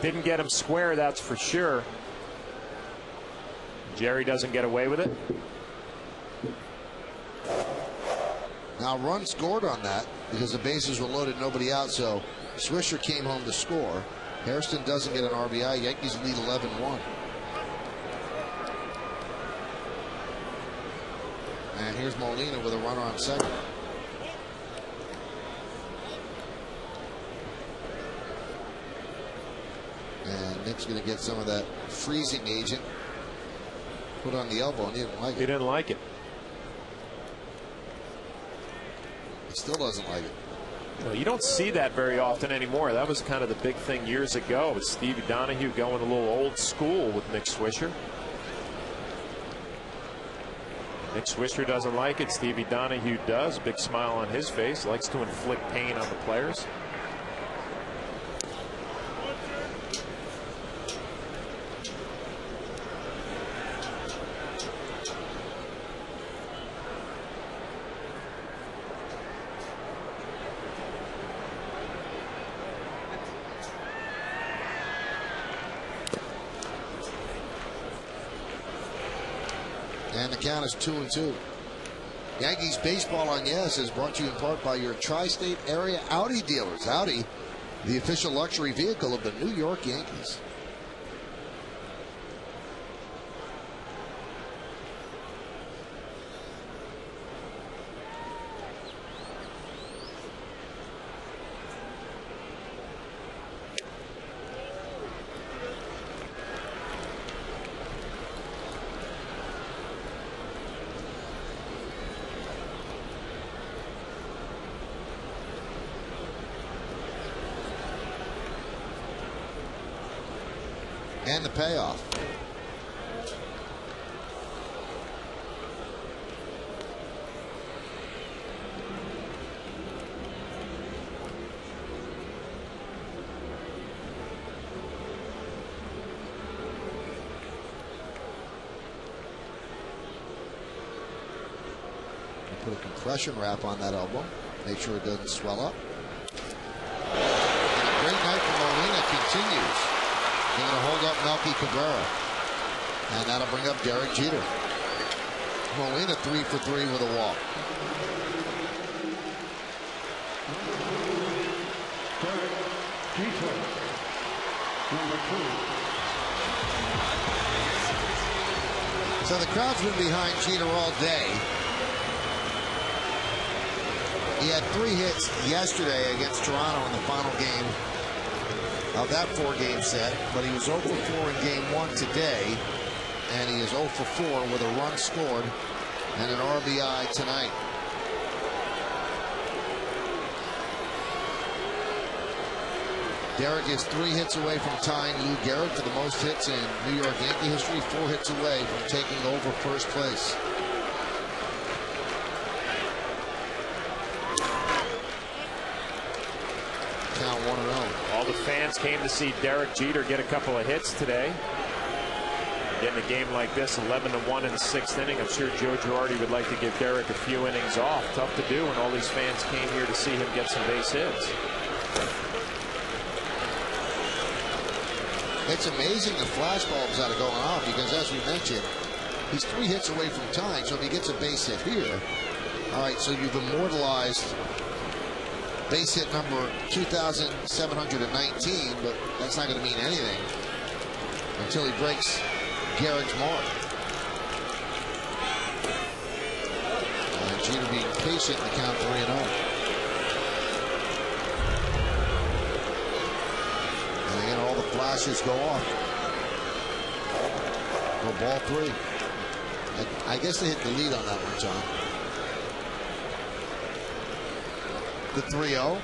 Didn't get him square, that's for sure. Jerry doesn't get away with it. Now, run scored on that because the bases were loaded, nobody out. So Swisher came home to score. Hairston doesn't get an RBI. Yankees lead 11-1. And here's Molina with a runner on second. And Nick's going to get some of that freezing agent put on the elbow, and he didn't like it. He didn't like it. He still doesn't like it. Well, you don't see that very often anymore. That was kind of the big thing years ago with Stevie Donahue going a little old school with Nick Swisher. Nick Swisher doesn't like it. Stevie Donahue does. Big smile on his face. Likes to inflict pain on the players. And the count is 2-2. Yankees Baseball on Yes is brought to you in part by your tri-state area Audi dealers. Audi, the official luxury vehicle of the New York Yankees. And the payoff. Put a compression wrap on that elbow. Make sure it doesn't swell up. And a great night for Molina continues. They're going to hold up Melky Cabrera. And that'll bring up Derek Jeter. Molina 3 for 3 with a walk. Derek Jeter, number 2. So the crowd's been behind Jeter all day. He had 3 hits yesterday against Toronto in the final game of that 4-game set, but he was 0 for 4 in game 1 today, and he is 0 for 4 with a run scored and an RBI tonight. Derek is 3 hits away from tying Lou Gehrig for the most hits in New York Yankee history, 4 hits away from taking over first place. Count 1-0. All the fans came to see Derek Jeter get a couple of hits today. getting a game like this, 11-1 in the 6th inning. I'm sure Joe Girardi would like to give Derek a few innings off. Tough to do when all these fans came here to see him get some base hits. It's amazing the flash bulbs that are going off because, as we mentioned, he's 3 hits away from tying. So if he gets a base hit here, all right, so you've immortalized base hit number 2,719, but that's not going to mean anything until he breaks Gehrig's mark. And Jeter being patient in the count 3-0. And again, all the flashes go off. For ball 3. I guess they hit the lead on that one, John. The 3-0.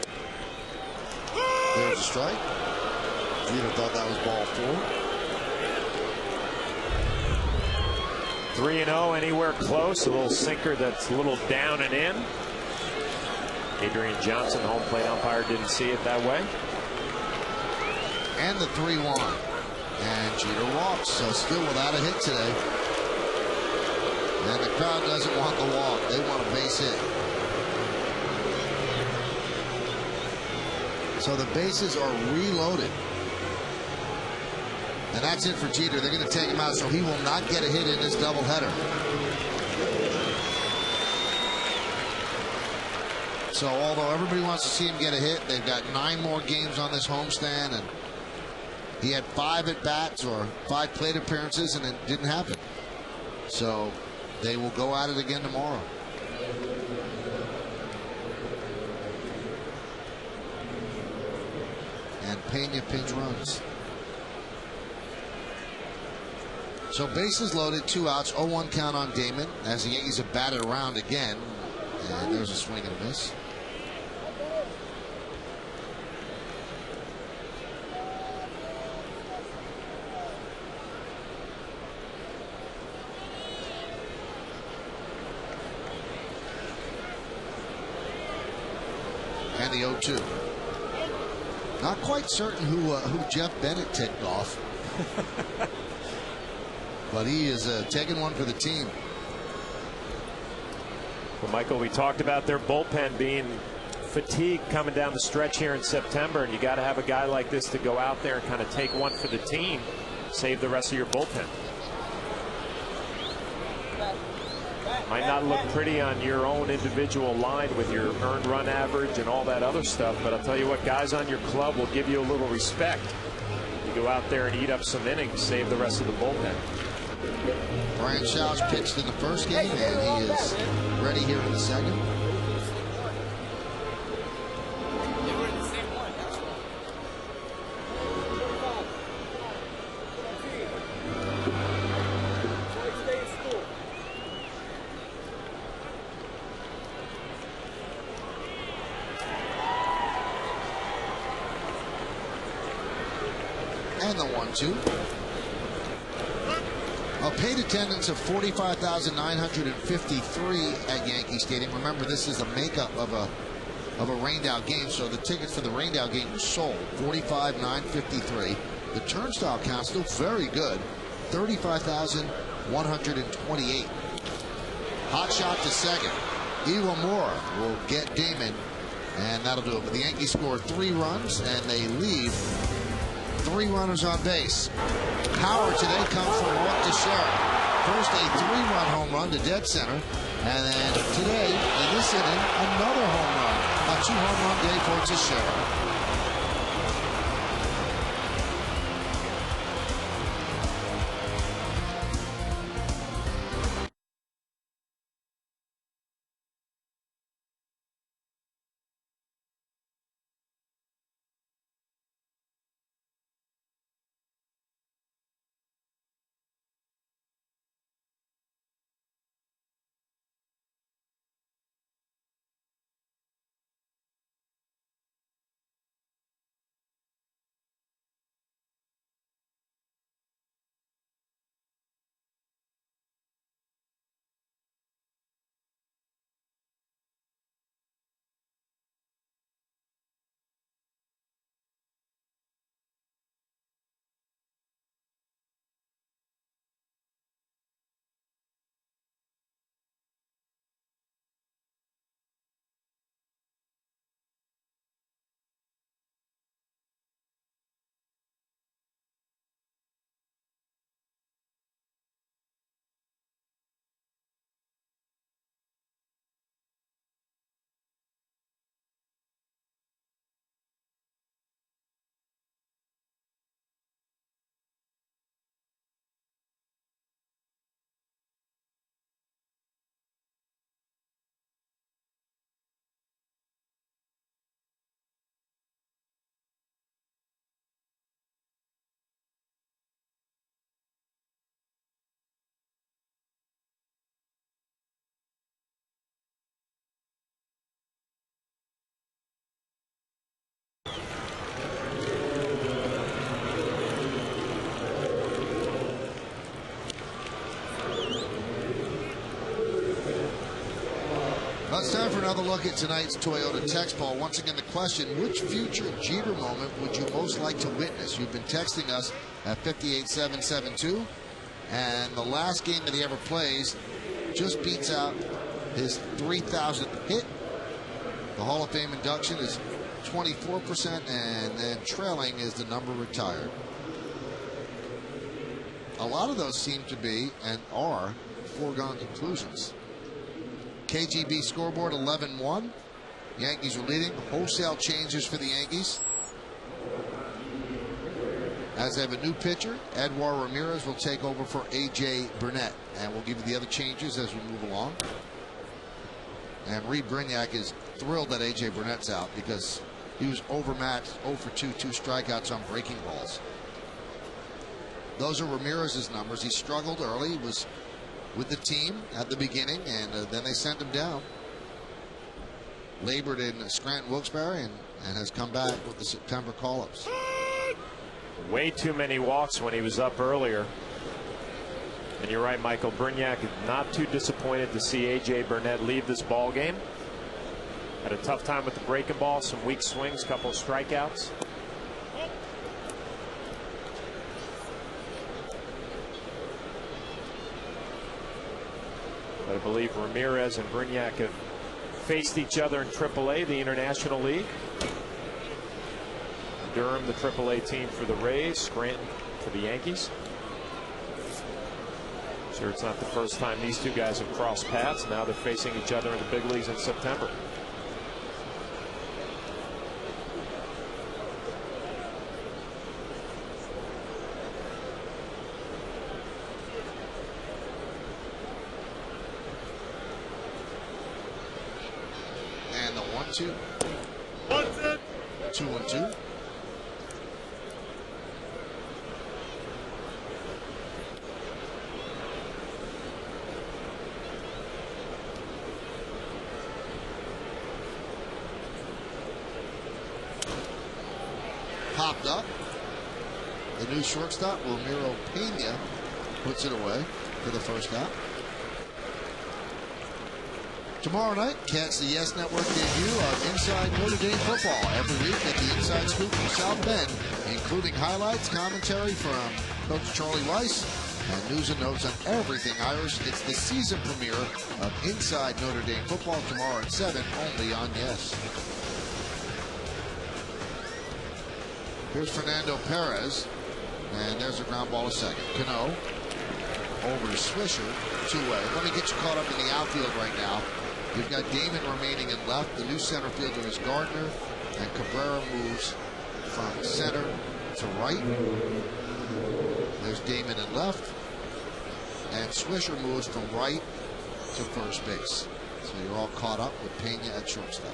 There's a strike. Jeter thought that was ball 4. 3-0, anywhere close. A little sinker that's a little down and in. Adrian Johnson, the home plate umpire, didn't see it that way. And the 3-1. And Jeter walks, so still without a hit today. And the crowd doesn't want the walk. They want a base hit. So the bases are reloaded. And that's it for Jeter. They're going to take him out, so he will not get a hit in this doubleheader. So although everybody wants to see him get a hit, they've got 9 more games on this homestand, and he had 5 at-bats or 5 plate appearances, and it didn't happen. So they will go at it again tomorrow. And Pena pinch runs. So bases loaded, 2 outs, 0-1 count on Damon as the Yankees have batted around again. And there's a swing and a miss. And the 0-2. Not quite certain who Jeff Bennett ticked off. But he is taking one for the team. Well, Michael, we talked about their bullpen being fatigued coming down the stretch here in September, and you got to have a guy like this to go out there and kind of take one for the team, save the rest of your bullpen. Might not look pretty on your own individual line with your earned run average and all that other stuff, but I'll tell you what, guys on your club will give you a little respect. You go out there and eat up some innings, save the rest of the bullpen. Brian Shouch pitched in the first game, and he is ready here in the second. And the 1-2. A paid attendance of 45,953 at Yankee Stadium. Remember, this is a makeup of a rained-out game, so the tickets for the rained-out game were sold. 45,953. The turnstile count still very good. 35,128. Hot shot to second. Iwamura will get Damon, and that'll do it. But the Yankees scored 3 runs, and they leave 3 runners on base. Power today comes from Mark Teixeira. First, a 3-run home run to dead center. And then today, in this inning, another home run. A 2-home run day for Teixeira. Well, it's time for another look at tonight's Toyota text poll. Once again, the question, which future Jeter moment would you most like to witness? You've been texting us at 58772, and the last game that he ever plays just beats out his 3,000th hit. The Hall of Fame induction is 24%, and then trailing is the number retired. A lot of those seem to be and are foregone conclusions. KGB scoreboard 11-1. Yankees are leading. Wholesale changes for the Yankees, as they have a new pitcher. Edouard Ramirez will take over for A.J. Burnett, and we'll give you the other changes as we move along. And Reed Brignac is thrilled that A.J. Burnett's out because he was overmatched, 0 for 2 strikeouts on breaking balls. Those are Ramirez's numbers. He struggled early. He was with the team at the beginning, and then they sent him down. Labored in Scranton Wilkes-Barre and has come back with the September call-ups. Way too many walks when he was up earlier. And you're right, Michael. Brignac is not too disappointed to see A.J. Burnett leave this ball game. Had a tough time with the breaking ball, some weak swings, couple of strikeouts. But I believe Ramirez and Brignac have faced each other in AAA, the International League. Durham, the AAA team for the Rays, Scranton for the Yankees. Sure, it's not the first time these two guys have crossed paths. Now they're facing each other in the big leagues in September. And the 1-2. 2-1-2. Popped up. The new shortstop, Ramiro Pena, puts it away for the first out. Tomorrow night, catch the Yes Network debut of Inside Notre Dame Football. Every week, get the inside scoop from South Bend, including highlights, commentary from Coach Charlie Weiss, and news and notes on everything Irish. It's the season premiere of Inside Notre Dame Football tomorrow at 7, only on Yes. Here's Fernando Perez, and there's a ground ball to second. Cano over to Swisher, two-way. Let me get you caught up in the outfield right now. You've got Damon remaining in left. The new center fielder is Gardner, and Cabrera moves from center to right. There's Damon in left, and Swisher moves from right to first base. So you're all caught up with Pena at shortstop.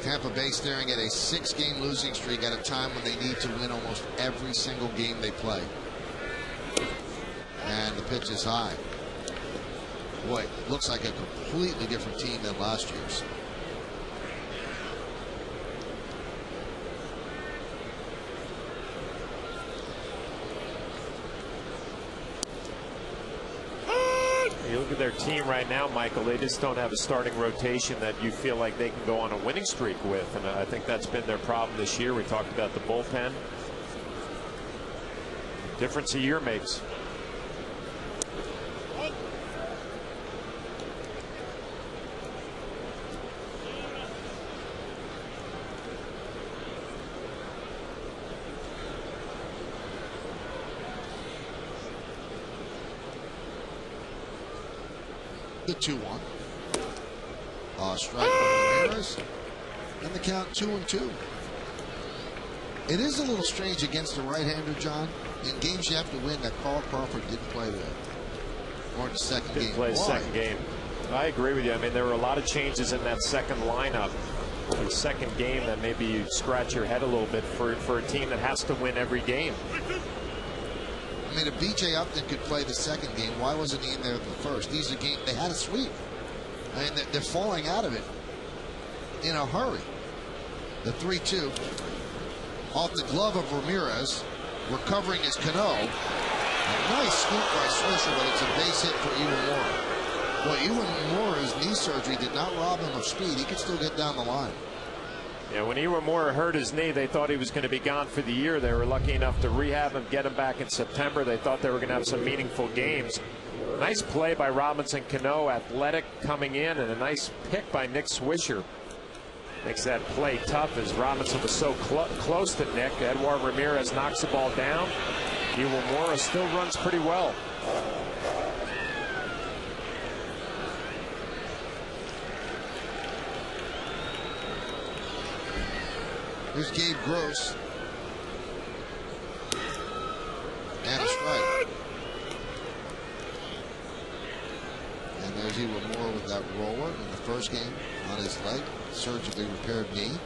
Tampa Bay staring at a 6-game losing streak at a time when they need to win almost every single game they play. And the pitch is high. Boy, looks like a completely different team than last year's. You look at their team right now, Michael, they just don't have a starting rotation that you feel like they can go on a winning streak with. And I think that's been their problem this year. We talked about the bullpen. Difference a year makes. The 2-1. Strike from Ramirez. And the count 2-2. It is a little strange against the right-hander, John. In games you have to win, that Carl Crawford didn't play there. Or the second game. Didn't play the second game. I agree with you. I mean, there were a lot of changes in that second lineup. The second game that maybe you scratch your head a little bit for a team that has to win every game. I mean, if B.J. Upton could play the second game, why wasn't he in there the first? These are games they had a sweep. I mean, they're falling out of it in a hurry. The 3-2 off the glove of Ramirez. Recovering is Cano. A nice scoop by Swisher, but it's a base hit for Ewan Moore. Well, Ewan Moore's knee surgery did not rob him of speed. He could still get down the line. Yeah, when Ewan Moore hurt his knee, they thought he was going to be gone for the year. They were lucky enough to rehab him, get him back in September. They thought they were going to have some meaningful games. Nice play by Robinson Cano, athletic coming in, and a nice pick by Nick Swisher. Makes that play tough as Robinson was so close to Nick. Edouard Ramirez knocks the ball down. Ewan Moore still runs pretty well. Here's Gabe Gross. And a strike. And there's Ewan Moore with that roller in the first game on his leg, surgically repaired knee.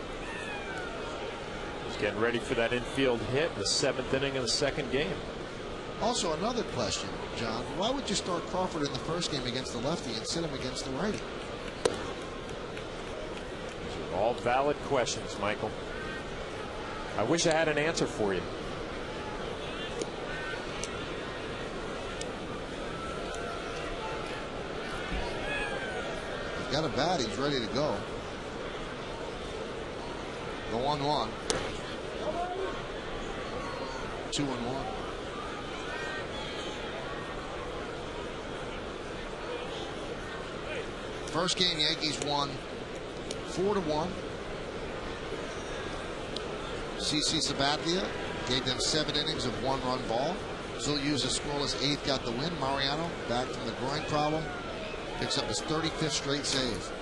He's getting ready for that infield hit in the 7th inning of the second game. Also, another question, John. Why would you start Crawford in the first game against the lefty and sit him against the righty? These are all valid questions, Michael. I wish I had an answer for you. He's got a bat. He's ready to go. The 1-1. 2-1. First game, Yankees won 4-1. CC Sabathia gave them 7 innings of 1-run ball. Still used a scoreless 8th, got the win. Mariano, back from the groin problem, picks up his 35th straight save.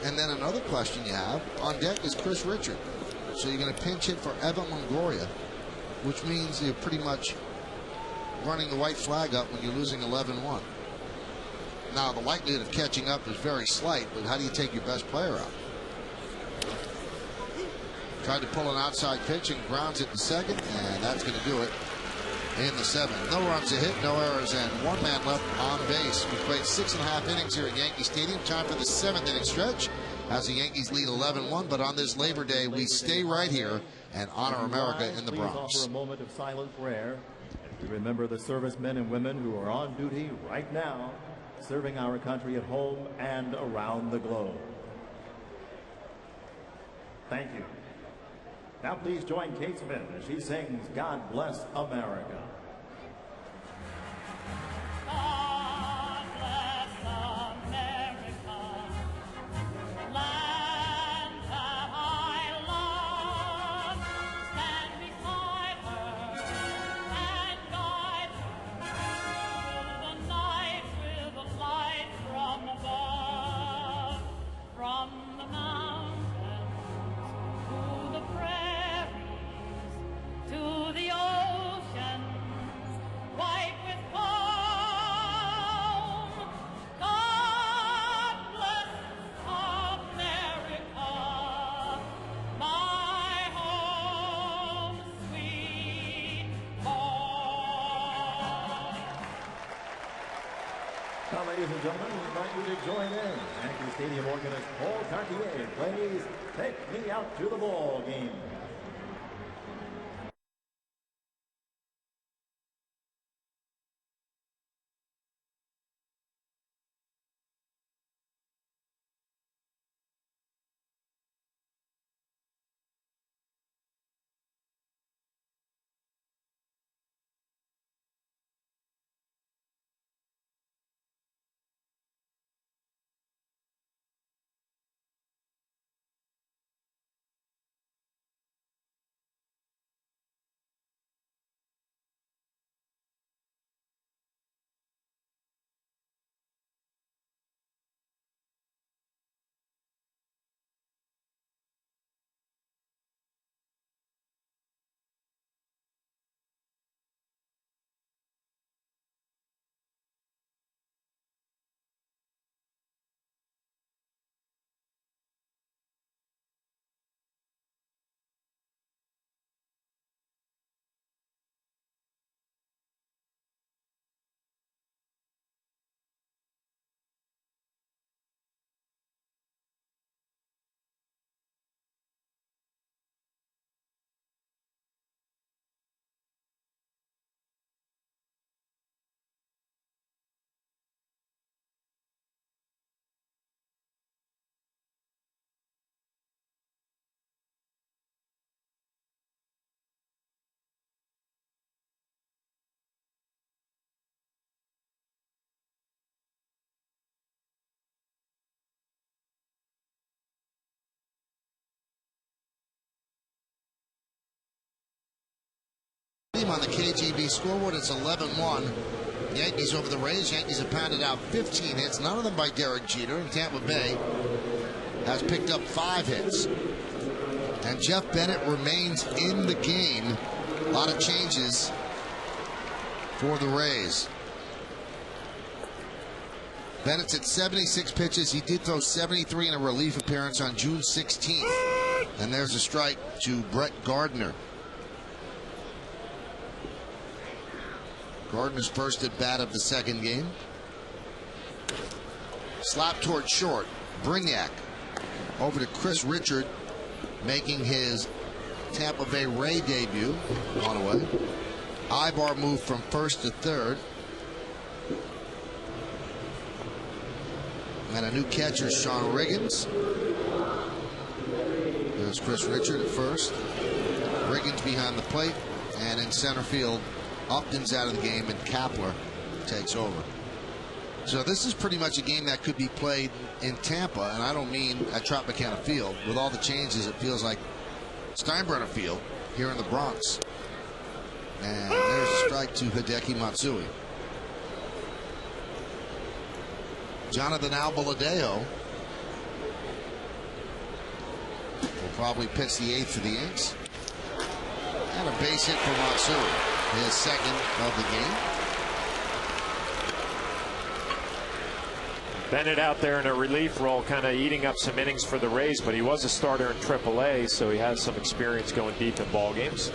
And then another question you have on deck is Chris Richard. So you're going to pinch hit for Evan Longoria, which means you're pretty much running the white flag up when you're losing 11-1. Now, the likelihood of catching up is very slight, but how do you take your best player out? Tried to pull an outside pitch and grounds it to second, and that's going to do it in the 7th. No runs a hit, no errors, and 1 man left on base. We played 6.5 innings here at Yankee Stadium. Time for the 7th inning stretch as the Yankees lead 11-1. But on this Labor Day, we stay right here and honor America in the Bronx. Offer a moment of silent prayer. We remember the servicemen and women who are on duty right now, serving our country at home and around the globe. Thank you. Now please join Kate Smith as she sings God Bless America. God bless America, land that I love. Stand beside her and guide her through the night with a light from above, from the mountains to the prairies, to the oceans white with foam. God bless America, my home, sweet home. Now, ladies and gentlemen, we invite you to join in. Yankee Stadium organist Paul Cartier plays Take Me Out to the Ball Game. game on the KGB scoreboard. It's 11-1. Yankees over the Rays. Yankees have pounded out 15 hits, none of them by Derek Jeter. And Tampa Bay has picked up 5 hits. And Jeff Bennett remains in the game. A lot of changes for the Rays. Bennett's at 76 pitches. He did throw 73 in a relief appearance on June 16th. And there's a strike to Brett Gardner. Gardner's first at bat of the second game. Slap toward short. Brignac over to Chris Richard, making his Tampa Bay Ray debut. On away. Ibar moved from first to third. And a new catcher, Sean Riggins. There's Chris Richard at first. Riggins behind the plate. And in center field, Upton's out of the game and Kapler takes over. So this is pretty much a game that could be played in Tampa, and I don't mean at Tropicana Field. With all the changes, it feels like Steinbrenner Field here in the Bronx. And there's a strike to Hideki Matsui. Jonathan Albaladeo will probably pitch the 8th for the Yanks. And a base hit for Matsui. His second of the game. Bennett out there in a relief role, kind of eating up some innings for the Rays, but he was a starter in AAA, so he has some experience going deep in ball games.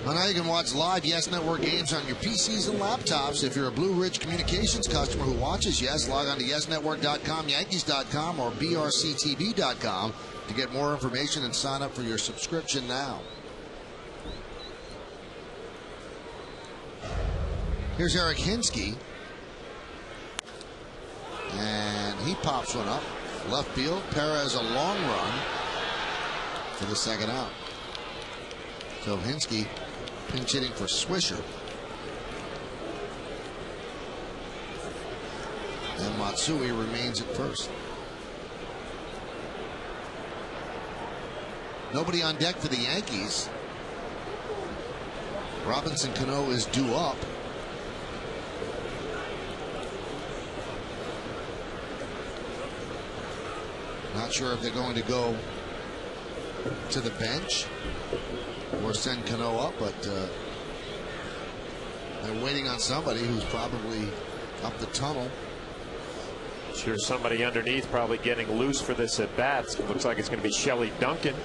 Well, now you can watch live Yes Network games on your PCs and laptops. If you're a Blue Ridge Communications customer who watches Yes, log on to YesNetwork.com, Yankees.com, or BRCTV.com to get more information and sign up for your subscription now. Here's Eric Hinsky. And he pops one up. Left field. Perez a long run for the second out. So Hinsky pinch hitting for Swisher. And Matsui remains at first. Nobody on deck for the Yankees. Robinson Cano is due up. Not sure if they're going to go to the bench or send Cano up, but they're waiting on somebody who's probably up the tunnel. Sure, somebody underneath probably getting loose for this at bat. It looks like it's going to be Shelley Duncan.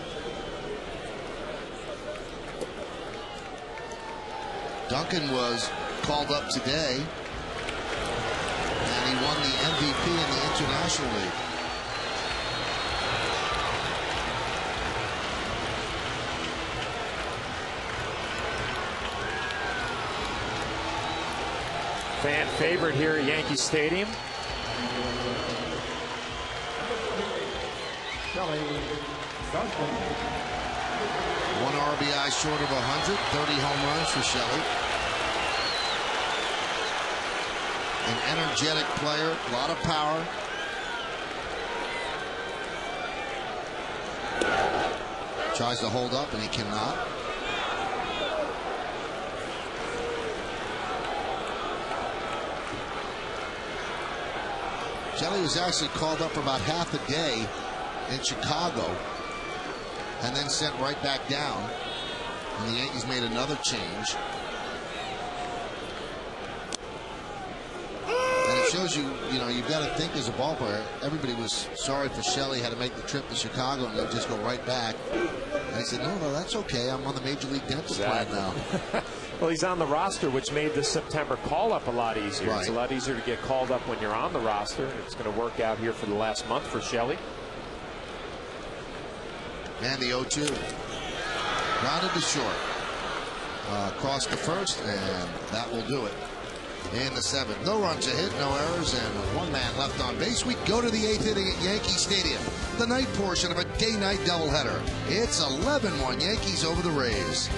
Duncan was called up today, and he won the MVP in the International League. Fan favorite here at Yankee Stadium. One RBI short of 100, 30 home runs for Shelley. An energetic player, a lot of power. Tries to hold up and he cannot. Shelley was actually called up for about half a day in Chicago and then sent right back down. And the Yankees made another change. And it shows you, you've got to think as a ball player. Everybody was sorry for Shelley, had to make the trip to Chicago and then just go right back. And he said, no, that's okay. I'm on the Major League Dentist plan now. Well, he's on the roster, which made the September call-up a lot easier. Right. It's a lot easier to get called up when you're on the roster. It's going to work out here for the last month for Shelley. And the 0-2. Grounded to short. Cross to first, and that will do it. In the 7th. No runs a hit, no errors, and one man left on base. We go to the 8th inning at Yankee Stadium. The night portion of a day-night doubleheader. It's 11-1 Yankees over the Rays.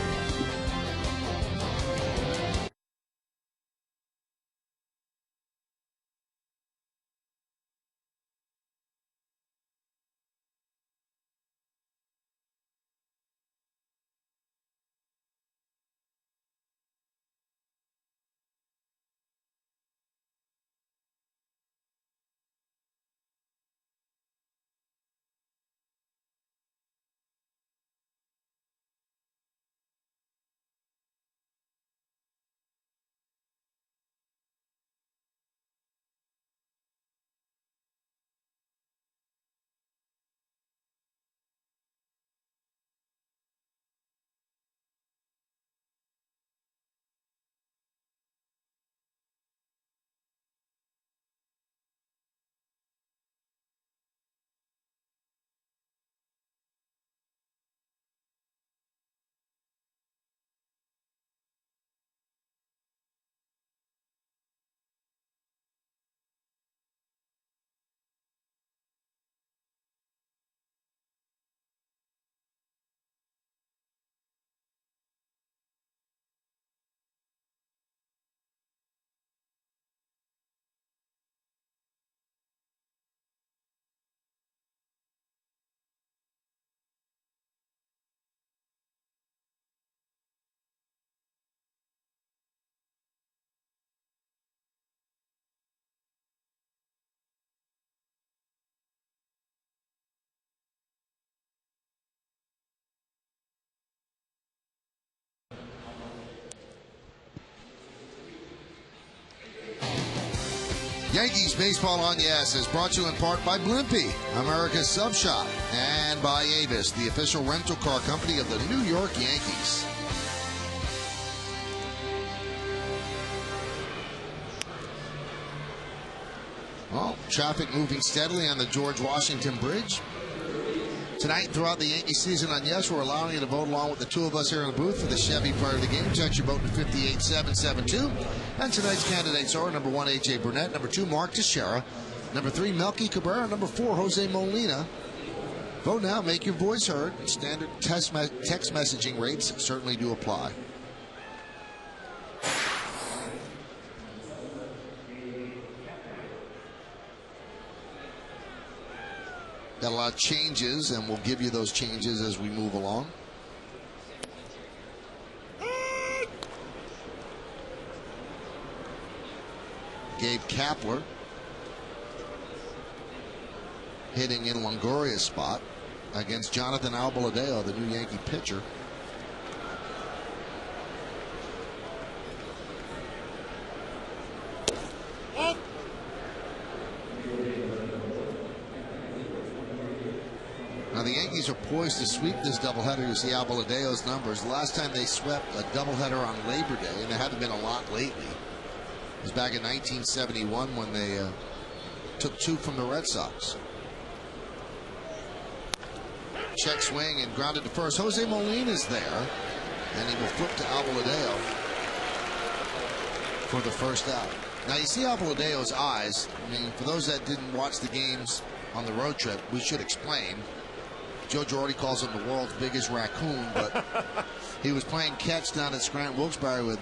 Yankees Baseball on Yes is brought to you in part by Blimpie, America's Sub Shop, and by Avis, the official rental car company of the New York Yankees. Well, traffic moving steadily on the George Washington Bridge. Tonight, throughout the Yankee season on Yes, we're allowing you to vote along with the two of us here in the booth for the Chevy part of the game. Text your vote to 58772. And tonight's candidates are number 1, A.J. Burnett, number 2, Mark Teixeira, number 3, Melky Cabrera, number 4, Jose Molina. Vote now, make your voice heard. Standard text messaging rates certainly do apply. Got a lot of changes, and we'll give you those changes as we move along. Gabe Kapler hitting in Longoria's spot against Jonathan Albaladeo, the new Yankee pitcher. Now the Yankees are poised to sweep this doubleheader. You see Albaladeo's numbers. The last time they swept a doubleheader on Labor Day, and there haven't been a lot lately, it was back in 1971 when they took 2 from the Red Sox. Check swing and grounded to first. Jose Molina is there, and he will flip to Albaladeo for the first out. Now you see Albaladeo's eyes. I mean, for those that didn't watch the games on the road trip, we should explain. Joe Girardi calls him the world's biggest raccoon, but he was playing catch down at Scranton Wilkes-Barre with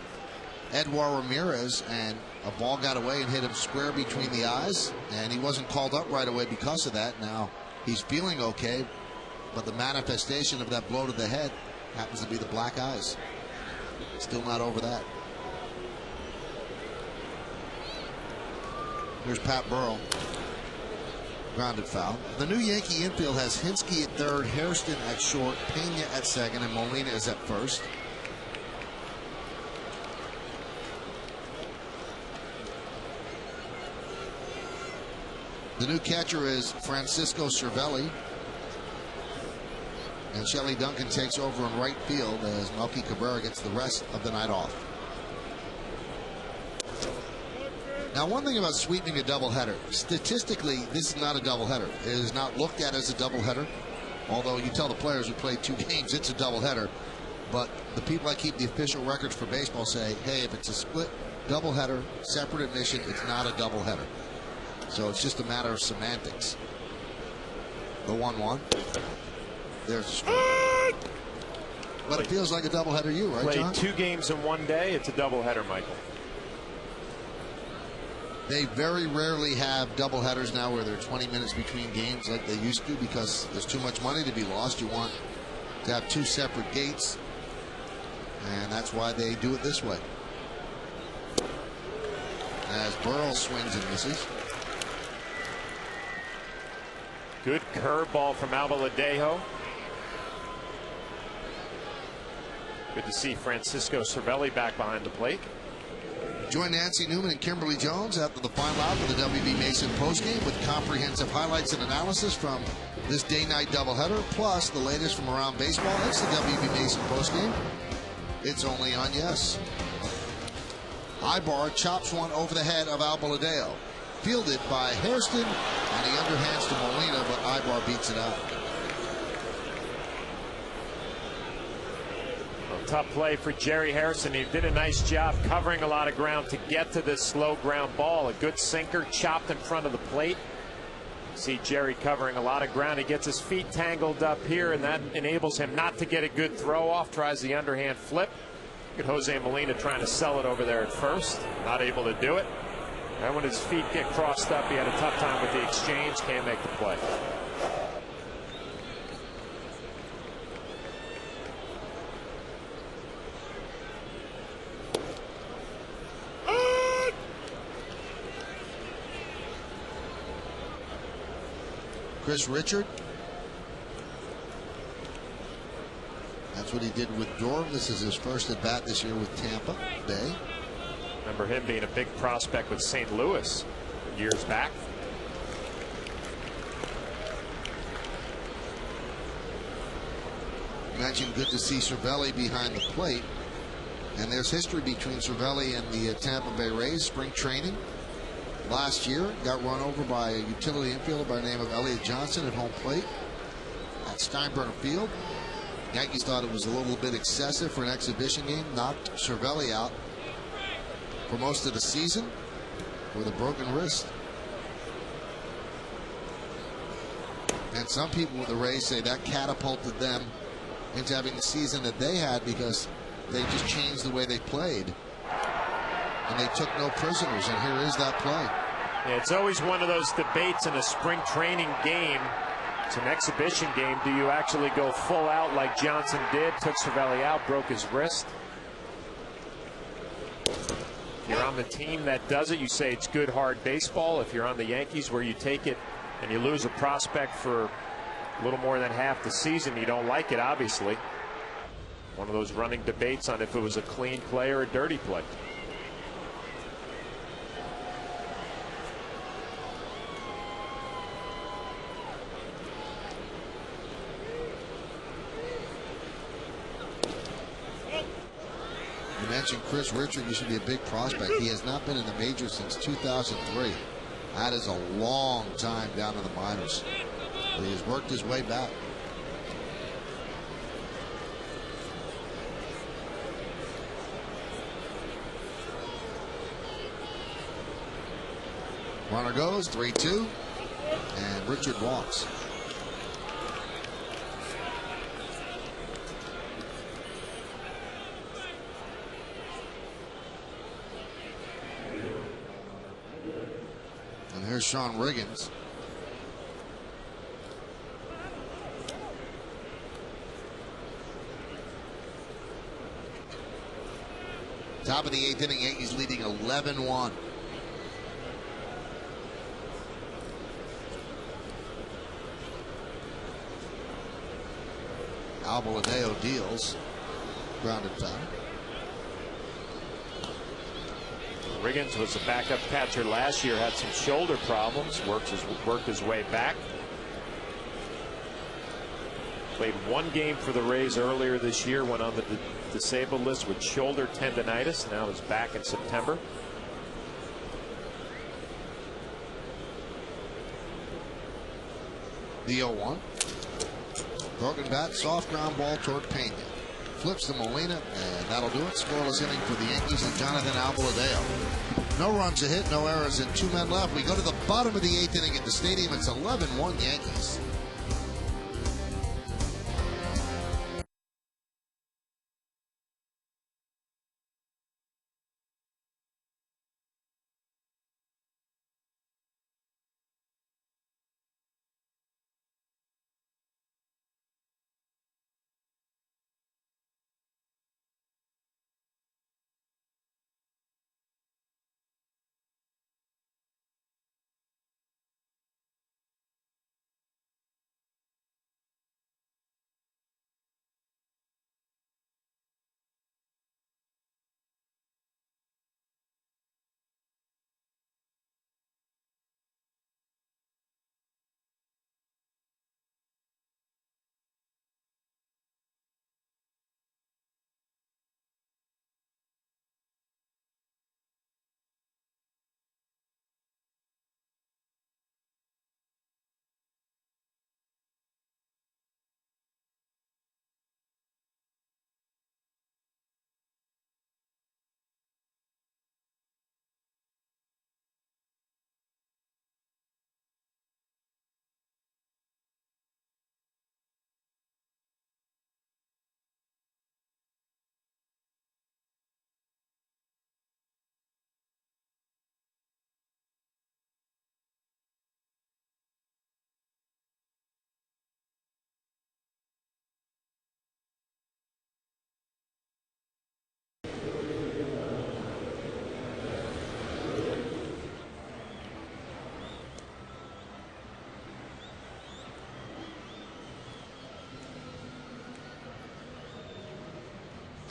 Edouard Ramirez, and a ball got away and hit him square between the eyes, and he wasn't called up right away because of that. Now he's feeling okay, but the manifestation of that blow to the head happens to be the black eyes. Still not over that. Here's Pat Burrell. Grounded foul. The new Yankee infield has Hinsky at third, Hairston at short, Pena at second, and Molina is at first. The new catcher is Francisco Cervelli. And Shelley Duncan takes over in right field as Melky Cabrera gets the rest of the night off. Now, one thing about sweeping a doubleheader, statistically, this is not a doubleheader. It is not looked at as a doubleheader. Although you tell the players who played 2 games, it's a doubleheader. But the people that keep the official records for baseball say, hey, if it's a split doubleheader, separate admission, it's not a doubleheader. So it's just a matter of semantics. The 1-1. There's a strike. But it feels like a doubleheader, right, John? Played 2 games in one day. It's a doubleheader, Michael. They very rarely have doubleheaders now where there are 20 minutes between games like they used to, because there's too much money to be lost. You want to have 2 separate gates, and that's why they do it this way. As Burrell swings and misses. Good curveball from Albaladejo. Good to see Francisco Cervelli back behind the plate. Join Nancy Newman and Kimberly Jones after the final out for the WB Mason postgame with comprehensive highlights and analysis from this day-night doubleheader, plus the latest from around baseball. It's the WB Mason postgame. It's only on Yes. Ibar chops one over the head of Albaladeo. Fielded by Hairston, and he underhands to Molina, but Ibar beats it out. Tough play for Jerry Harrison. He did a nice job covering a lot of ground to get to this slow ground ball. A good sinker chopped in front of the plate. See Jerry covering a lot of ground. He gets his feet tangled up here, and that enables him not to get a good throw off. Tries the underhand flip. Look at Jose Molina trying to sell it over there at first. Not able to do it. And when his feet get crossed up, he had a tough time with the exchange. Can't make the play. Chris Richard. That's what he did with Durham. This is his first at bat this year with Tampa Bay. Remember him being a big prospect with St. Louis. years back. Mentioned good to see Cervelli behind the plate. And there's history between Cervelli and the Tampa Bay Rays. Spring training last year, got run over by a utility infielder by the name of Elliott Johnson at home plate at Steinbrenner Field. Yankees thought it was a little bit excessive for an exhibition game. Knocked Cervelli out for most of the season with a broken wrist. And some people with the Rays say that catapulted them into having the season that they had because they just changed the way they played. And they took no prisoners, and here is that play. Yeah, it's always one of those debates in a spring training game. It's an exhibition game. Do you actually go full out like Johnson did? Took Cervelli out, broke his wrist. If you're on the team that does it, you say it's good, hard baseball. If you're on the Yankees where you take it and you lose a prospect for a little more than half the season, you don't like it, obviously. One of those running debates on if it was a clean play or a dirty play. You mentioned Chris Richard used to be a big prospect. He has not been in the majors since 2003. That is a long time down in the minors. But he has worked his way back. Runner goes 3-2, and Richard walks. And here's Sean Riggins. Top of the 8th inning, Yankees leading 11-1. Albaladeo deals. Grounded foul. Riggins was a backup catcher last year, had some shoulder problems, worked his way back. Played one game for the Rays earlier this year, went on the disabled list with shoulder tendonitis. Now is back in September. The 0-1. Broken bat, soft ground ball toward Pena. Flips to Molina, and that'll do it. Scoreless inning for the Yankees and Jonathan Albaladeo. No runs a hit, no errors, and 2 men left. We go to the bottom of the 8th inning at the stadium. It's 11-1 Yankees.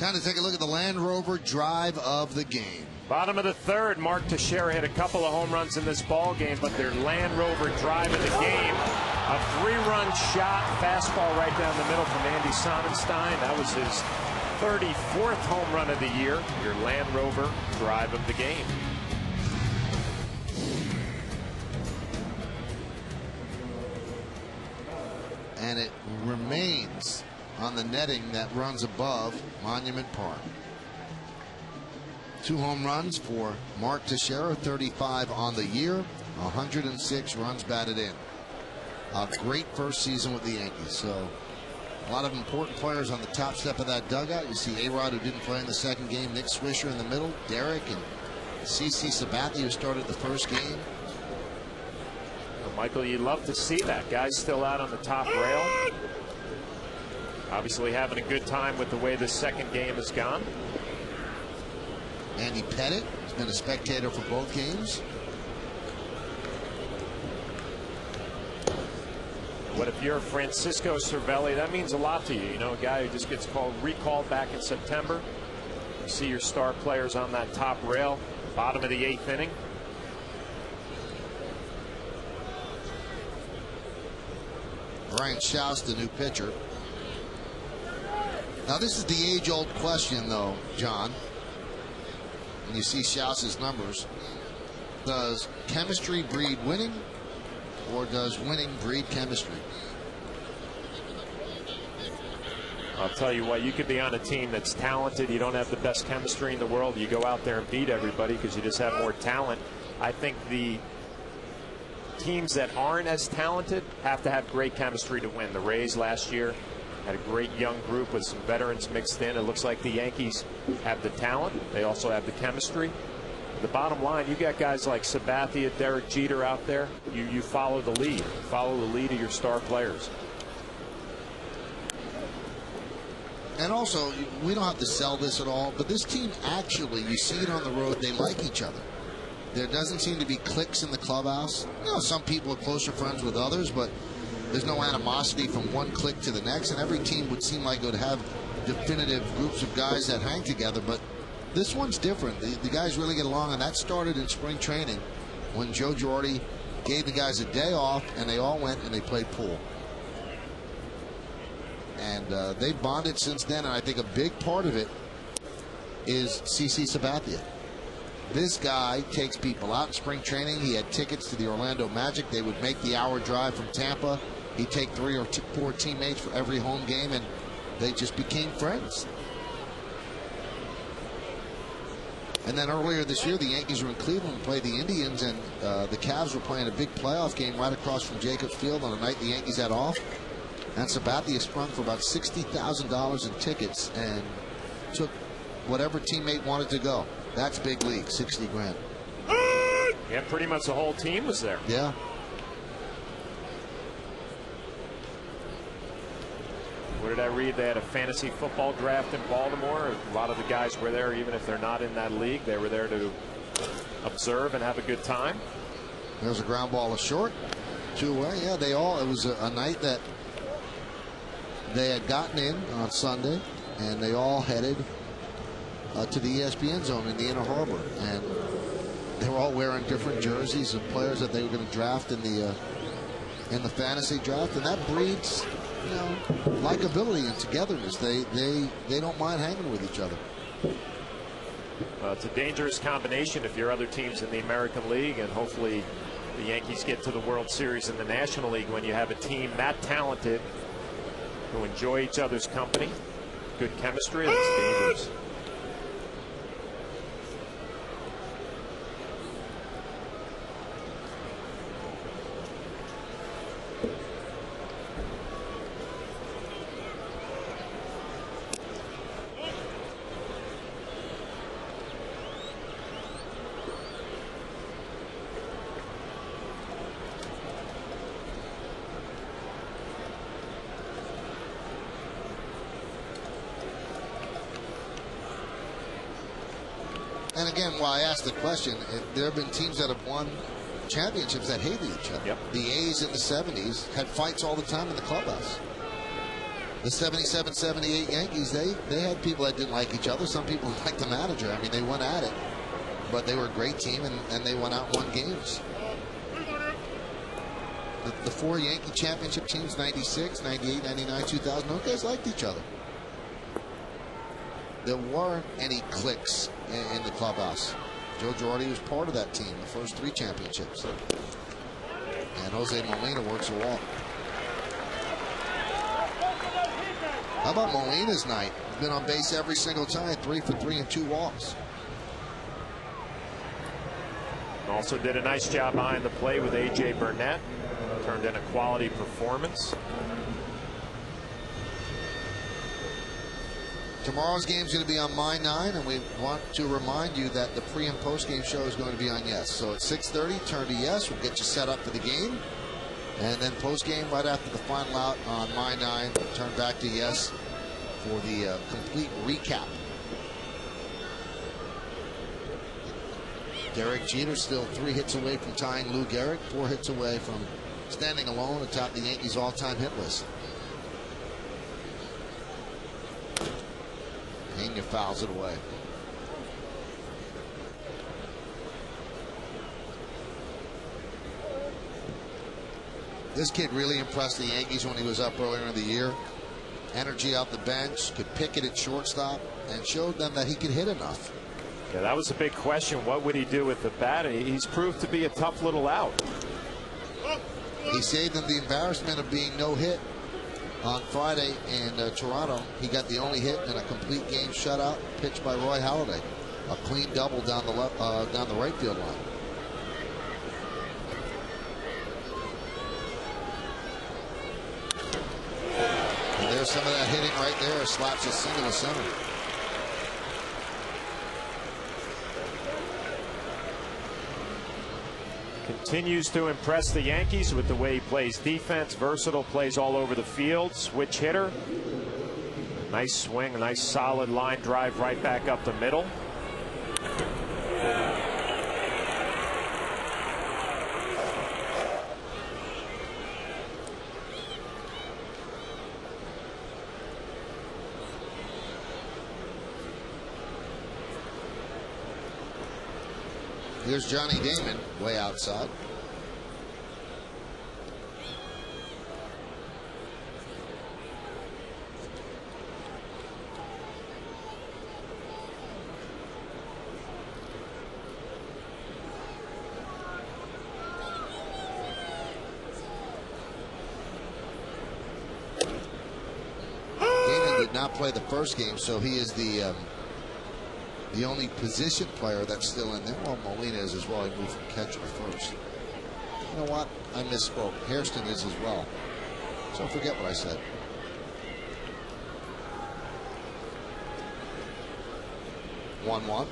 Time to take a look at the Land Rover drive of the game. Bottom of the third, Mark Teixeira hit a couple of home runs in this ball game, but their Land Rover drive of the game, a 3-run shot, fastball right down the middle from Andy Sonnenstein. That was his 34th home run of the year. Your Land Rover drive of the game. And it remains on the netting that runs above Monument Park. 2 home runs for Mark Teixeira, 35 on the year, 106 runs batted in. A great first season with the Yankees. So a lot of important players on the top step of that dugout. You see A-Rod, who didn't play in the second game, Nick Swisher in the middle, Derek and CC Sabathia, who started the first game. Well, Michael, you'd love to see that. Guy's still out on the top rail. Obviously having a good time with the way the second game has gone. Andy Pettit has been a spectator for both games. What if you're Francisco Cervelli? That means a lot to you. You know, a guy who just gets recalled back in September. You see your star players on that top rail, bottom of the 8th inning. Brian Schaus, the new pitcher. Now, this is the age-old question, though, John. And you see Schaus's numbers. Does chemistry breed winning, or does winning breed chemistry? I'll tell you what, you could be on a team that's talented. You don't have the best chemistry in the world. You go out there and beat everybody because you just have more talent. I think the teams that aren't as talented have to have great chemistry to win. The Rays last year had a great young group with some veterans mixed in. It looks like the Yankees have the talent. They also have the chemistry. The bottom line, you got guys like Sabathia, Derek Jeter out there. You follow the lead. You follow the lead of your star players. And also, we don't have to sell this at all, but this team actually, you see it on the road, they like each other. There doesn't seem to be cliques in the clubhouse. You know, some people are closer friends with others, but there's no animosity from one clique to the next, and every team would seem like it would have definitive groups of guys that hang together, but this one's different. The guys really get along, and that started in spring training when Joe Girardi gave the guys a day off, and they all went and they played pool. And they bonded since then, and I think a big part of it is CC Sabathia. This guy takes people out in spring training. He had tickets to the Orlando Magic. They would make the hour drive from Tampa. He'd take 3 or 4 teammates for every home game, and they just became friends. And then earlier this year, the Yankees were in Cleveland and played the Indians, and the Cavs were playing a big playoff game right across from Jacobs Field on a night the Yankees had off. And Sabathia sprung for about $60,000 in tickets and took whatever teammate wanted to go. That's big league, 60 grand. Yeah, pretty much the whole team was there. Yeah. What did I read? They had a fantasy football draft in Baltimore. A lot of the guys were there, even if they're not in that league. They were there to observe and have a good time. There's a ground ball, a short, 2 away. Yeah, they all. It was a night that they had gotten in on Sunday, and they all headed to the ESPN zone in the Inner Harbor, and they were all wearing different jerseys of players that they were going to draft in the fantasy draft, and that breeds, you know, likability and togetherness. They don't mind hanging with each other. Well, it's a dangerous combination if you're other teams in the American League, and hopefully the Yankees get to the World Series in the National League when you have a team that talented who enjoy each other's company, good chemistry. That's dangerous. And again, while I asked the question, there have been teams that have won championships that hated each other. Yep. The A's in the 70s had fights all the time in the clubhouse. The 77-78 Yankees, they had people that didn't like each other. Some people liked the manager. I mean, they went at it. But they were a great team, and they went out and won games. The four Yankee championship teams, 96, 98, 99, 2000, those guys liked each other. There weren't any cliques in the clubhouse. Joe Girardi was part of that team, the first three championships. And Jose Molina works a walk. How about Molina's night? He's been on base every single time, 3 for 3 and 2 walks. Also did a nice job behind the plate with A.J. Burnett. Turned in a quality performance. Tomorrow's game is going to be on My 9, and we want to remind you that the pre and post game show is going to be on Yes. So at 6:30, turn to Yes. We'll get you set up for the game. And then post game right after the final out on My 9, turn back to Yes for the complete recap. Derek Jeter still 3 hits away from tying Lou Gehrig, 4 hits away from standing alone atop the Yankees all-time hit list. Pena fouls it away. This kid really impressed the Yankees when he was up earlier in the year. Energy out the bench, could pick it at shortstop, and showed them that he could hit enough. Yeah, that was a big question. What would he do with the bat? He's proved to be a tough little out. He saved them the embarrassment of being no hit on Friday in Toronto. He got the only hit in a complete game shutout pitched by Roy Halladay. A clean double down the right field line. And there's some of that hitting right there. Slaps a single to center. Continues to impress the Yankees with the way he plays defense. Versatile, plays all over the field. Switch hitter. Nice swing, a nice solid line drive right back up the middle. Here's Johnny Damon way outside. Damon did not play the first game, so he is the only position player that's still in there. Well, Molina is as well. He moved from catcher to first. You know what? I misspoke. Hairston is as well. So forget what I said. 1-1.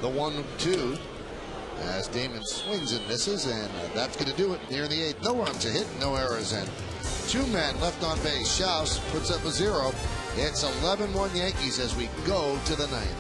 The 1-2 as Damon swings and misses, and that's going to do it here in the 8th. No runs a hit, no errors, and 2 men left on base. Schaus puts up a 0. It's 11-1 Yankees as we go to the 9th.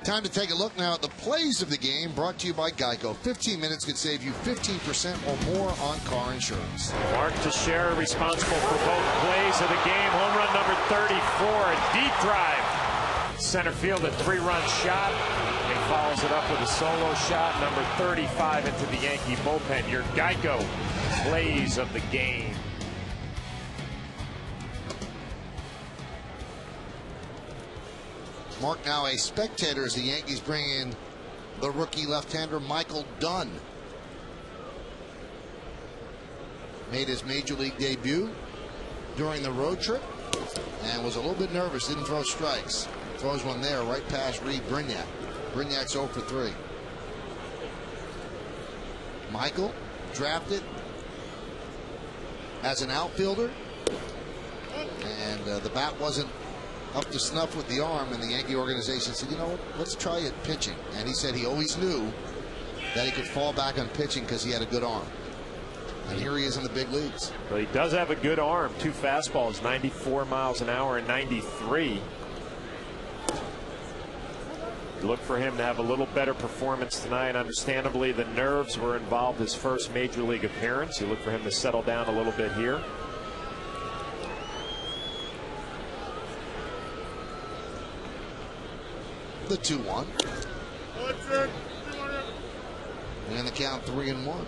Time to take a look now at the plays of the game, brought to you by Geico. 15 minutes could save you 15% or more on car insurance. Mark Teixeira responsible for both plays of the game. Home run number 34, a deep drive. Center field, a 3-run shot. He follows it up with a solo shot, number 35 into the Yankee bullpen. Your Geico plays of the game. Mark now a spectator as the Yankees bring in the rookie left-hander Michael Dunn. Made his major league debut during the road trip and was a little bit nervous, didn't throw strikes. Throws one there right past Reed Brignac. Brignac's 0 for 3. Michael drafted as an outfielder, and the bat wasn't up to snuff with the arm, and the Yankee organization said, you know what, let's try it pitching. And he said he always knew that he could fall back on pitching because he had a good arm. And here he is in the big leagues. Well, he does have a good arm. 2 fastballs, 94 miles an hour and 93. You look for him to have a little better performance tonight. Understandably, the nerves were involved his first major league appearance. You look for him to settle down a little bit here. The 2-1. And the count 3-1.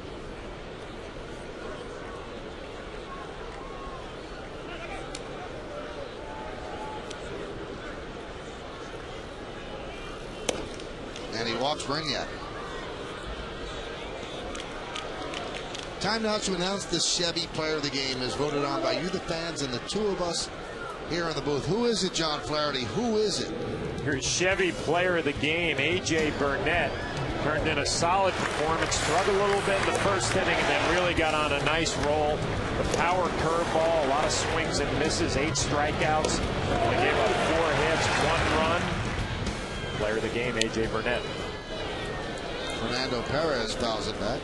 And he walks Brignac. Time now to announce the Chevy Player of the Game is voted on by you, the fans, and the two of us here in the booth. Who is it, John Flaherty? Who is it? Your Chevy Player of the Game, A.J. Burnett, turned in a solid performance, struggled a little bit in the first inning, and then really got on a nice roll. The power curveball, a lot of swings and misses, 8 strikeouts. Only gave up 4 hits, 1 run. Player of the Game, A.J. Burnett. Fernando Perez fouls it back.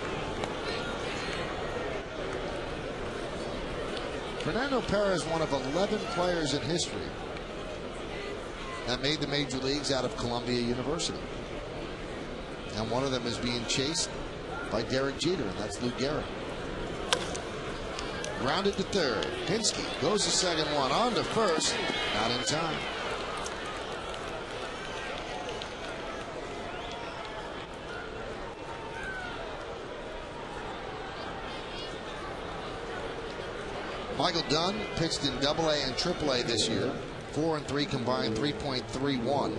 Fernando Perez, one of 11 players in history that made the major leagues out of Columbia University. And one of them is being chased by Derek Jeter, and that's Lou Gehrig. Grounded to third. Pinsky goes to second, one on to first. Not in time. Michael Dunn pitched in AA and AAA this year. 4 and 3 combined, 3.31.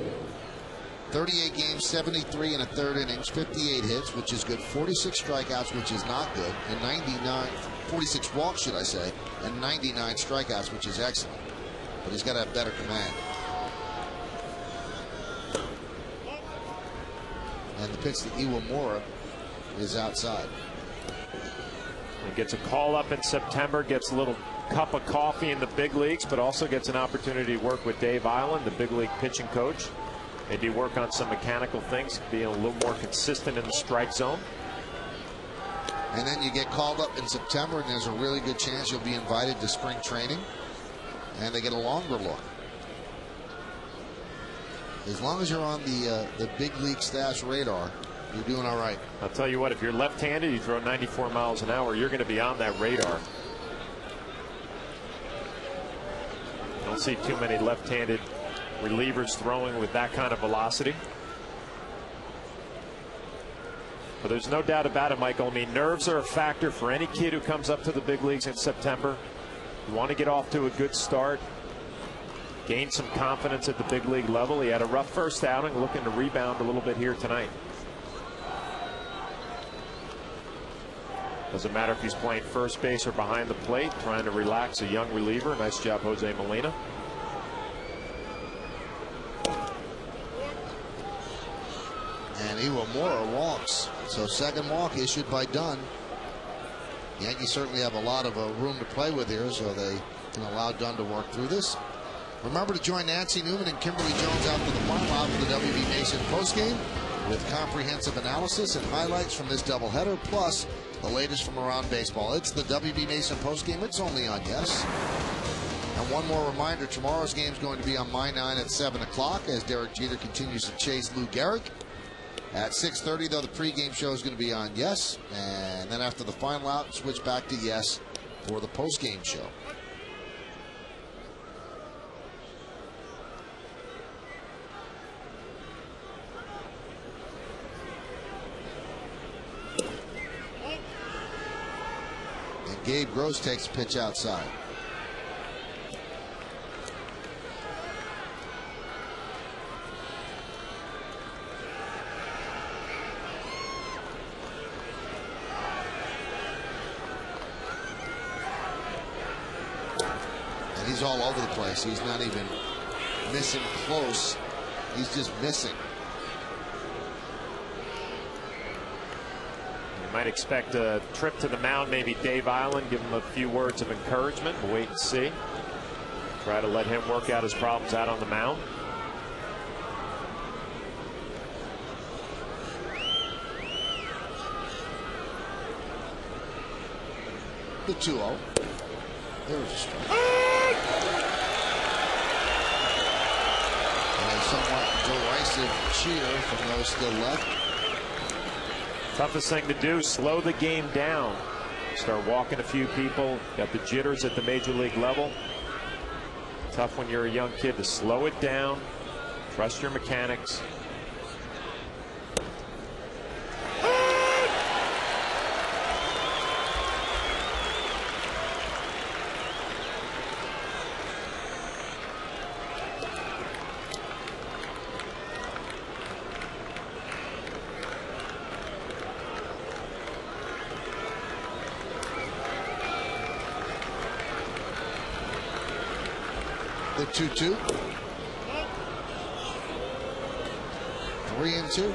38 games, 73 and a third innings, 58 hits, which is good. 46 strikeouts, which is not good, and 46 walks, should I say, and 99 strikeouts, which is excellent. But he's got to have better command. And the pitch to Iwamura is outside. He gets a call up in September, gets a little cup of coffee in the big leagues, but also gets an opportunity to work with Dave Island, the big league pitching coach. Maybe work on some mechanical things, be a little more consistent in the strike zone. And then you get called up in September, and there's a really good chance you'll be invited to spring training, and they get a longer look. As long as you're on the big league staff's radar, you're doing all right. I'll tell you what, if you're left-handed, you throw 94 miles an hour, you're going to be on that radar. Don't see too many left-handed relievers throwing with that kind of velocity. But there's no doubt about it, Michael. I mean, nerves are a factor for any kid who comes up to the big leagues in September. You want to get off to a good start, gain some confidence at the big league level. He had a rough first outing, looking to rebound a little bit here tonight. Doesn't matter if he's playing first base or behind the plate, trying to relax a young reliever. Nice job, Jose Molina. And Iwamura walks. So second walk issued by Dunn. Yankees certainly have a lot of room to play with here, so they can allow Dunn to work through this. Remember to join Nancy Newman and Kimberly Jones out for the final out for the WB Mason postgame with comprehensive analysis and highlights from this doubleheader, plus the latest from around baseball. It's the WB Mason postgame. It's only on Yes. And one more reminder, tomorrow's game is going to be on My 9 at 7 o'clock as Derek Jeter continues to chase Lou Gehrig. At 6:30, though, the pregame show is going to be on Yes. And then after the final out, switch back to Yes for the postgame show. And Gabe Gross takes a pitch outside. He's all over the place. He's not even missing close. He's just missing. You might expect a trip to the mound, maybe Dave Island, give him a few words of encouragement. We'll wait and see. Try to let him work out his problems out on the mound. The 2-0. There's a strike. And a somewhat derisive cheer from those still left. Toughest thing to do, slow the game down. Start walking a few people. Got the jitters at the major league level. Tough when you're a young kid to slow it down. Trust your mechanics. The 2-2. 3-2. Swing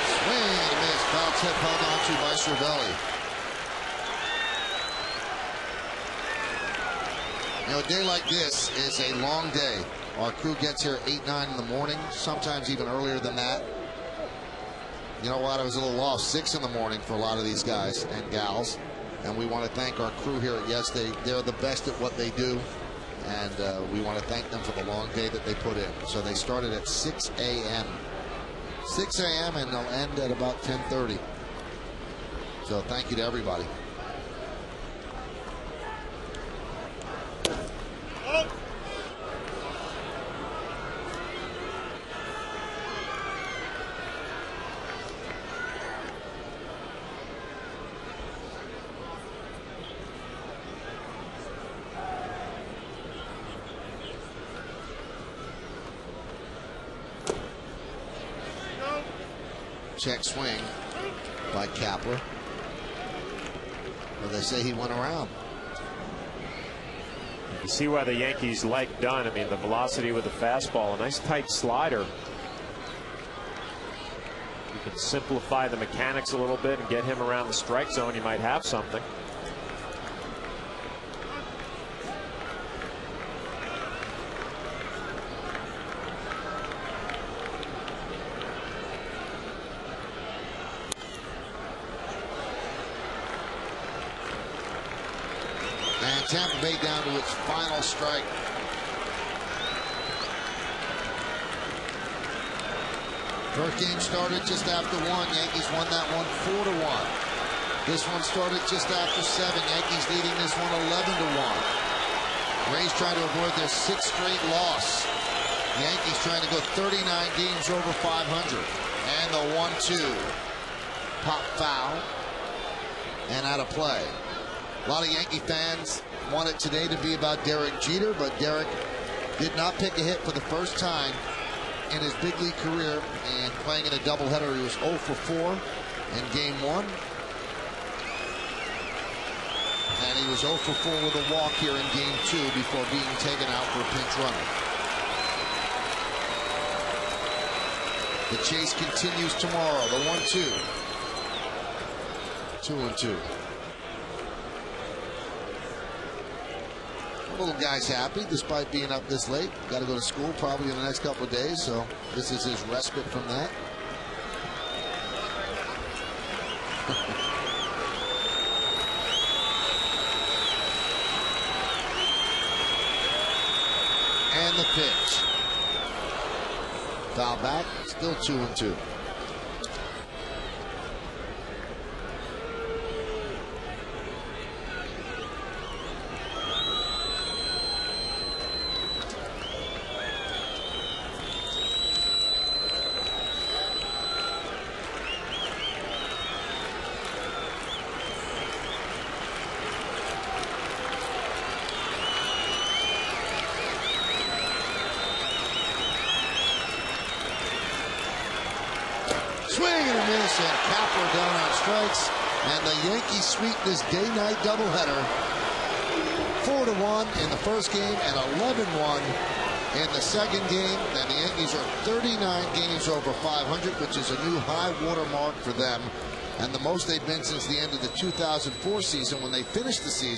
and a miss. Foul tip held onto by Cervelli. You know, a day like this is a long day. Our crew gets here at 8, 9 in the morning, sometimes even earlier than that. You know what? I was a little lost. 6 in the morning for a lot of these guys and gals. And we want to thank our crew here at Yes. They're the best at what they do. And we want to thank them for the long day that they put in. So they started at 6 a.m. 6 a.m. and they'll end at about 10:30. So thank you to everybody. Check swing by Kapler. Well, they say he went around. You see why the Yankees like Dunn. I mean, the velocity with the fastball, a nice tight slider. You can simplify the mechanics a little bit and get him around the strike zone. You might have something. And Tampa Bay down to its final strike. First game started just after 1. Yankees won that one 4-1. This one started just after 7. Yankees leading this one 11-1. Rays trying to avoid their 6th straight loss. Yankees trying to go 39 games over 500. And the 1-2. Pop foul. And out of play. A lot of Yankee fans wanted today to be about Derek Jeter, but Derek did not pick a hit for the first time in his big league career, and playing in a doubleheader. He was 0 for 4 in game 1. And he was 0 for 4 with a walk here in game 2 before being taken out for a pinch runner. The chase continues tomorrow. The 1-2. 2-2. Little guy's happy despite being up this late. Got to go to school probably in the next couple of days, so this is his respite from that. And the pitch. Foul back, still 2-2. Swing and a miss, and Kapler down on strikes, and the Yankees sweep this day-night doubleheader. 4-1 in the first game and 11-1 in the second game. And the Yankees are 39 games over 500, which is a new high water mark for them, and the most they've been since the end of the 2004 season when they finished the season